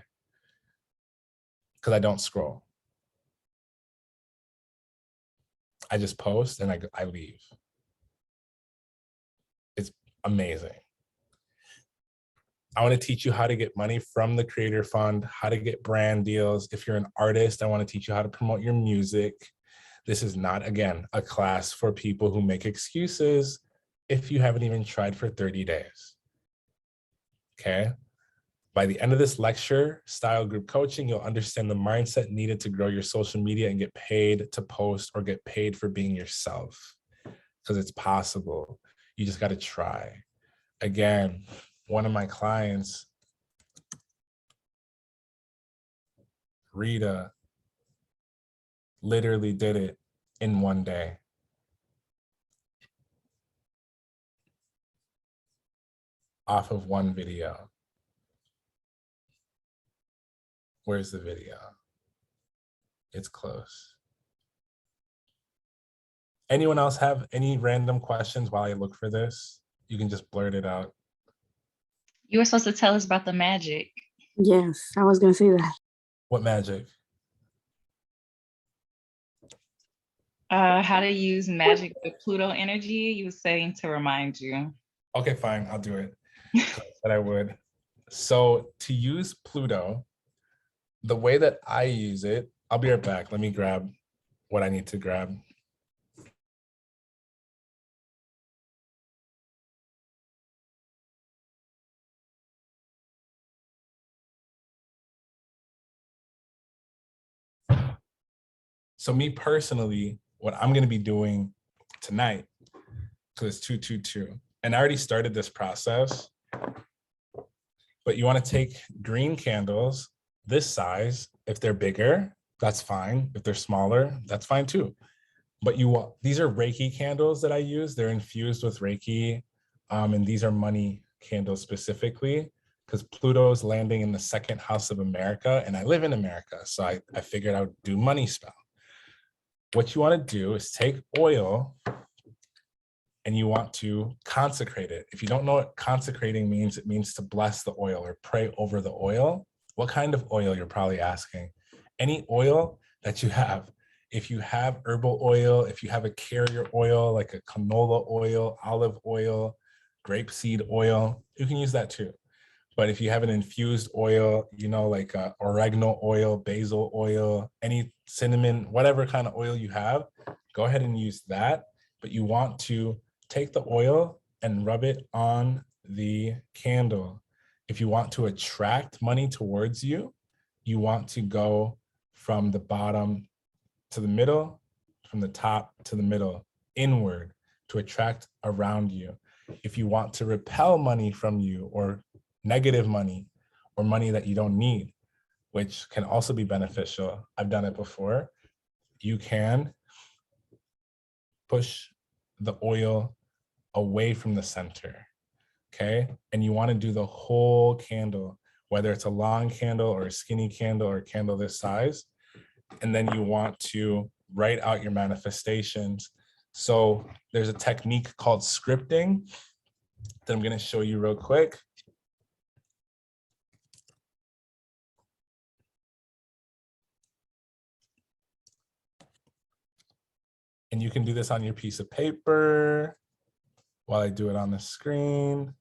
because I don't scroll. I just post and I leave. It's amazing. I want to teach you how to get money from the Creator Fund, how to get brand deals. If you're an artist, I want to teach you how to promote your music. This is not, again, a class for people who make excuses if you haven't even tried for 30 days. Okay? By the end of this lecture style group coaching, you'll understand the mindset needed to grow your social media and get paid to post or get paid for being yourself. Because it's possible. You just got to try. Again, one of my clients, Rita, literally did it in one day. Off of one video. Where's the video? It's close. Anyone else have any random questions while I look for this? You can just blurt it out. You were supposed to tell us about the magic. Yes, I was gonna say that. What magic? How to use magic with Pluto energy. You were saying to remind you. Okay, fine, I'll do it. That I would. So to use Pluto, the way that I use it, I'll be right back. Let me grab what I need to grab. So me personally, what I'm going to be doing tonight, so it's 222, and I already started this process, but you want to take green candles this size. If they're bigger, that's fine. If they're smaller, that's fine too. But you want, these are Reiki candles that I use. They're infused with Reiki, and these are money candles specifically, because Pluto is landing in the second house of America, and I live in America, so I figured I would do money spell. What you want to do is take oil and you want to consecrate it. If you don't know what consecrating means, it means to bless the oil or pray over the oil. What kind of oil, you're probably asking? Any oil that you have. If you have herbal oil, if you have a carrier oil, like a canola oil, olive oil, grapeseed oil, you can use that too. But if you have an infused oil, you know, like oregano oil, basil oil, any cinnamon, whatever kind of oil you have, go ahead and use that. But you want to take the oil and rub it on the candle. If you want to attract money towards you, you want to go from the bottom to the middle, from the top to the middle, inward, to attract around you. If you want to repel money from you, or negative money, or money that you don't need, which can also be beneficial, I've done it before, you can push the oil away from the center, okay? And you want to do the whole candle, whether it's a long candle or a skinny candle or a candle this size. And then you want to write out your manifestations. So there's a technique called scripting that I'm going to show you real quick. And you can do this on your piece of paper while I do it on the screen.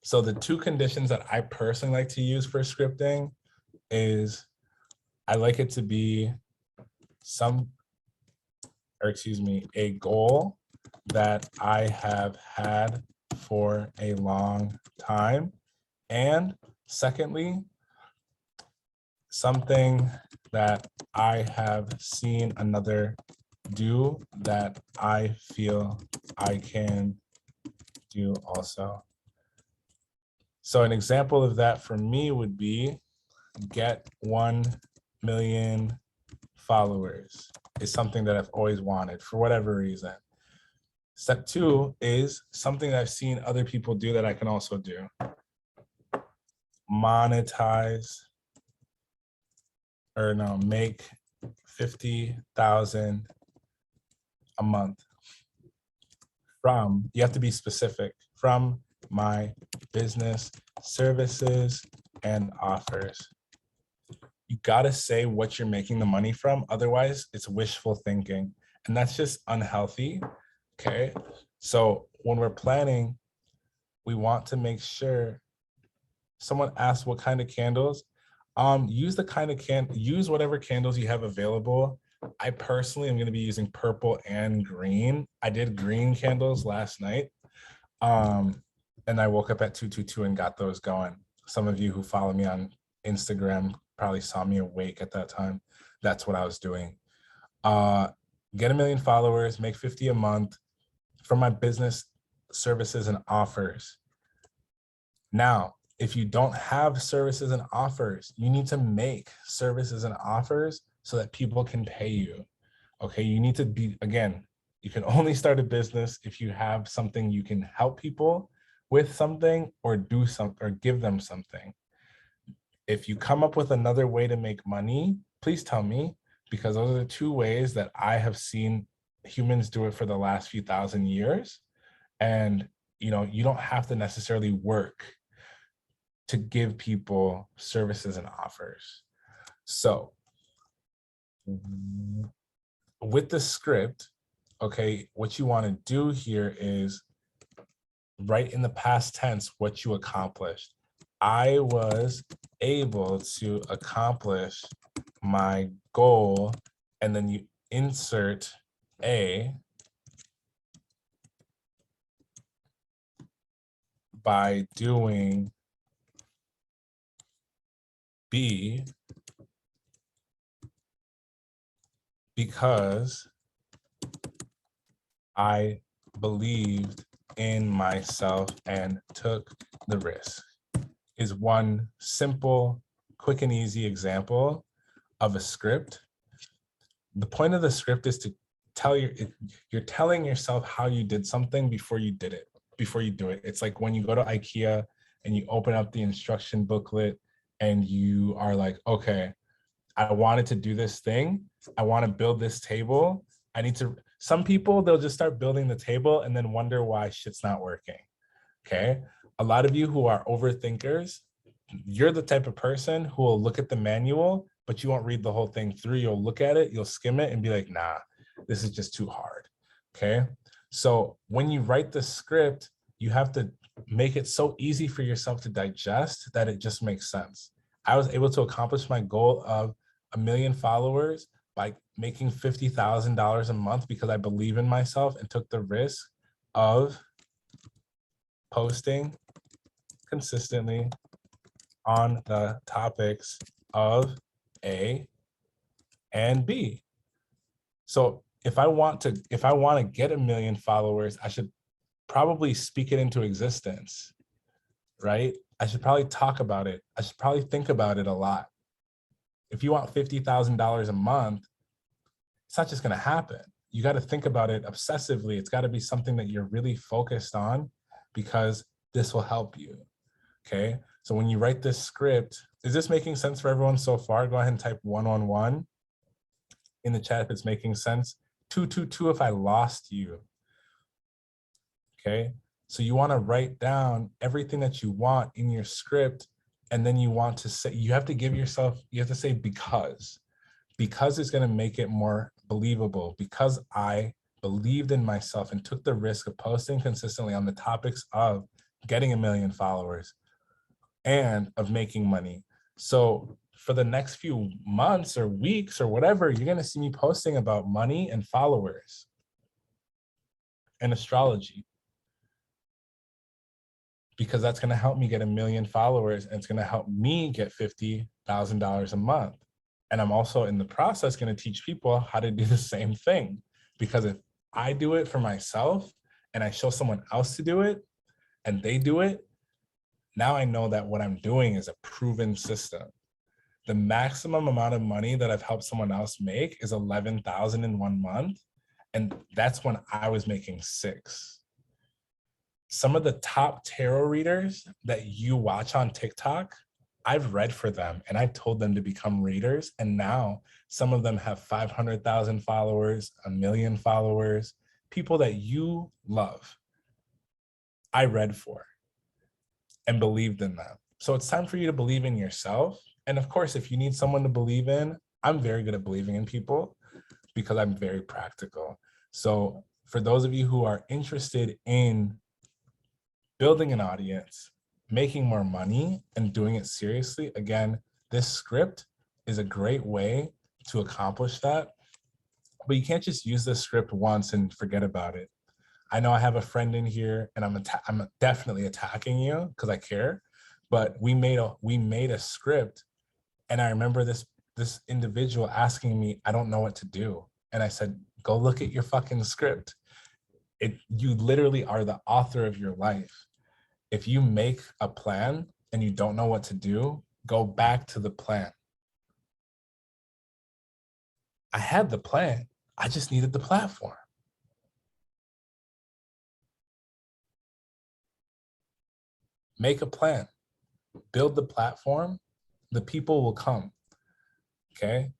So the two conditions that I personally like to use for scripting is I like it to be a goal that I have had for a long time. And secondly, something that I have seen another do that I feel I can do also. So an example of that for me would be get 1 million followers is something that I've always wanted for whatever reason. Step 2 is something that I've seen other people do that I can also do. Make 50,000 a month from, you have to be specific, from my business, services, and offers. You gotta say what you're making the money from, otherwise it's wishful thinking, and that's just unhealthy, okay? So when we're planning, we want to make sure. Someone asked what kind of candles. Use the kind of use whatever candles you have available. I personally am going to be using purple and green. I did green candles last night. And I woke up at 222 and got those going. Some of you who follow me on Instagram probably saw me awake at that time. That's what I was doing. Get 1 million followers, make 50 a month from my business services and offers. Now, if you don't have services and offers, you need to make services and offers so that people can pay you. Okay, you need to be, again, you can only start a business if you have something you can help people with something or do something or give them something. If you come up with another way to make money, please tell me, because those are the two ways that I have seen humans do it for the last few thousand years. And, you know, you don't have to necessarily work to give people services and offers. So with the script, okay, what you want to do here is write in the past tense what you accomplished. I was able to accomplish my goal, and then you insert A by doing B because I believed in myself and took the risk. Is one simple, quick and easy example of a script. The point of the script is to tell you're telling yourself how you did something before you did it, before you do it. It's like when you go to IKEA and you open up the instruction booklet and you are like, okay, I wanted to do this thing. I want to build this table. I need to, some people, they'll just start building the table and then wonder why shit's not working. Okay. A lot of you who are overthinkers, you're the type of person who will look at the manual, but you won't read the whole thing through. You'll look at it, you'll skim it and be like, nah, this is just too hard. Okay. So when you write the script, you have to make it so easy for yourself to digest that it just makes sense. I was able to accomplish my goal of 1 million followers by making $50,000 a month because I believe in myself and took the risk of posting consistently on the topics of A and B. So if I want to get 1 million followers, I should probably speak it into existence, right? I should probably talk about it. I should probably think about it a lot. If you want $50,000 a month, it's not just going to happen. You got to think about it obsessively. It's got to be something that you're really focused on because this will help you. Okay. So when you write this script, is this making sense for everyone so far? Go ahead and type 111 in the chat if it's making sense. 222 if I lost you. Okay. So you want to write down everything that you want in your script. And then you want to say, you have to give yourself, you have to say because it's going to make it more believable, because I believed in myself and took the risk of posting consistently on the topics of getting 1 million followers and of making money. So for the next few months or weeks or whatever, you're going to see me posting about money and followers and astrology, because that's going to help me get 1 million followers and it's going to help me get $50,000 a month. And I'm also in the process going to teach people how to do the same thing, because if I do it for myself and I show someone else to do it and they do it, now I know that what I'm doing is a proven system. The maximum amount of money that I've helped someone else make is 11,000 in 1 month. And that's when I was making 6. Some of the top tarot readers that you watch on TikTok, I've read for them and I've told them to become readers. And now some of them have 500,000 followers, 1 million followers, people that you love. I read for and believed in them. So it's time for you to believe in yourself. And of course, if you need someone to believe in, I'm very good at believing in people because I'm very practical. So for those of you who are interested in building an audience, making more money, and doing it seriously, again, this script is a great way to accomplish that. But you can't just use this script once and forget about it. I know I have a friend in here, and I'm definitely attacking you because I care. But we made a script, and I remember this individual asking me, I don't know what to do, and I said, go look at your fucking script. You literally are the author of your life. If you make a plan and you don't know what to do, go back to the plan. I had the plan. I just needed the platform. Make a plan. Build the platform. The people will come. Okay?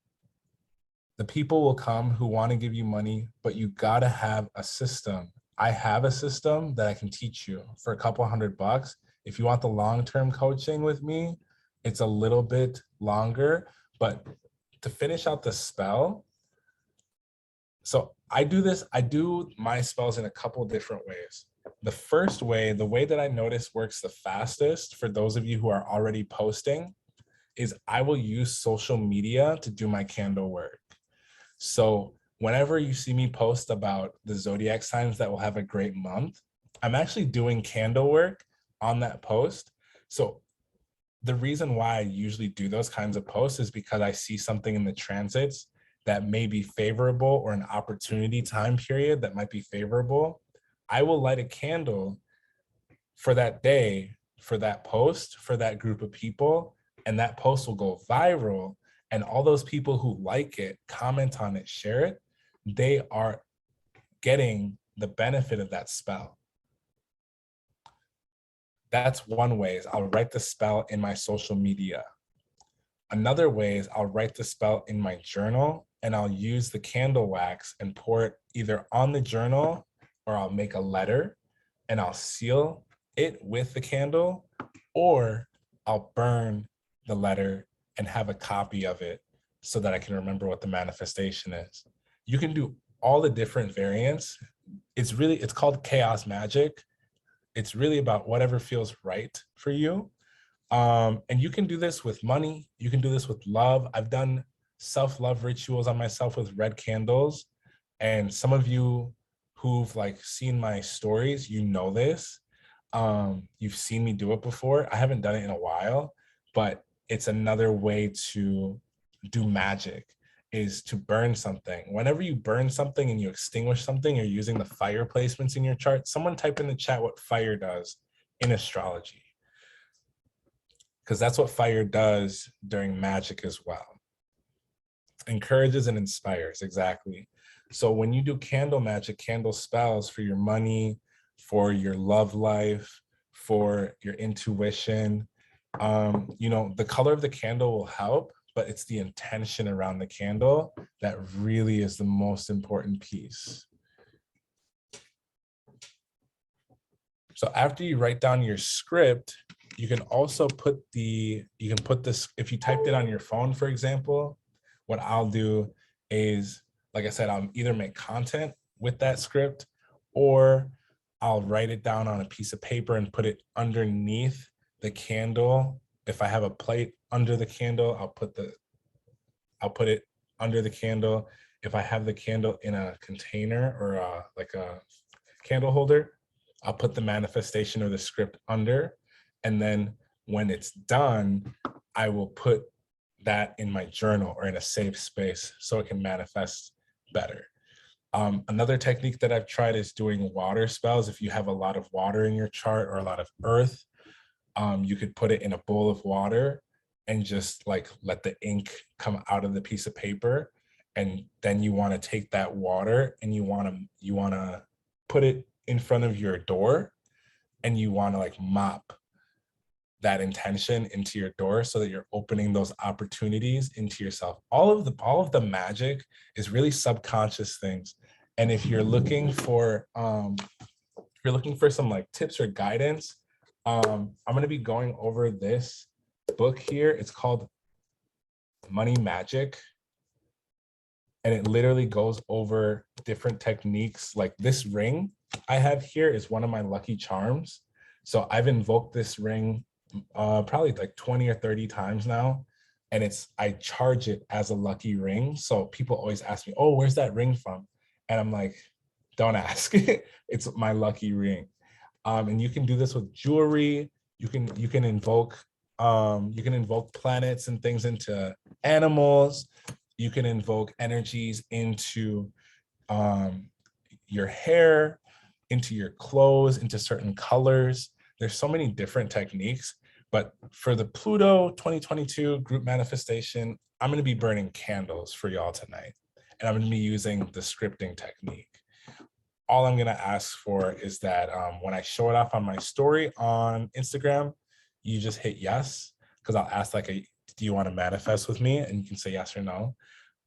The people will come who want to give you money, but you got to have a system. I have a system that I can teach you for a couple $100. If you want the long-term coaching with me, it's a little bit longer, but to finish out the spell, so I do my spells in a couple different ways. The first way, the way that I notice works the fastest for those of you who are already posting, is I will use social media to do my candle work. So whenever you see me post about the zodiac signs that will have a great month, I'm actually doing candle work on that post. So the reason why I usually do those kinds of posts is because I see something in the transits that may be favorable, or an opportunity time period that might be favorable. I will light a candle for that day, for that post, for that group of people, and that post will go viral. And all those people who like it, comment on it, share it, they are getting the benefit of that spell. That's one way, is I'll write the spell in my social media. Another way is I'll write the spell in my journal, and I'll use the candle wax and pour it either on the journal, or I'll make a letter and I'll seal it with the candle, or I'll burn the letter and have a copy of it so that I can remember what the manifestation is. You can do all the different variants. It's called chaos magic. It's really about whatever feels right for you. And you can do this with money. You can do this with love. I've done self-love rituals on myself with red candles. And some of you who've seen my stories, you know this. You've seen me do it before. I haven't done it in a while, but it's another way to do magic, is to burn something. Whenever you burn something and you extinguish something, you're using the fire placements in your chart. Someone type in the chat what fire does in astrology, because that's what fire does during magic as well. Encourages and inspires, exactly. So when you do candle magic, candle spells for your money, for your love life, for your intuition, the color of the candle will help, but it's the intention around the candle that really is the most important piece. So after you write down your script, you can also put this, if you typed it on your phone, for example, what I'll do is, like I said, I'll either make content with that script, or I'll write it down on a piece of paper and put it underneath the candle. If I have a plate under the candle, I'll put it under the candle. If I have the candle in a container or like a candle holder, I'll put the manifestation or the script under. And then when it's done, I will put that in my journal or in a safe space so it can manifest better. Another technique that I've tried is doing water spells. If you have a lot of water in your chart or a lot of earth, you could put it in a bowl of water and just let the ink come out of the piece of paper. And then you want to take that water and you want to put it in front of your door, and you want to mop that intention into your door so that you're opening those opportunities into yourself. All of the magic is really subconscious things. And if you're looking for some tips or guidance, I'm going to be going over this book here. It's called Money Magic. and it literally goes over different techniques. Like this ring I have here is one of my lucky charms. So I've invoked this ring probably like 20 or 30 times now. And I charge it as a lucky ring. So people always ask me, oh, where's that ring from? And I'm like, don't ask. It's my lucky ring. And you can do this with jewelry. You can invoke planets and things into animals. You can invoke energies into your hair, into your clothes, into certain colors. There's so many different techniques. But for the Pluto 2022 group manifestation, I'm going to be burning candles for y'all tonight. And I'm going to be using the scripting technique. All I'm going to ask for is that when I show it off on my story on Instagram, you just hit yes, because I'll ask like, do you want to manifest with me? And you can say yes or no.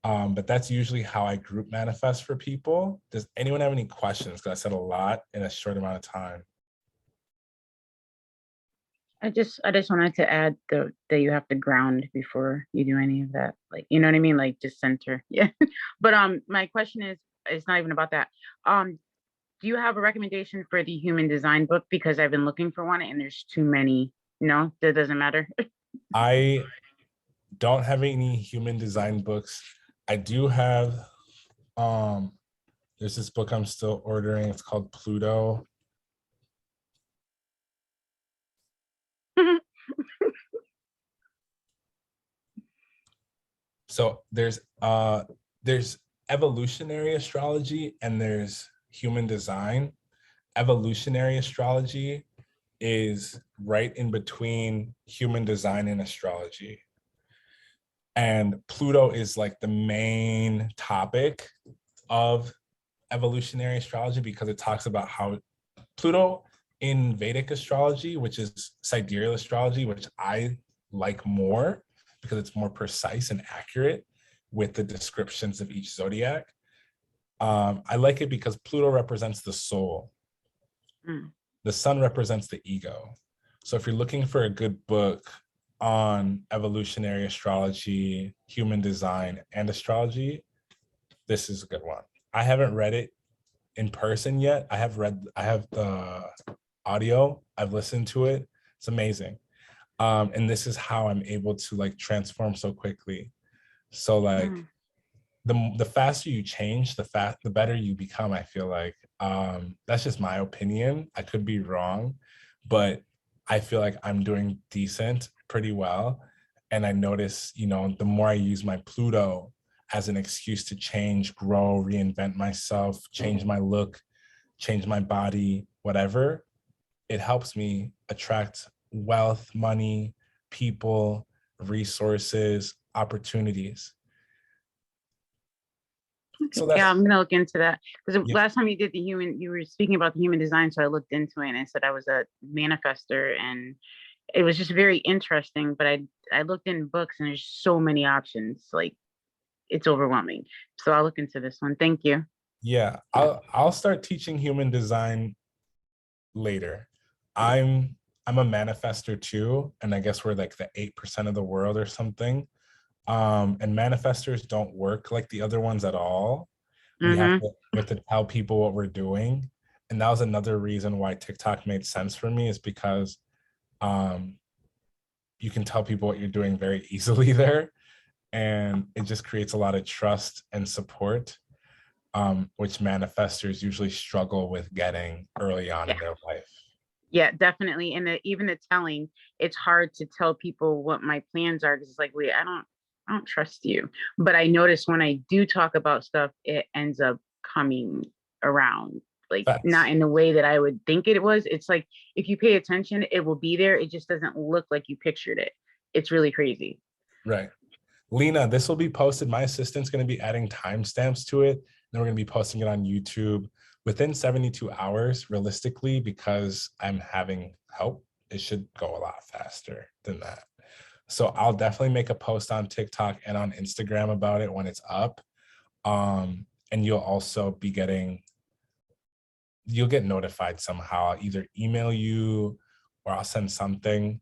But that's usually how I group manifest for people. Does anyone have any questions? Because I said a lot in a short amount of time. I just wanted to add that you have to ground before you do any of that. Like, you know what I mean? Like just center. Yeah. But my question is, it's not even about that. Do you have a recommendation for the human design book? Because I've been looking for one and there's too many. No, that doesn't matter. I don't have any human design books. I do have, there's this book I'm still ordering. It's called Pluto. So there's evolutionary astrology and there's human design. Evolutionary astrology is right in between human design and astrology. And Pluto is like the main topic of evolutionary astrology because it talks about how Pluto in Vedic astrology, which is sidereal astrology, which I like more because it's more precise and accurate with the descriptions of each zodiac. I like it because Pluto represents the soul. The sun represents the ego. So if you're looking for a good book on evolutionary astrology, human design, and astrology, this is a good one. I haven't read it in person yet. I have the audio. I've listened to it. It's amazing. And this is how I'm able to like transform so quickly. So like the faster you change, the better you become, I feel like. That's just my opinion. I could be wrong, but I feel like I'm doing decent, pretty well. And I notice, the more I use my Pluto as an excuse to change, grow, reinvent myself, change my look, change my body, whatever, it helps me attract wealth, money, people, resources, opportunities. So yeah, I'm gonna look into that because last time you did you were speaking about the human design, so I looked into it and I said I was a manifester, and it was just very interesting. But I looked in books and there's so many options, like it's overwhelming. So I'll look into this one. Thank you. Yeah, I'll start teaching human design later. I'm a manifester too, and I guess we're like the 8% of the world or something. And manifestors don't work like the other ones at all. We have to tell people what we're doing. And that was another reason why TikTok made sense for me, is because you can tell people what you're doing very easily there. And it just creates a lot of trust and support, which manifestors usually struggle with getting early on in their life. Yeah, definitely. And even the telling, it's hard to tell people what my plans are because it's like, wait, I don't trust you. But I notice when I do talk about stuff, it ends up coming around, like not in the way that I would think it was. It's like, if you pay attention, it will be there. It just doesn't look like you pictured it. It's really crazy. Right. Lena, this will be posted. My assistant's going to be adding timestamps to it. Then we're going to be posting it on YouTube within 72 hours, realistically, because I'm having help. It should go a lot faster than that. So I'll definitely make a post on TikTok and on Instagram about it when it's up. And you'll also be you'll get notified somehow. I'll either email you or I'll send something.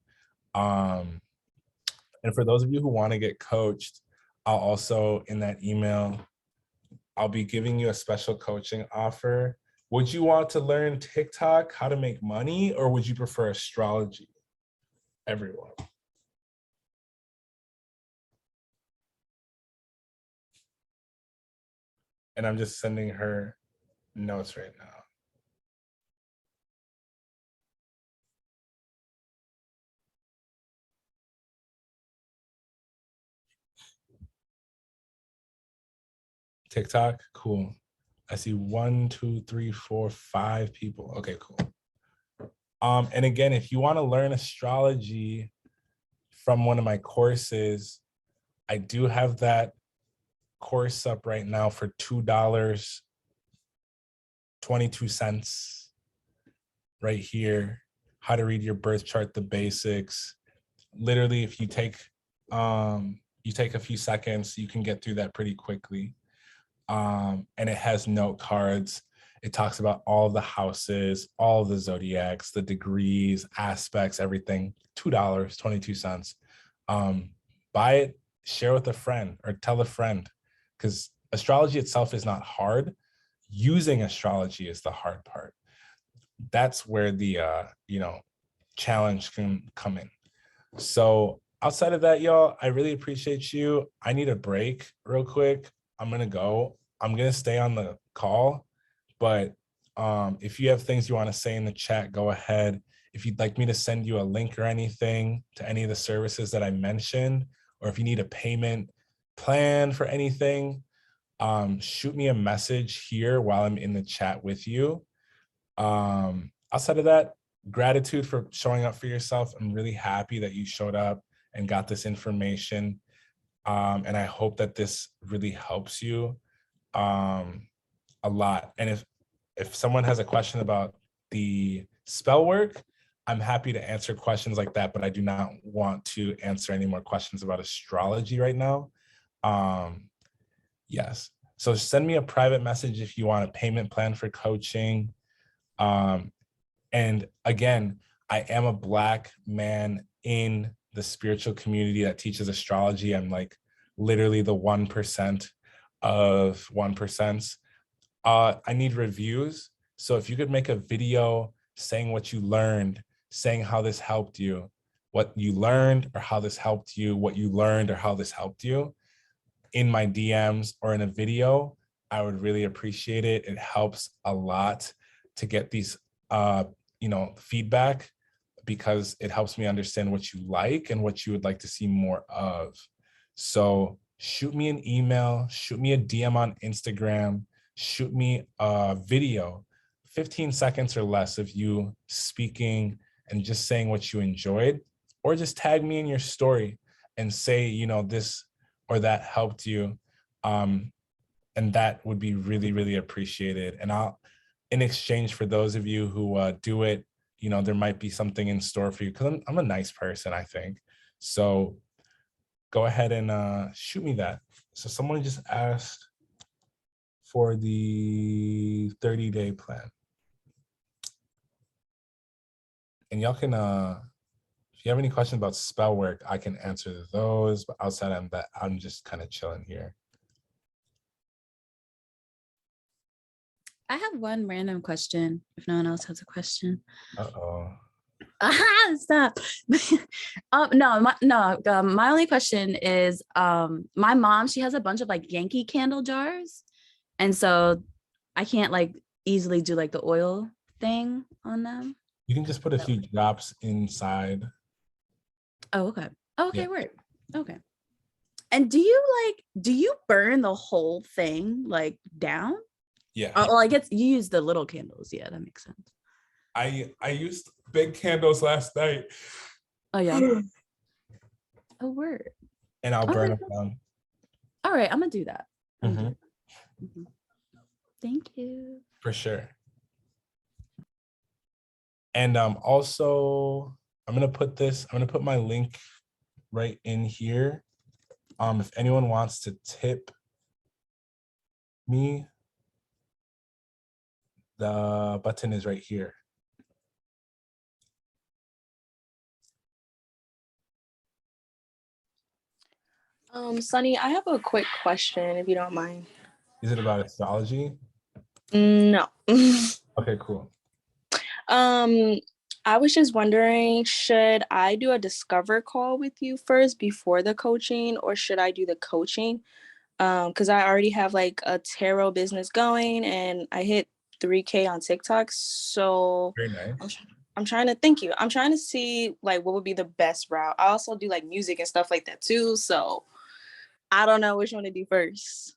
And for those of you who want to get coached, I'll also in that email I'll be giving you a special coaching offer. Would you want to learn TikTok, how to make money, or would you prefer astrology? Everyone. And I'm just sending her notes right now. TikTok, cool. I see 1, 2, 3, 4, 5 people. Okay, cool. And again, if you want to learn astrology from one of my courses, I do have that course up right now for $2.22 right here. How to read your birth chart, the basics. Literally, if you take a few seconds, you can get through that pretty quickly. And it has note cards. It talks about all of the houses, all of the zodiacs, the degrees, aspects, everything. $2.22. Buy it, share with a friend, or tell a friend, because astrology itself is not hard. Using astrology is the hard part. That's where the challenge can come in. So outside of that, y'all, I really appreciate you. I need a break real quick. I'm gonna go. I'm gonna stay on the call, but if you have things you want to say in the chat, go ahead. If you'd like me to send you a link or anything to any of the services that I mentioned, or if you need a payment plan for anything, shoot me a message here while I'm in the chat with you. Outside of that, gratitude for showing up for yourself. I'm really happy that you showed up and got this information. And I hope that this really helps you a lot. And if someone has a question about the spell work, I'm happy to answer questions like that, but I do not want to answer any more questions about astrology right now. Yes. So send me a private message if you want a payment plan for coaching. And again, I am a Black man in the spiritual community that teaches astrology. I'm like literally the 1% of 1%. I need reviews. So if you could make a video saying what you learned, saying how this helped you, what you learned or how this helped you, what you learned or how this helped you in my DMs or in a video, I would really appreciate it. It helps a lot to get these feedback, because it helps me understand what you like and what you would like to see more of. So shoot me an email, shoot me a DM on Instagram, shoot me a video, 15 seconds or less of you speaking and just saying what you enjoyed, or just tag me in your story and say, this or that helped you. And that would be really, really appreciated. And in exchange for those of you who do it, there might be something in store for you, because I'm a nice person, I think. So go ahead and shoot me that. So someone just asked for the 30-day plan. And y'all can, if you have any questions about spell work, I can answer those. But outside of that, I'm just kind of chilling here. I have one random question, if no one else has a question. Uh-oh. Stop. My only question is, my mom, she has a bunch of like Yankee candle jars. And so I can't like easily do like the oil thing on them. You can just put a few drops inside. Oh, okay. Okay, Yeah. word. Okay. And do you burn the whole thing like down? Yeah. Well, I guess you use the little candles. Yeah, that makes sense. I used big candles last night. Oh yeah. Oh, word. And I'll burn them down. All right, I'm gonna do that. Mhm. Thank you. For sure. And also, I'm gonna put my link right in here. If anyone wants to tip me, the button is right here. Sunny, I have a quick question, if you don't mind. Is it about astrology? No. Okay, cool. I was just wondering, should I do a discover call with you first before the coaching, or should I do the coaching? Because I already have like a tarot business going and I hit 3K on TikTok. So Very nice. I'm trying to thank you. I'm trying to see like what would be the best route. I also do like music and stuff like that too. So I don't know which one to do first.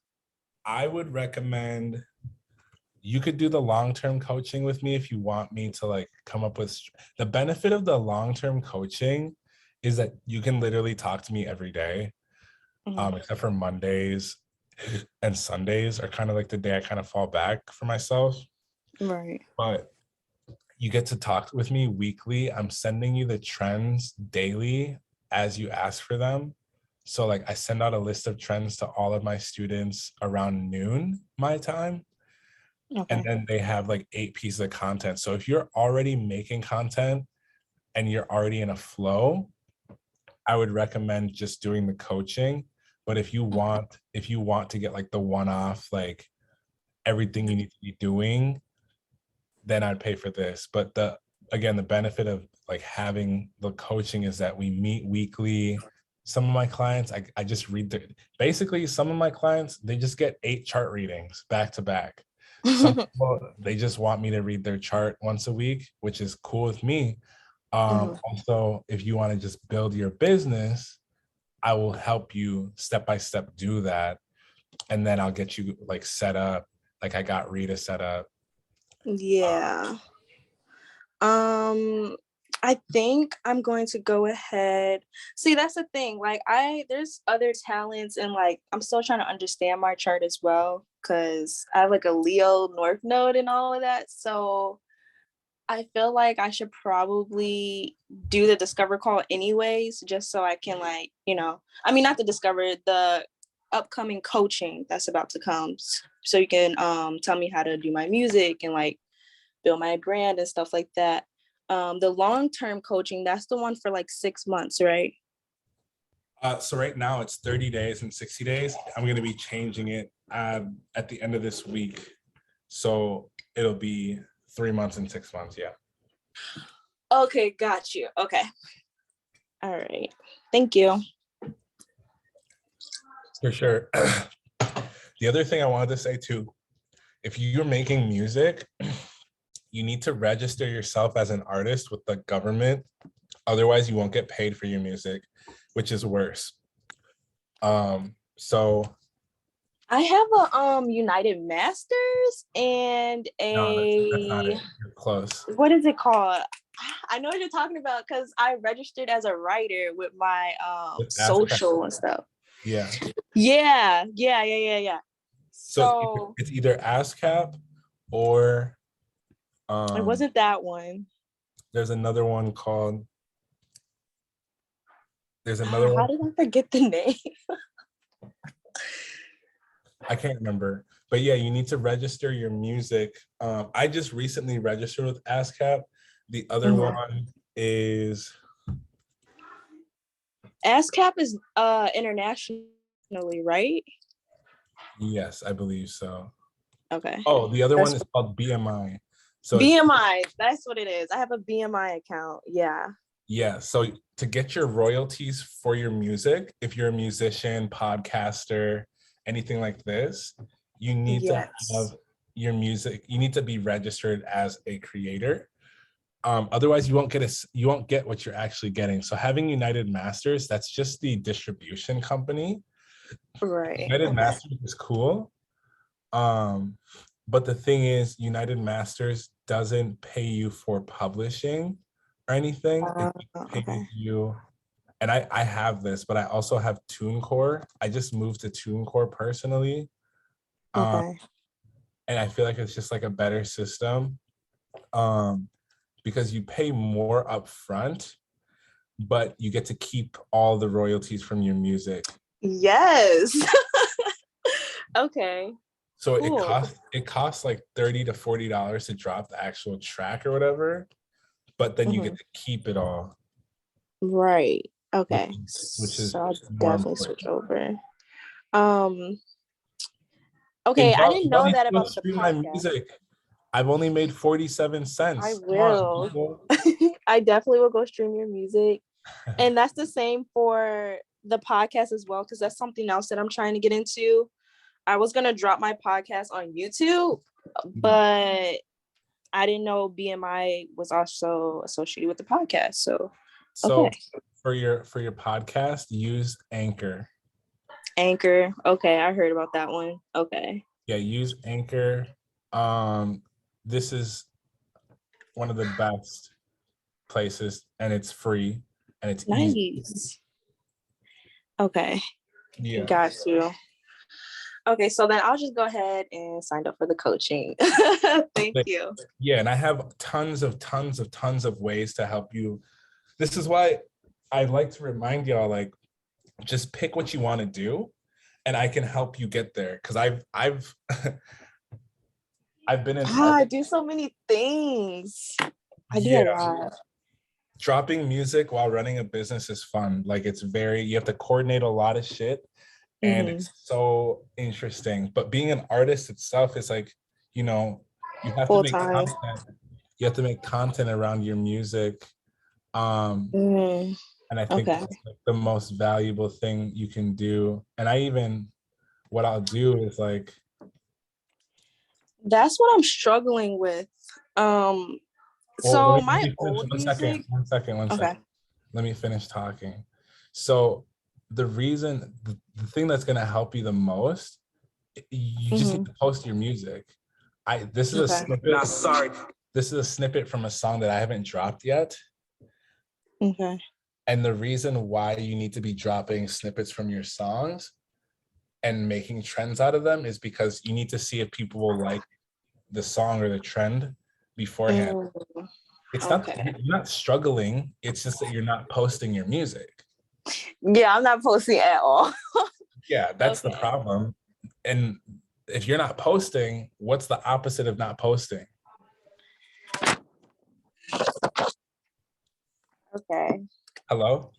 I would recommend you could do the long-term coaching with me if you want me to like come up with the benefit of the long-term coaching is that you can literally talk to me every day, except for Mondays and Sundays are kind of like the day I kind of fall back for myself. Right. But you get to talk with me weekly. I'm sending you the trends daily as you ask for them. So like I send out a list of trends to all of my students around noon my time. Okay. And then they have like 8 pieces of content. So if you're already making content and you're already in a flow, I would recommend just doing the coaching. But if you want to get like the one-off, like everything you need to be doing, then I'd pay for this. But the benefit of like having the coaching is that we meet weekly. Some of my clients, I just read basically some of my clients, they just get 8 chart readings back to back. Some people, they just want me to read their chart once a week, which is cool with me. Also, if you want to just build your business, I will help you step by step do that. And then I'll get you like set up. Like I got Rita set up. Yeah. I think I'm going to go ahead. See, that's the thing. Like there's other talents and like I'm still trying to understand my chart as well because I have like a Leo North Node and all of that. So I feel like I should probably do the discover call anyways, just so I can like, not the discover, the upcoming coaching that's about to come. So you can tell me how to do my music and like build my brand and stuff like that. The long-term coaching, that's the one for like 6 months, right? So right now it's 30 days and 60 days. I'm going to be changing it at the end of this week. So it'll be 3 months and 6 months. Yeah. Okay. Got you. Okay. All right. Thank you. For sure. The other thing I wanted to say too, if you're making music, you need to register yourself as an artist with the government. Otherwise, you won't get paid for your music, which is worse. So I have a United Masters and that's not it. You're close. What is it called? I know what you're talking about because I registered as a writer with my social and stuff. Yeah. Yeah. So it's either ASCAP or it wasn't that one. There's another one called How did I forget the name? I can't remember. But yeah, you need to register your music. I just recently registered with ASCAP. The other one is ASCAP is internationally, right? Yes, I believe so. Okay. Oh, the other one is called BMI. So BMI, that's what it is. I have a BMI account. Yeah. Yeah. So to get your royalties for your music, if you're a musician, podcaster, anything like this, you need to have your music. You need to be registered as a creator. Otherwise, you won't get what you're actually getting. So having United Masters, that's just the distribution company. Right. United Masters is cool. But the thing is, United Masters doesn't pay you for publishing or anything. It pays you, and I have this, but I also have TuneCore. I just moved to TuneCore personally. And I feel like it's just like a better system. Because you pay more upfront, but you get to keep all the royalties from your music. Yes. Okay. So it costs like $30 to $40 to drop the actual track or whatever, but then you get to keep it all. Right. Okay. Which is so I'll definitely switch over. Okay, I y'all, didn't y'all know need that to go about the stream my podcast. music. I've only made 47 I cents. Come on, will. people. I definitely will go stream your music. And that's the same for the podcast as well, because that's something else that I'm trying to get into. I was going to drop my podcast on YouTube, but I didn't know BMI was also associated with the podcast. So, So okay. for your podcast, use Anchor. Anchor. Okay, I heard about that one. Okay. Yeah, use Anchor. This is one of the best places, and it's free, and it's easy. Nice. Okay. Yeah. Got you. Okay, so then I'll just go ahead and sign up for the coaching. Thank you. Yeah, and I have tons of ways to help you. This is why I like to remind y'all, like, just pick what you want to do, and I can help you get there. Because I've I've been in. I do so many things. I do a lot. Dropping music while running a business is fun. Like, you have to coordinate a lot of shit, and it's so interesting. But being an artist itself is like, you have to make content. You have to make content around your music. And I think that's like the most valuable thing you can do. And what I'll do is like, that's what I'm struggling with. Well, so let my me finish, old one music. second. Okay. Let me finish talking. So the thing that's going to help you the most, you just need to post your music. This is a snippet. This is a snippet from a song that I haven't dropped yet. Okay. And the reason why you need to be dropping snippets from your songs and making trends out of them is because you need to see if people will like the song or the trend beforehand. It's not, you're not struggling. It's just that you're not posting your music. Yeah, I'm not posting at all. Yeah, that's the problem. And if you're not posting, what's the opposite of not posting? Okay. Hello?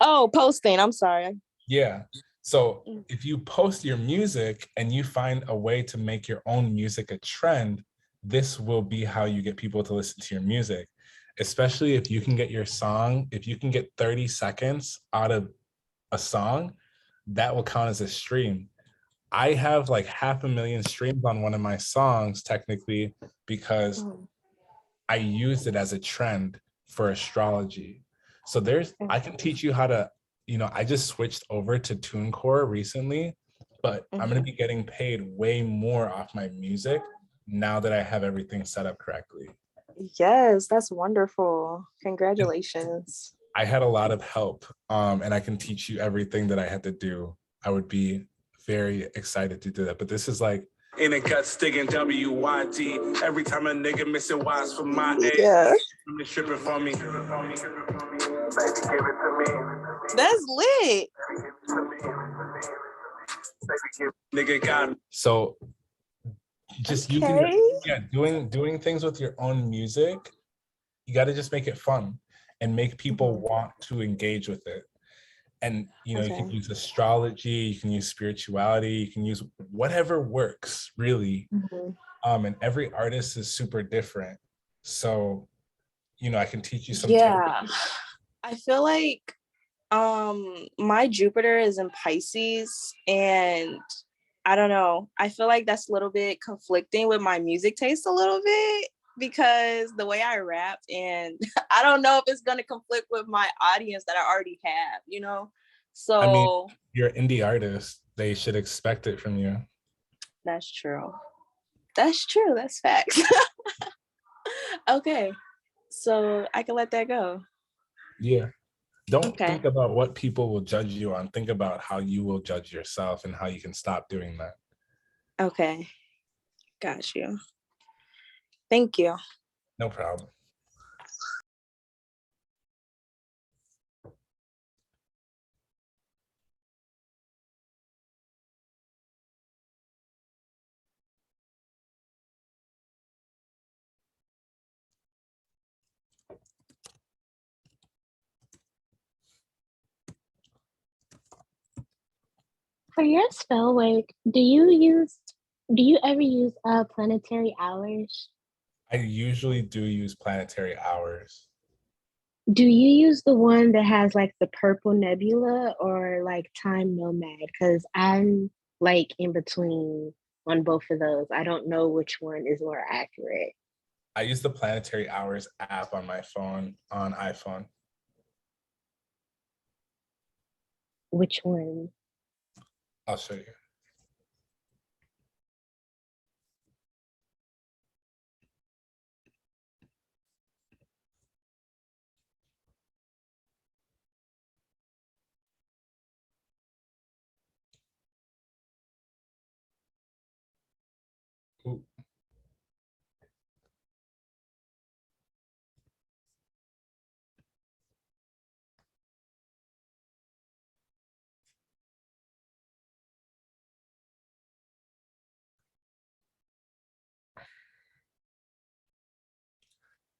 Oh, posting. I'm sorry. Yeah. So if you post your music and you find a way to make your own music a trend, this will be how you get people to listen to your music. Especially if you can get if you can get 30 seconds out of a song, that will count as a stream. I have like 500,000 streams on one of my songs, technically, because I used it as a trend for astrology. So I can teach you how to, I just switched over to TuneCore recently, but I'm going to be getting paid way more off my music now that I have everything set up correctly. Yes, that's wonderful. Congratulations. I had a lot of help, and I can teach you everything that I had to do. I would be very excited to do that. But this is like, in a gut sticking WYD. Every time a nigga missing Y's for my age. Yeah. Stripping for me. That's lit. Nigga got it. So just doing things with your own music, you got to just make it fun and make people want to engage with it. And you can use astrology, you can use spirituality, you can use whatever works, really. And every artist is super different. So, I can teach you some. Yeah. I feel like my Jupiter is in Pisces, and I don't know. I feel like that's a little bit conflicting with my music taste a little bit, because the way I rap, and I don't know if it's going to conflict with my audience that I already have, So I mean, you're an indie artist. They should expect it from you. That's true. That's true. That's facts. Okay. So I can let that go. Yeah. Don't think about what people will judge you on. Think about how you will judge yourself and how you can stop doing that. Okay. Got you. Thank you. No problem. For your spell work, do you ever use planetary hours? I usually do use planetary hours. Do you use the one that has like the purple nebula or like time nomad? Because I'm like in between on both of those. I don't know which one is more accurate. I use the planetary hours app on my phone, on iPhone. Which one? I'll show you. Ooh.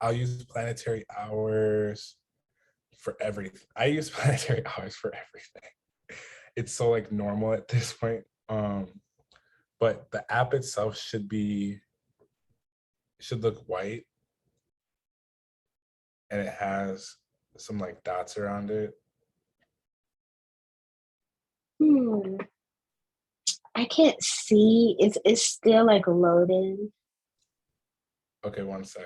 I'll use planetary hours for everything. I use planetary hours for everything. It's so like normal at this point. But the app itself should look white, and it has some like dots around it. I can't see. It's still like loading. Okay, one sec.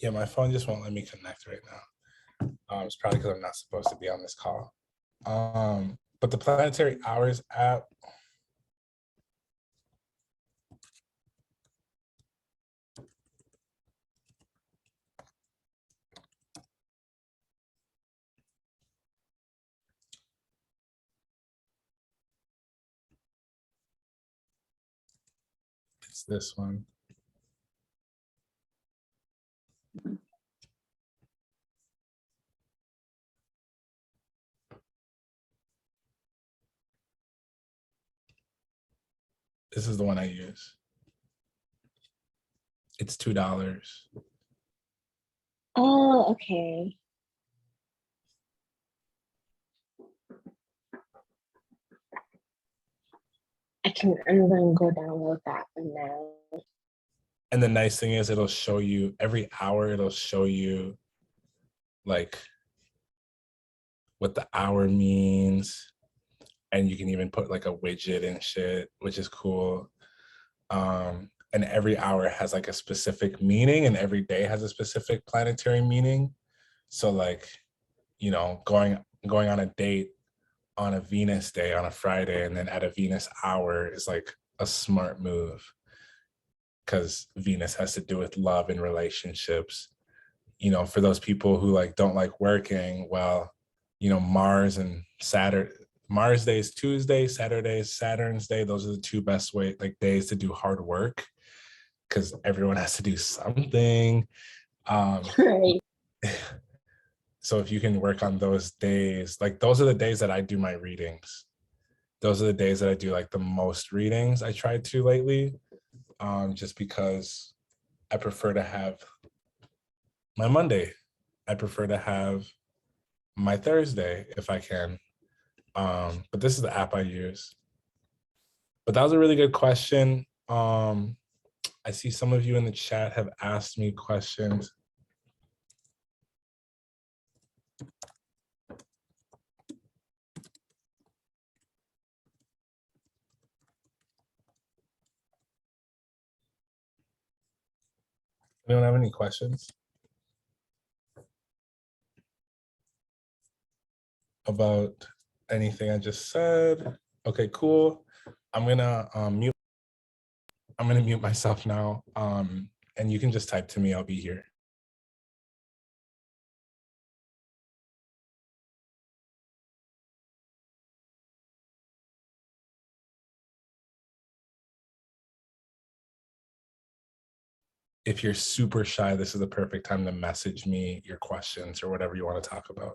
Yeah, my phone just won't let me connect right now. It's probably because I'm not supposed to be on this call. But the planetary hours app, it's this one. This is the one I use. It's $2. Oh, okay. I'm gonna go download that one now. And the nice thing is it'll show you every hour, it'll show you like what the hour means. And you can even put like a widget and shit, which is cool. And every hour has like a specific meaning, and every day has a specific planetary meaning. So like, you know, going on a date on a Venus day on a Friday and then at a Venus hour is like a smart move, because Venus has to do with love and relationships. You know, for those people who like don't like working, well, you know, Mars and Saturn, Mars Day is Tuesday, Saturday is Saturn's Day. Those are the two best days to do hard work, because everyone has to do something. Right. So if you can work on those days, like those are the days that I do my readings. Those are the days that I do like the most readings I tried to lately, just because I prefer to have my Monday. I prefer to have my Thursday if I can. But this is the app I use. But that was a really good question. I see some of you in the chat have asked me questions. Anyone have any questions about anything I just said? Okay, cool. I'm gonna mute myself now. And you can just type to me, I'll be here. If you're super shy, this is the perfect time to message me your questions or whatever you want to talk about.